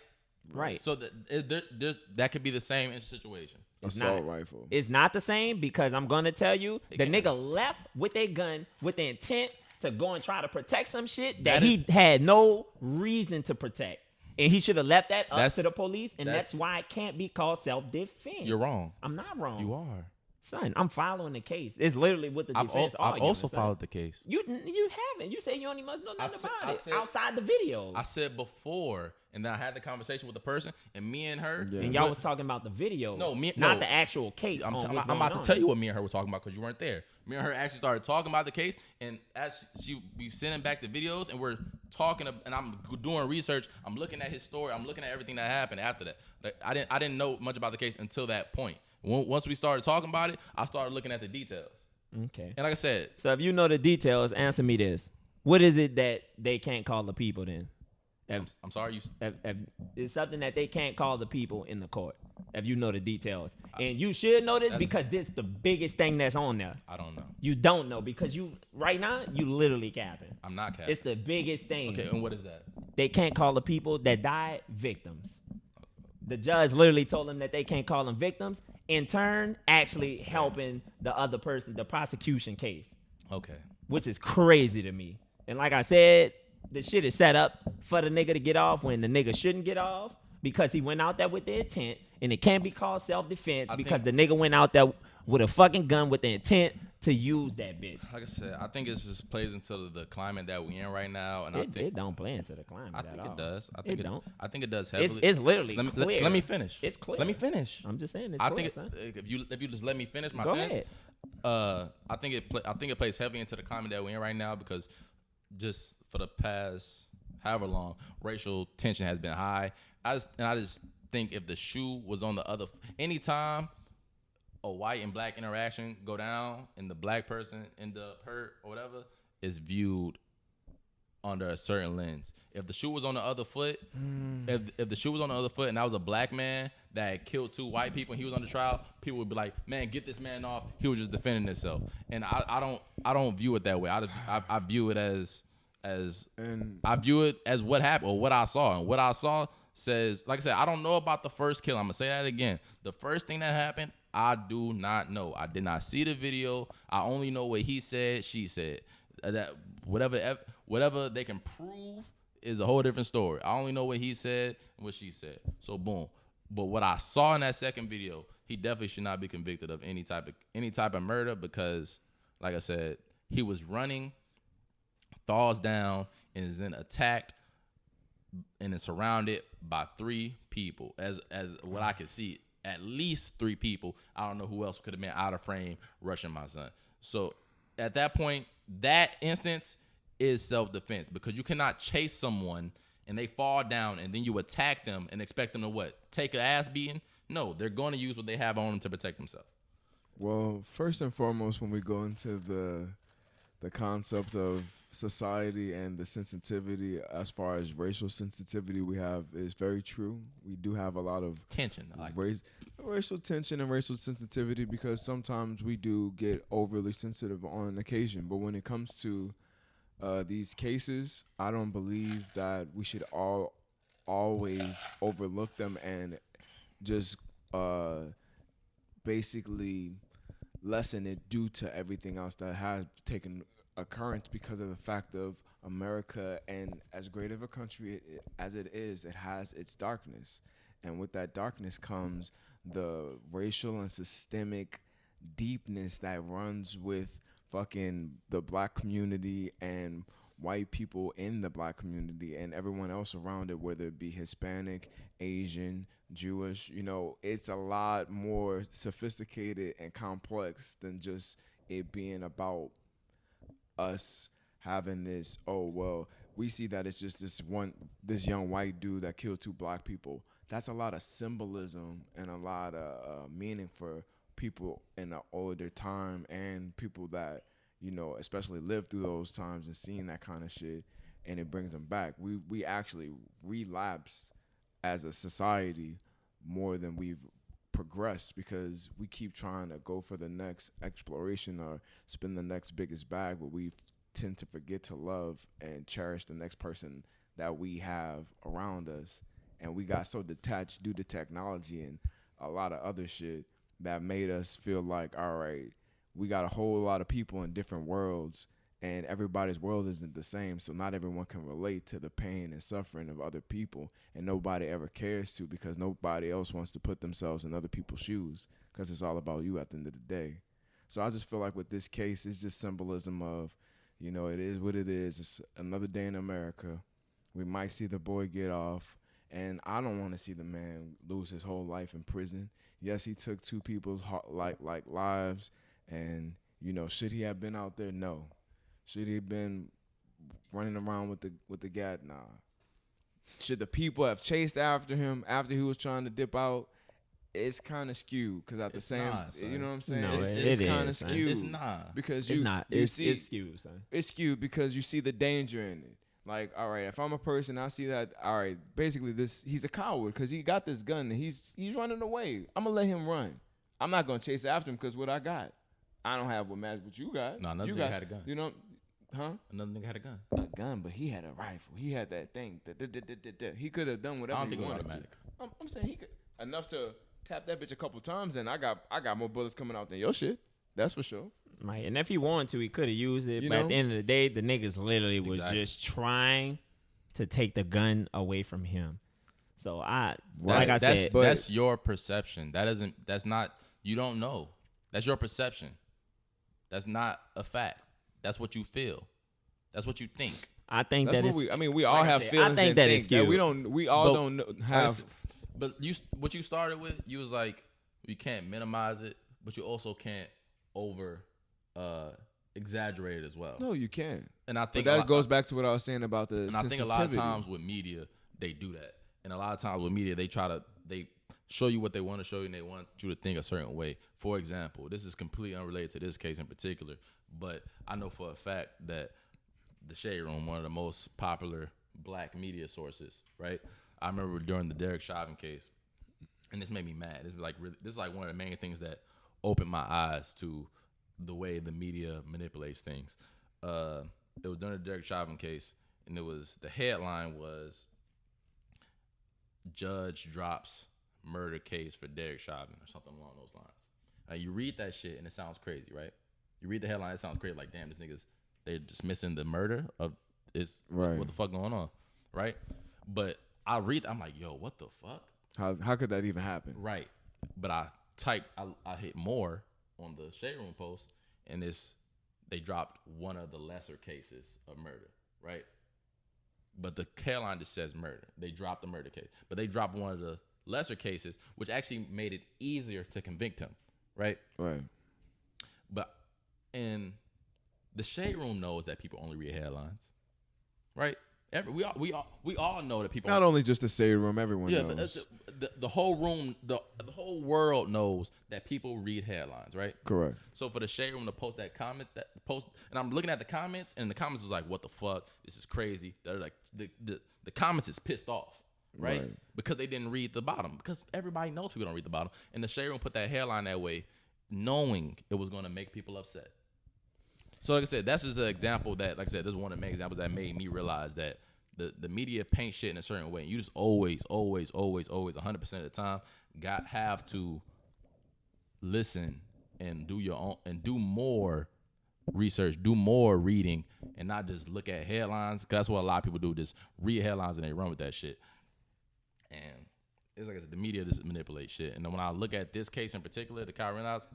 So that could be the same situation. Assault rifle. It's not the same because I'm gonna tell you, the nigga left with a gun with the intent to go and try to protect some shit that he had no reason to protect. And he should have left that up That's- to the police, and that's that's- why it can't be called self-defense. You're wrong. I'm not wrong. You are. Son, I'm following the case. It's literally what the defense I've arguing, also son. followed the case. You haven't. You say you only must know nothing I about it said- outside the videos. I said before, and then I had the conversation with the person, and me and her. Yeah. and y'all was talking about the videos. No, not no. the actual case. I'm on what's about going to on. tell you what me and her were talking about because you weren't there. Me and her actually started talking about the case, and as she be sending back the videos, and we're talking, and I'm doing research. I'm looking at his story. I'm looking at everything that happened after that. Like, I didn't know much about the case until that point. Once we started talking about it, I started looking at the details. Okay. And like I said, So if you know the details, answer me this: what is it that they can't call the people then? I'm sorry. It's something that they can't call the people in the court. If you know the details, and you should know this because this is the biggest thing that's on there. I don't know. You don't know because you right now you literally capping. I'm not capping. It's the biggest thing. Okay, and what is that? They can't call the people that died victims. The judge literally told them that they can't call them victims. In turn, actually helping the other person, the prosecution case, Okay. which is crazy to me. And like I said, the shit is set up for the nigga to get off when the nigga shouldn't get off because he went out there with the intent, and it can't be called self-defense because the nigga went out there with a fucking gun with the intent to use that bitch. Like I said, I think it just plays into the climate that we're in right now, and I think It don't play into the climate. I think at all. it does. I It think don't. I think it does heavily. It's literally let me, clear. let me finish. It's clear. Let me finish. I'm just saying it's I clear, think son. if you just let me finish my Go sentence, ahead. I think it plays heavily into the climate that we're in right now because just for the past however long, racial tension has been high. I just think if the shoe was on the other, anytime a white and black interaction go down and the black person end up hurt or whatever, is viewed under a certain lens. If the shoe was on the other foot, if the shoe was on the other foot and that was a black man that had killed 2 white people and he was on the trial, people would be like, "Man, get this man off. He was just defending himself." And I don't view it that way. I view it as I view it as what happened or what I saw, and what I saw says, like I said, I don't know about the first kill. I'm gonna say that again. The first thing that happened, I do not know. I did not see the video. I only know what he said, she said. That whatever they can prove is a whole different story. I only know what he said and what she said. So boom. But what I saw in that second video, he definitely should not be convicted of any type of murder because, like I said, he was running, falls down, and is then attacked and is surrounded by 3 people. As what I could see, at least 3 people. I don't know who else could have been out of frame rushing my son. So at that point, that instance is self-defense because you cannot chase someone and they fall down and then you attack them and expect them to what? Take an ass beating? No, they're going to use what they have on them to protect themselves. Well, first and foremost, when we go into the concept of society and the sensitivity as far as racial sensitivity we have is very true. We do have a lot of Tension. I like racial tension and racial sensitivity because sometimes we do get overly sensitive on occasion. But when it comes to these cases, I don't believe that we should always overlook them and just basically lessen it due to everything else that has taken occurrence because of the fact of America, and as great of a country as it is, it has its darkness. And with that darkness comes the racial and systemic deepness that runs with fucking the black community and white people in the black community and everyone else around it, whether it be Hispanic, Asian, Jewish. You know, it's a lot more sophisticated and complex than just it being about us having this, oh, well, we see that it's just this young white dude that killed 2 black people. That's a lot of symbolism and a lot of meaning for people in an older time and people that, you know, especially lived through those times and seeing that kind of shit, and it brings them back. We actually relapse as a society more than we've progressed because we keep trying to go for the next exploration or spin the next biggest bag, but we tend to forget to love and cherish the next person that we have around us. And we got so detached due to technology and a lot of other shit that made us feel like, all right, we got a whole lot of people in different worlds and everybody's world isn't the same. So not everyone can relate to the pain and suffering of other people, and nobody ever cares to, because nobody else wants to put themselves in other people's shoes, because it's all about you at the end of the day. So I just feel like with this case, it's just symbolism of, you know, it is what it is. It's another day in America. We might see the boy get off, and I don't want to see the man lose his whole life in prison. Yes, he took two people's lives, and, you know, should he have been out there? No. Should he have been running around with the gat? Nah. Should the people have chased after him after he was trying to dip out? It's kind of skewed, because at the same, you know what I'm saying? No, it's kind of skewed. It's not. Because It's not. You It's see, skewed, son. it's skewed because you see the danger in it. Like, all right, if I'm a person, I see that, all right, basically he's a coward because he got this gun and he's running away. I'm going to let him run. I'm not going to chase after him because what I got. I don't have what you got. No, another you nigga had a gun. You know, huh? Another nigga had a gun. A gun, but he had a rifle. He had that thing. He could have done whatever I don't think he it was wanted automatic. to. I'm saying he could. Enough to tap that bitch a couple times, and I got more bullets coming out than your shit. That's for sure. Right, and if he wanted to, he could have used it. You But know? at the end of the day, the niggas literally was Exactly. just trying to take the gun away from him. So That's But- that's your perception. That's not, you don't know. That's your perception. That's not a fact. That's what you feel. That's what you think. I think That's that what it's. we. I mean, we all like I have said, I feelings. think and that it's think that we skewed. don't. We all But don't have. But what you started with, you was like, you can't minimize it, but you also can't over exaggerate it as well. No, you can't. And I But think that goes back to what I was saying about the. And I think a lot of times with media, they do that. And a lot of times with media, they show you what they want to show you, and they want you to think a certain way. For example, this is completely unrelated to this case in particular, but I know for a fact that the Shade Room, one of the most popular black media sources, right? I remember during the Derek Chauvin case, and this made me mad. This is like one of the main things that opened my eyes to the way the media manipulates things. It was during the Derek Chauvin case, and the headline was "Judge drops murder case for Derek Chauvin" or something along those lines. Now you read that shit and it sounds crazy, right? You read the headline, it sounds crazy. Like, damn, these niggas, they're dismissing the murder of Right. what the fuck going on, right? But I read, I'm like, yo, what the fuck? How could that even happen? Right. But I hit more on the Shade Room post, and they dropped one of the lesser cases of murder, right? But the headline just says murder. They dropped the murder case, but they dropped one of the lesser cases, which actually made it easier to convict him, right? Right. And the Shade Room knows that people only read headlines, right? We all know that people. Not only just the Shade Room, everyone Yeah, knows. but the whole room, the whole world knows that people read headlines, right? Correct. So for the Shade Room to post that comment, and I'm looking at the comments, and the comments is like, "What the fuck? This is crazy." They're like, the comments is pissed off, right? Because they didn't read the bottom. Because everybody knows people don't read the bottom, and the Shade Room put that headline that way, knowing it was going to make people upset. So like I said, that's just an example that, like I said, this is one of the main examples that made me realize that the media paint shit in a certain way. And you just always, 100% of the time, have to listen and do your own, and do more research, do more reading, and not just look at headlines. Because that's what a lot of people do, just read headlines and they run with that shit. And it's like I said, the media just manipulates shit. And then when I look at this case in particular, the Kyle Rittenhouse,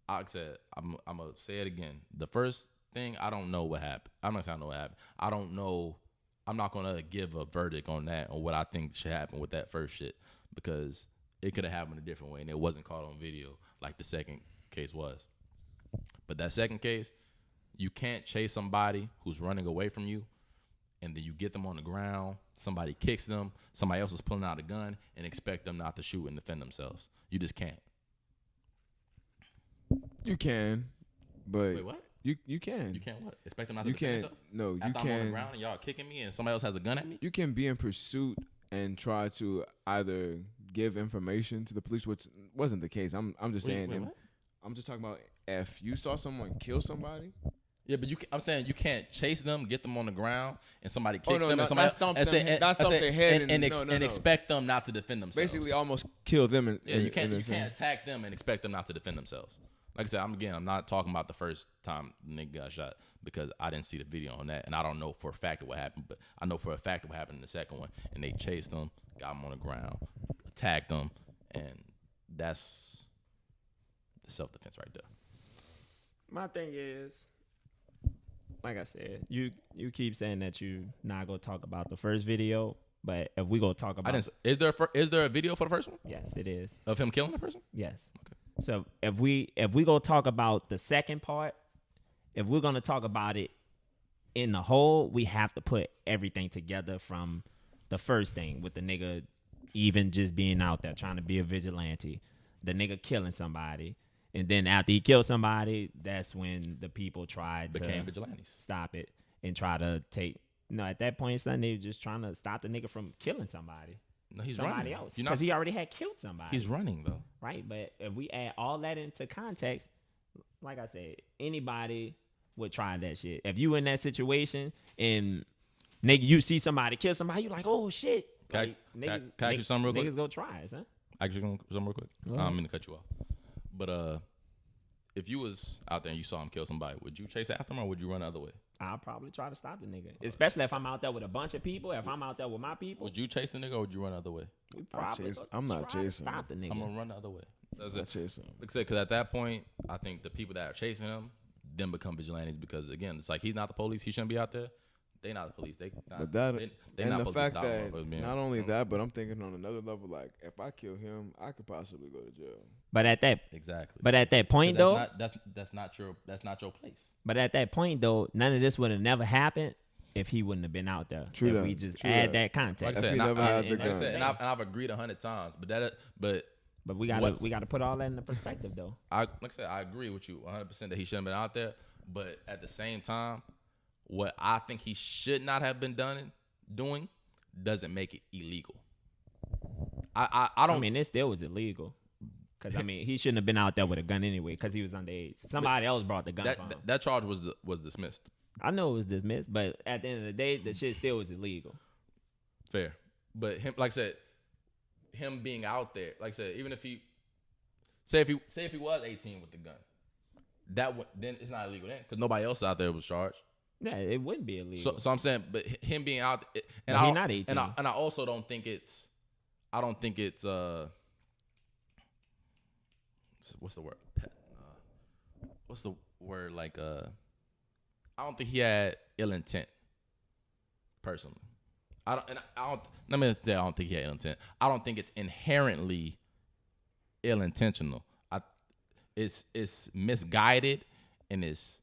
like I said, I'm going to say it again. The first thing, I don't know what happened. I'm not saying I know what happened. I don't know. I'm not going to give a verdict on that, on what I think should happen with that first shit, because it could have happened a different way and it wasn't caught on video like the second case was. But that second case, you can't chase somebody who's running away from you and then you get them on the ground, somebody kicks them, somebody else is pulling out a gun, and expect them not to shoot and defend themselves. You just can't. You can, but Wait, what? you can. You can't what? Expect them not to You defend can't. themselves? No, you After I'm on the can. ground and y'all kicking me and somebody else has a gun at me? You can be in pursuit and try to either give information to the police, which wasn't the case. I'm just saying. Wait, what? I'm just talking about if you saw someone kill somebody. Yeah, but I'm saying you can't chase them, get them on the ground, and somebody kicks no, them, not- and somebody not stomp and them- say- not stomp and- their head and, and- and no. expect them not to defend themselves. Basically, almost kill them. yeah, you can't attack them and expect them not to defend themselves. Like I said, I'm not talking about the first time the nigga got shot because I didn't see the video on that, and I don't know for a fact what happened. But I know for a fact what happened in the second one, and they chased him, got him on the ground, attacked him, and that's the self-defense right there. My thing is, like I said, you keep saying that you not gonna talk about the first video, but if we gonna talk about, is there a video for the first one? Yes, it is Of him killing the person? Yes. Okay. So if we gonna talk about the second part, if we're gonna talk about it in the whole, we have to put everything together from the first thing with the nigga even just being out there trying to be a vigilante, the nigga killing somebody, and then after he killed somebody, that's when the people tried Became to vigilantes. stop it and try to take. No, at that point, son, they were just trying to stop the nigga from killing somebody. No, he's Somebody running. else, because he already had killed somebody. He's running though. Right, but if we add all that into context, like I said, anybody would try that shit. If you in that situation and nigga, you see somebody kill somebody, you like, oh shit. Can I ask you something real quick? Niggas go try it, huh? Actually, something real quick. I don't mean to cut you off, but if you was out there and you saw him kill somebody, would you chase after him or would you run the other way? I'll probably try to stop the nigga, especially if I'm out there with a bunch of people. If I'm out there with my people, Would you chase the nigga or would you run the other way? we probably I'm not try to chasing stop the nigga. I'm gonna run the other way. That's I'm it. chasing him. Like I said, because at that point, I think the people that are chasing him then become vigilantes because again, it's like he's not the police. He shouldn't be out there. They not the police. They not. But that they and not the supposed to fact stop that motherfuckers being- not only that, but I'm thinking on another level. Like if I kill him, I could possibly go to jail. But at that Exactly. point But though, that's not your place. but at that point though, none of this would have never happened if he wouldn't have been out there. True if that. we just True add that. that context. Like I If said, he and never had the like I gun. said, and I've agreed 100 times, but But we gotta put all that in the perspective though. like I said, I agree with you 100% that he shouldn't have been out there. But at the same time, what I think he should not have been doing doesn't make it illegal. I don't. I mean, it still was illegal. Because, I mean, he shouldn't have been out there with a gun anyway because he was underage. Somebody else brought the gun for him. that charge was dismissed. I know it was dismissed, but at the end of the day, the shit still was illegal. Fair, but him, like I said, him being out there, like I said, even if he say if he was 18 with the gun, then it's not illegal then because nobody else out there was charged. Yeah, it wouldn't be illegal. So I'm saying, but him being out, and But he I not 18. and I also don't think it's. I don't think it's what's the word? What's the word? Like I don't think he had ill intent. Personally, I don't. Let me say I don't think he had ill intent. I don't think it's inherently ill intentional. It's misguided and it's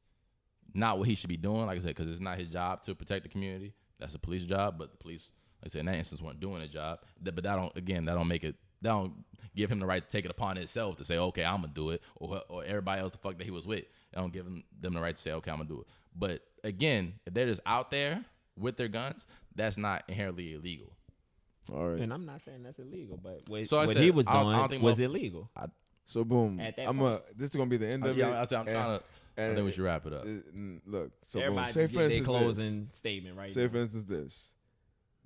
not what he should be doing. Like I said, because it's not his job to protect the community. That's the police job, but the police, like I said, in that instance, weren't doing a job. But that don't make it. That don't give him the right to take it upon himself to say, okay, I'm gonna do it, or everybody else the fuck that he was with. That don't give them the right to say, okay, I'm gonna do it. But again, if they're just out there with their guns, that's not inherently illegal. All right. And I'm not saying that's illegal, but what said, he was I don't doing think was illegal. So boom. At that This is gonna be the end of it. Yeah, I'm trying to. I think we should wrap it up. Look. So Everybody boom. Say just for get their instance closing statement right Say now. for instance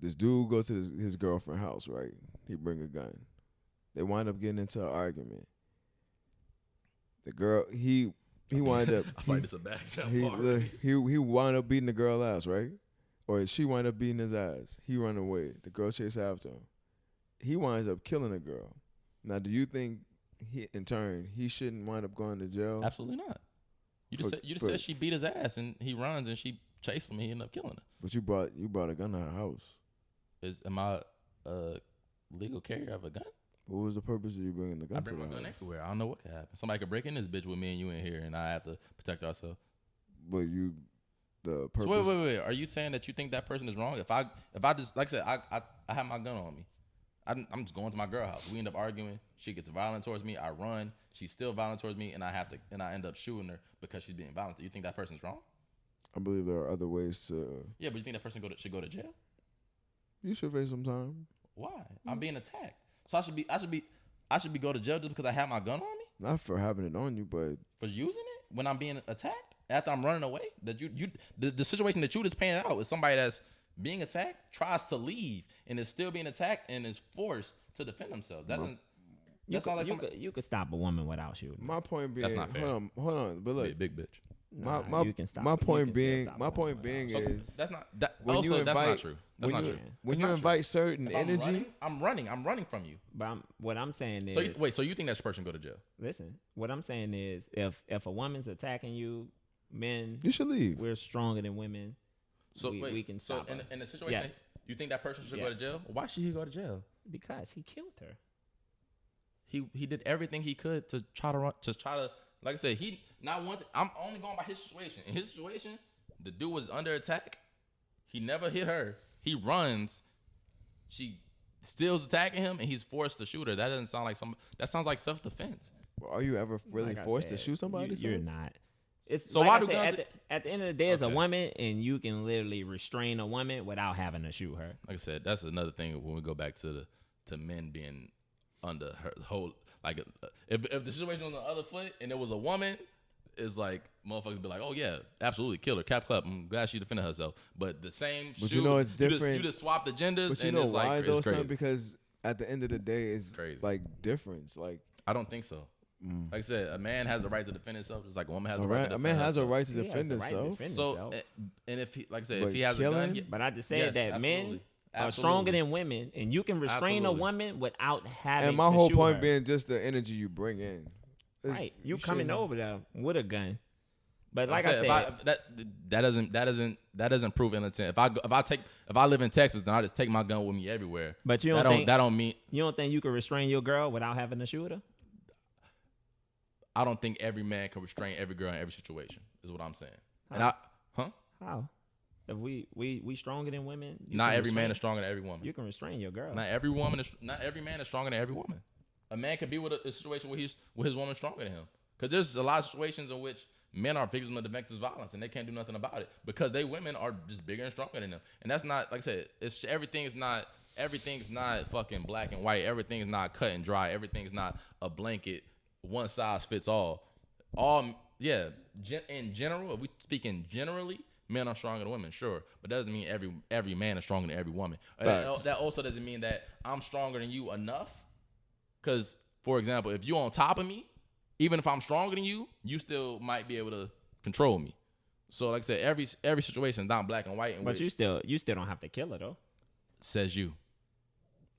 this dude go to his girlfriend's house, right? He bring a gun. They wind up getting into an argument. The girl he wind up. I find this a bad sound. He wind up beating the girl ass, right? Or she wind up beating his ass. He run away. The girl chase after him. He winds up killing the girl. Now, do you think in turn he shouldn't wind up going to jail? Absolutely not. You just said she beat his ass and he runs and she chased him. And he ended up killing her. But you brought a gun to her house. Am I a legal carrier of a gun? What was the purpose of you bringing the gun I to bring the my gun house? everywhere. I don't know what could happen. Somebody could break in this bitch with me and you in here, and I have to protect ourselves. But the purpose. So wait. Are you saying that you think that person is wrong? If I just, like I said, I have my gun on me. I'm just going to my girl house. We end up arguing. She gets violent towards me. I run. She's still violent towards me, and I end up shooting her because she's being violent. You think that person's wrong? I believe there are other ways to. Yeah, but you think that person should go to jail? You should face some time. Why? I'm being attacked. So I should be go to jail just because I have my gun on me? Not for having it on you, but For using it when I'm being attacked after I'm running away? The situation that you just painted out is somebody that's being attacked, tries to leave, and is still being attacked and is forced to defend themselves. That doesn't. You could stop a woman without shooting. My point being, That's not fair. Hold on, but look, big bitch. You can stop. my You can point still being, stop a my woman point without being shooting. is That's not that. when Also, you that's not invite- true. That's not true. when It's you not true. invite certain If I'm energy. running. I'm running from you. But what I'm saying is, So you think that person go to jail? listen. What I'm saying is, if a woman's attacking you, men, You should leave. we're stronger than women. So we can stop her. in a situation, Yes. you think that person should go to Yes. jail? Why should he go to jail? Because he killed her. He did everything he could to try to like I said, he not once. I'm only going by his situation. In his situation, the dude was under attack. He never hit her. He runs. She still's attacking him, and he's forced to shoot her. That doesn't sound like that sounds like self-defense. Well, are you ever really Like I forced to said, shoot somebody? You're not. It's So like why I do said, guns- at the end of the day, it's a Okay. woman, and you can literally restrain a woman without having to shoot her. Like I said, that's another thing when we go back to men being under her whole. Like if the situation was on the other foot and there was a woman, it's like motherfuckers be like, oh yeah, absolutely, kill her, cap clap. I'm glad she defended herself. But the same, But shoe, you know it's different. You just swap the genders, But you and know it's why like though, it's crazy. son? Because at the end of the day, it's Crazy. like difference. Like I don't think so. Like I said, a man has the right to defend himself, just like a woman has a the right to defend man has a herself. right to He has defend the right to himself. defend So, himself. and if he, like I said, But if he has a gun, killing? yeah, But I just said yes, that men absolutely. are stronger Absolutely. than women, and you can restrain Absolutely. a woman without having. And my to whole shoot point her. being just the energy you bring in. It's- right, you coming shouldn't- over there with a gun. But Like like I said, that doesn't prove innocent. If I live in Texas, then I just take my gun with me everywhere. but you that don't think that don't mean you don't think you can restrain your girl without having to shoot her? I don't think every man can restrain every girl in every situation. Is what I'm saying. And How? If we stronger than women, you not can every man restrain- is stronger than every woman. You can restrain your girl. Not every man is stronger than every woman. A man can be with a situation where his woman stronger than him. Because there's a lot of situations in which men are victims of domestic violence and they can't do nothing about it because they women are just bigger and stronger than them. And that's not, like I said, everything's not fucking black and white. Everything's not cut and dry. Everything's not a blanket, one size fits all. In general, if we speaking generally, men are stronger than women, sure, but that doesn't mean every man is stronger than every woman. That also doesn't mean that I'm stronger than you enough. Because, for example, if you're on top of me, even if I'm stronger than you, you still might be able to control me. So, like I said, every situation is not black and white. But you still don't have to kill her though. Says you.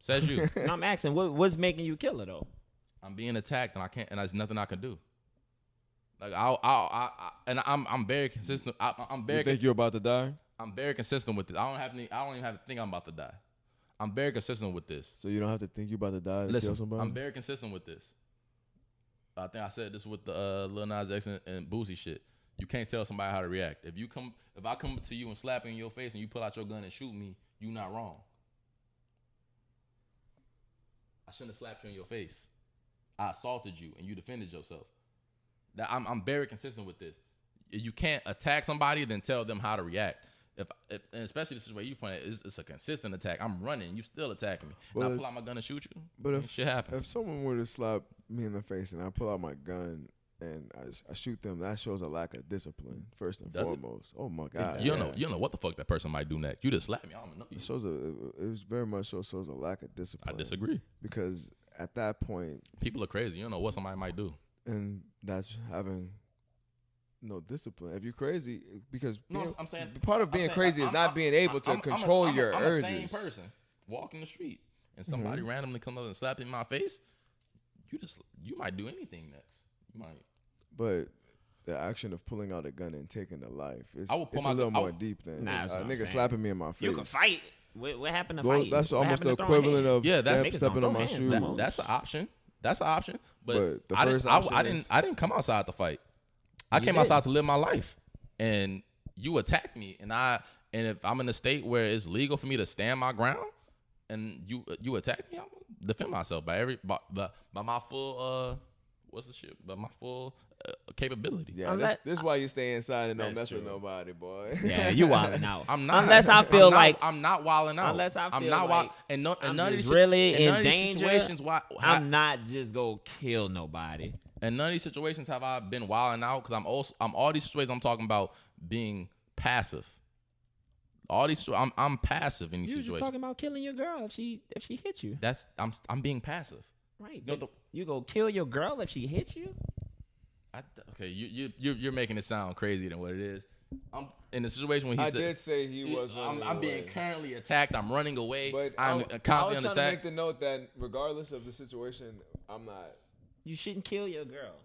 No, I'm asking, what's making you kill her though? I'm being attacked and I can't, and there's nothing I can do. Like I'm very consistent. You think you're about to die? I'm very consistent with this. I don't even have to think I'm about to die. I'm very consistent with this. So you don't have to think you're about to die to Listen, kill somebody? I'm very consistent with this. I think I said this with the Lil Nas X and Boosie shit. You can't tell somebody how to react. If I come to you and slap in your face and you pull out your gun and shoot me, you not wrong. I shouldn't have slapped you in your face. I assaulted you and you defended yourself. That I'm very consistent with this. You can't attack somebody then tell them how to react. If and especially this is where you point at, it's a consistent attack. I'm running, you still attacking me. And I pull out my gun and shoot you. But if shit happens. If someone were to slap me in the face and I pull out my gun and I shoot them, that shows a lack of discipline first and Does it? foremost. Oh my God! You don't know what the fuck that person might do next. You just slap me. I don't know you. It shows it was very much shows a lack of discipline. I disagree. Because at that point, People are crazy. You don't know what somebody might do. and that's having no discipline. If you're crazy, because I'm saying part of being crazy is not being able to control your urges. I'm the same person walking the street and somebody randomly comes up and slaps me in my face. You might do anything next. You might. But the action of pulling out a gun and taking a life is I would pull it's my a little gun- I more would- deep than Nah, that's a what I'm nigga saying. slapping me in my face. You can fight. What happened to Well, fight? that's What almost happened the to throwing equivalent hands? of Yeah, that's- stepping on my Niggas don't shoes. throw hands. That's an option. That's an option. But the I first didn't. option is- I didn't come outside to fight. I came outside to live my life, and you attacked me, and if I'm in a state where it's legal for me to stand my ground, and you attack me, I'm gonna defend myself by my full what's the shit? By my full capability. Yeah, Unless- this is why you stay inside and don't That's mess with true. nobody, boy. Yeah, you wilding out. I'm not. Unless I feel I'm not wilding out. Unless I I'm feel not like and none I'm of just these really and none in of these danger, situations. I'm not just gonna kill nobody. And none of these situations have I been wilding out because I'm all these situations I'm talking about being passive. All these I'm passive in these You were situations. just talking about killing your girl if she hit you. I'm being passive. Right. No, But you go kill your girl if she hits you? Okay, you're making it sound crazier than what it is. I'm in the situation when he I said did say he was running I'm being away. currently attacked. I'm running away. But I'm I was constantly trying on to attack. make the note that regardless of the situation, I'm not. You shouldn't kill your girl.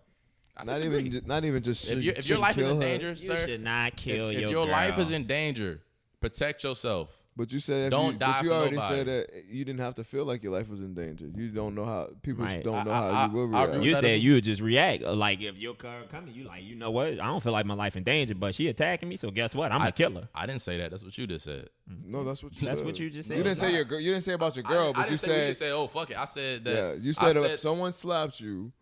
I Not disagree. even just. If your shouldn't life is kill in her. danger, You sir, should not kill if your your girl. life is in danger, protect yourself. But you said Don't die But you for already nobody. said that you didn't have to feel like your life was in danger. You don't know how people Right. don't know I- how you will I react. agree You that said is- you would just react. Like, if your car coming, you like, you know what? I don't feel like my life in danger, but she attacking me, so guess what? I'm going to kill her. I didn't say that. That's what you just said. No, that's what you That's said. what you just said. You didn't it's say not. your girl. You didn't say about your girl, I but you didn't say we said just said, oh fuck it. I said that. yeah. You I said if someone slaps you,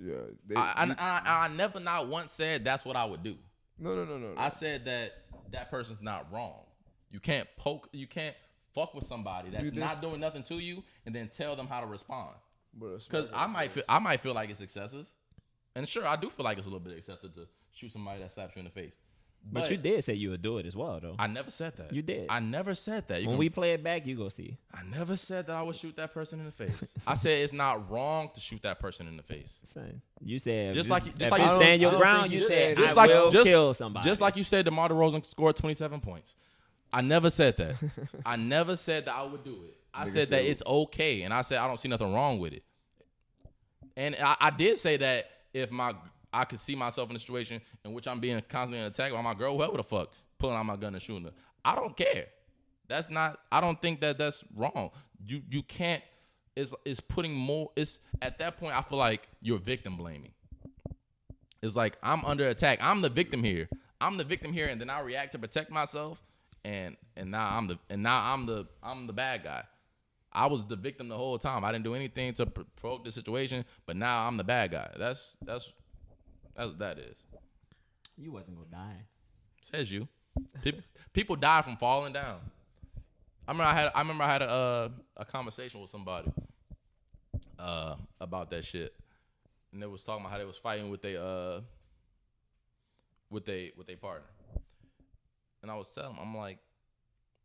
yeah. I never not once said that's what I would do. No. I said that person's not wrong. You can't fuck with somebody that's not doing nothing to you and then tell them how to respond. Because I might feel like it's excessive. And sure, I do feel like it's a little bit excessive to shoot somebody that slaps you in the face. But you did say you would do it as well, though. I never said that. You did. I never said that. When we play it back, you go see. I never said that I would shoot that person in the face. I said it's not wrong to shoot that person in the face. Son, you said Just if like you you stand your I don't ground, think you you said said- I will kill somebody. Just like you said, DeMar DeRozan scored 27 points. I never said that. I never said that I would do it. I said that it's okay, and I said I don't see nothing wrong with it. And I did say that if I could see myself in a situation in which I'm being constantly attacked by my girl, whoever the fuck, pulling out my gun and shooting her. I don't care. That's not. I don't think that's wrong. You can't. It's putting more. It's at that point. I feel like you're victim blaming. It's like I'm under attack. I'm the victim here. And then I react to protect myself, and now I'm the bad guy. I was the victim the whole time. I didn't do anything to provoke the situation, but now I'm the bad guy. That's what that is. You wasn't gonna die. Says you. People die from falling down. I remember I had a conversation with somebody about that shit, and they was talking about how they was fighting with their partner, and I was telling them, I'm like,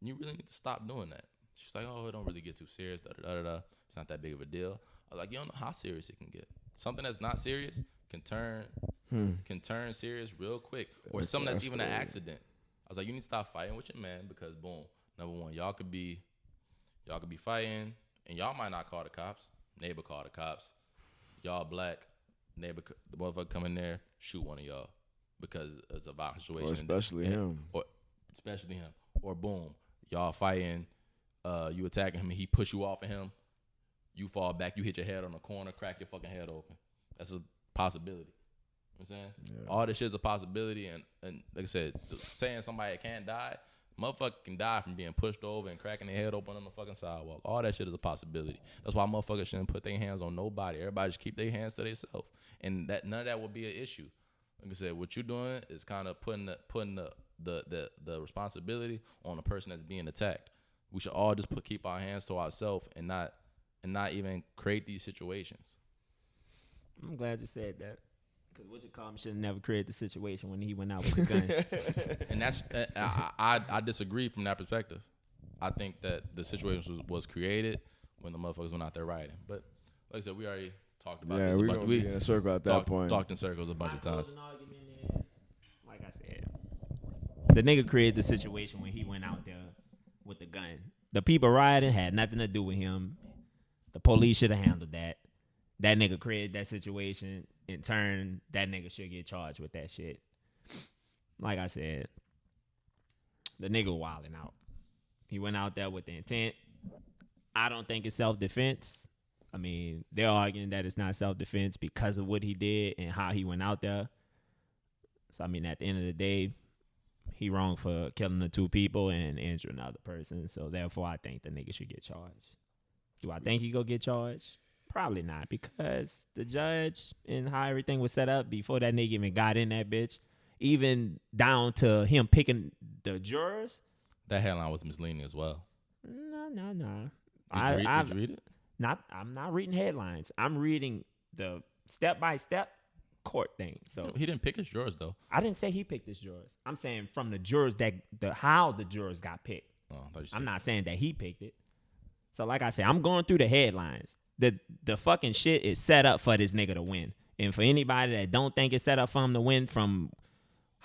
you really need to stop doing that. She's like, oh, it don't really get too serious. It's not that big of a deal. I was like, you don't know how serious it can get. Something that's not serious can turn serious real quick, or something that's even an accident. I was like, you need to stop fighting with your man because boom, number one, y'all could be fighting and y'all might not call the cops. Neighbor call the cops. Y'all black, neighbor, the motherfucker come in there, shoot one of y'all because it's a violent situation. Or especially him. Or boom, y'all fighting. You attacking him and he push you off of him. You fall back, you hit your head on the corner, crack your fucking head open. That's a possibility. You know what I'm saying? Yeah. All this shit's a possibility, and like I said, saying somebody can't die, motherfucker can die from being pushed over and cracking their head open on the fucking sidewalk. All that shit is a possibility. That's why motherfuckers shouldn't put their hands on nobody. Everybody just keep their hands to themselves, and that none of that will be an issue. Like I said, what you're doing is kind of putting the responsibility on the person that's being attacked. We should all just keep our hands to ourselves and not even create these situations. I'm glad you said that. Because what you call him should have never created the situation when he went out with the gun. And that's I disagree from that perspective. I think that the situation was created when the motherfuckers went out there rioting. But like I said, we already talked about this. Yeah, we're going to be in a circle at that point. Talked in circles a bunch of times. My argument is, like I said, the nigga created the situation when he went out there with the gun. The people rioting had nothing to do with him. The police should have handled that. That nigga created that situation. In turn, that nigga should get charged with that shit. Like I said, the nigga wilding out. He went out there with the intent. I don't think it's self-defense. I mean, they're arguing that it's not self-defense because of what he did and how he went out there. So, I mean, at the end of the day, he wrong for killing the two people and injuring another person. So, therefore, I think the nigga should get charged. Do I think he go get charged? Probably not, because the judge and how everything was set up before that nigga even got in that bitch, even down to him picking the jurors. That headline was misleading as well. No. Did you read it? I'm not reading headlines. I'm reading the step-by-step court thing. So he didn't pick his jurors, though. I didn't say he picked his jurors. I'm saying from the jurors how the jurors got picked. Oh, I thought you said I'm not saying that he picked it. So like I said, I'm going through the headlines. The fucking shit is set up for this nigga to win. And for anybody that don't think it's set up for him to win, from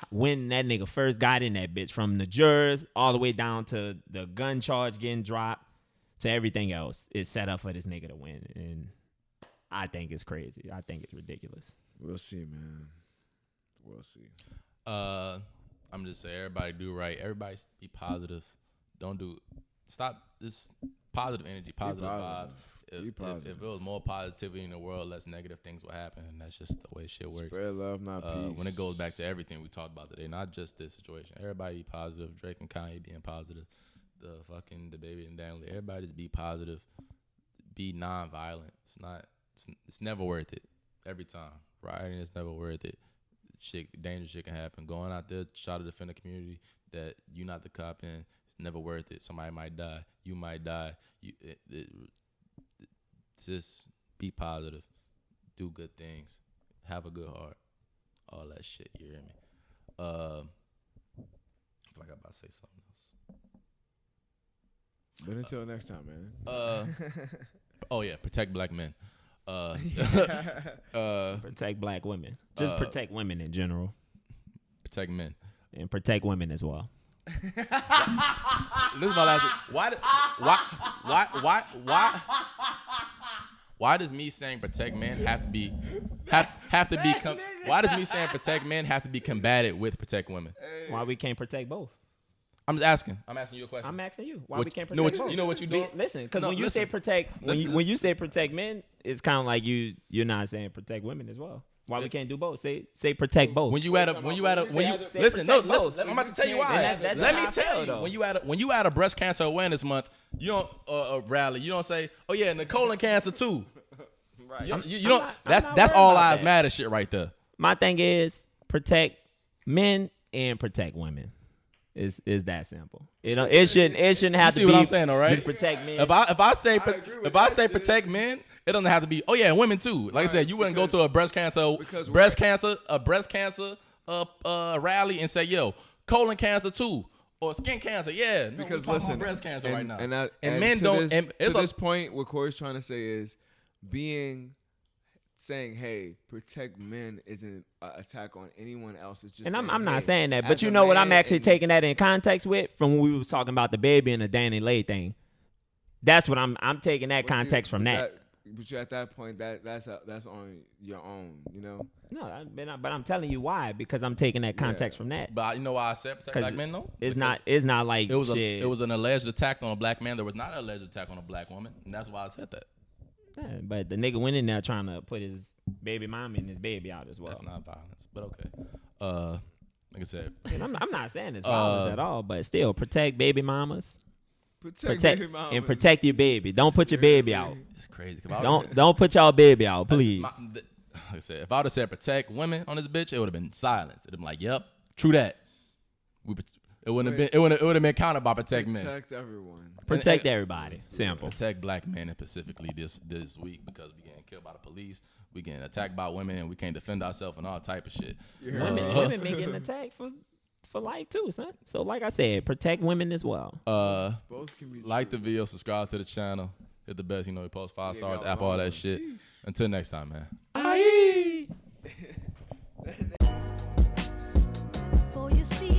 when that nigga first got in that bitch, from the jurors all the way down to the gun charge getting dropped to everything else, is set up for this nigga to win. And I think it's crazy. I think it's ridiculous. We'll see, man. We'll see. I'm just saying, everybody do right. Everybody be positive. Stop this positive energy, positive vibe. If it was more positivity in the world, less negative things would happen, and that's just the way shit works. Spread love, not peace. When it goes back to everything we talked about today, not just this situation. Everybody be positive. Drake and Kanye being positive. The fucking Dababy and Danileigh. Everybody just be positive. Be non-violent. It's never worth it. Every time. Rioting is never worth it. Dangerous shit can happen. Going out there, try to defend the community that you're not the cop in. It's never worth it. Somebody might die. You might die. Just be positive. Do good things. Have a good heart. All that shit. You hear me? I feel like I'm about to say something else. But until next time, man. Oh yeah, protect black men. Protect black women. Just protect women in general. Protect men. And protect women as well. This is my last. Why does me saying protect men have to be why does me saying protect men have to be combated with protect women? Why we can't protect both? I'm just asking. I'm asking you a question. I'm asking you. Why we can't protect both? You know what you doing? Listen, because when you say protect, when you say protect men, it's kind of like you're not saying protect women as well. Why we can't do both? Say protect both. Listen. I'm about to tell you why. Let me tell you. When you at a breast cancer awareness month, you don't rally. You don't say, oh yeah, and the colon cancer too. Right. You don't. That's all lives matter shit right there. My thing is protect men and protect women. Is that simple? It shouldn't have to be. See what I'm saying, all right? Just protect men. If I say protect men, it doesn't have to be. Oh yeah, women too. Like I said, you wouldn't go to a breast cancer rally and say, yo, colon cancer too, or skin cancer. Yeah, because no, listen, breast cancer right now. And men to don't. This point, what Corey's trying to say is saying, hey, protect men isn't an attack on anyone else. It's just and saying, I'm not saying that, but you know what I'm actually taking that in context with from when we was talking about the baby and the Danileigh thing. That's what I'm taking that context from that. But you're at that point, that's on your own, you know? No, but I'm telling you why, because I'm taking that context from that. But you know why I said protect black men though? It's not like it was an alleged attack on a black man. There was not an alleged attack on a black woman, and that's why I said that. Yeah, but the nigga went in there trying to put his baby mama and his baby out as well. That's not violence, but okay. Like I said, and I'm not saying it's violence at all, but still protect baby mamas. Protect baby mamas. And protect your baby. Don't put your baby out. It's crazy. Don't put y'all baby out, please. Like I said, if I would have said protect women on this bitch, it would have been silence. It'd have been like, yep, true that. It wouldn't have been counted by protect men. Protect everyone. Protect everybody. Simple. Protect black men, and specifically this week, because we getting killed by the police, we getting attacked by women, and we can't defend ourselves and all type of shit. Women been getting attacked for life too, son. So like I said, protect women as well. Both can be like the video, subscribe to the channel, hit the best. You know, we post 5 stars, app, all that shit. Until next time, man. Aye. For you see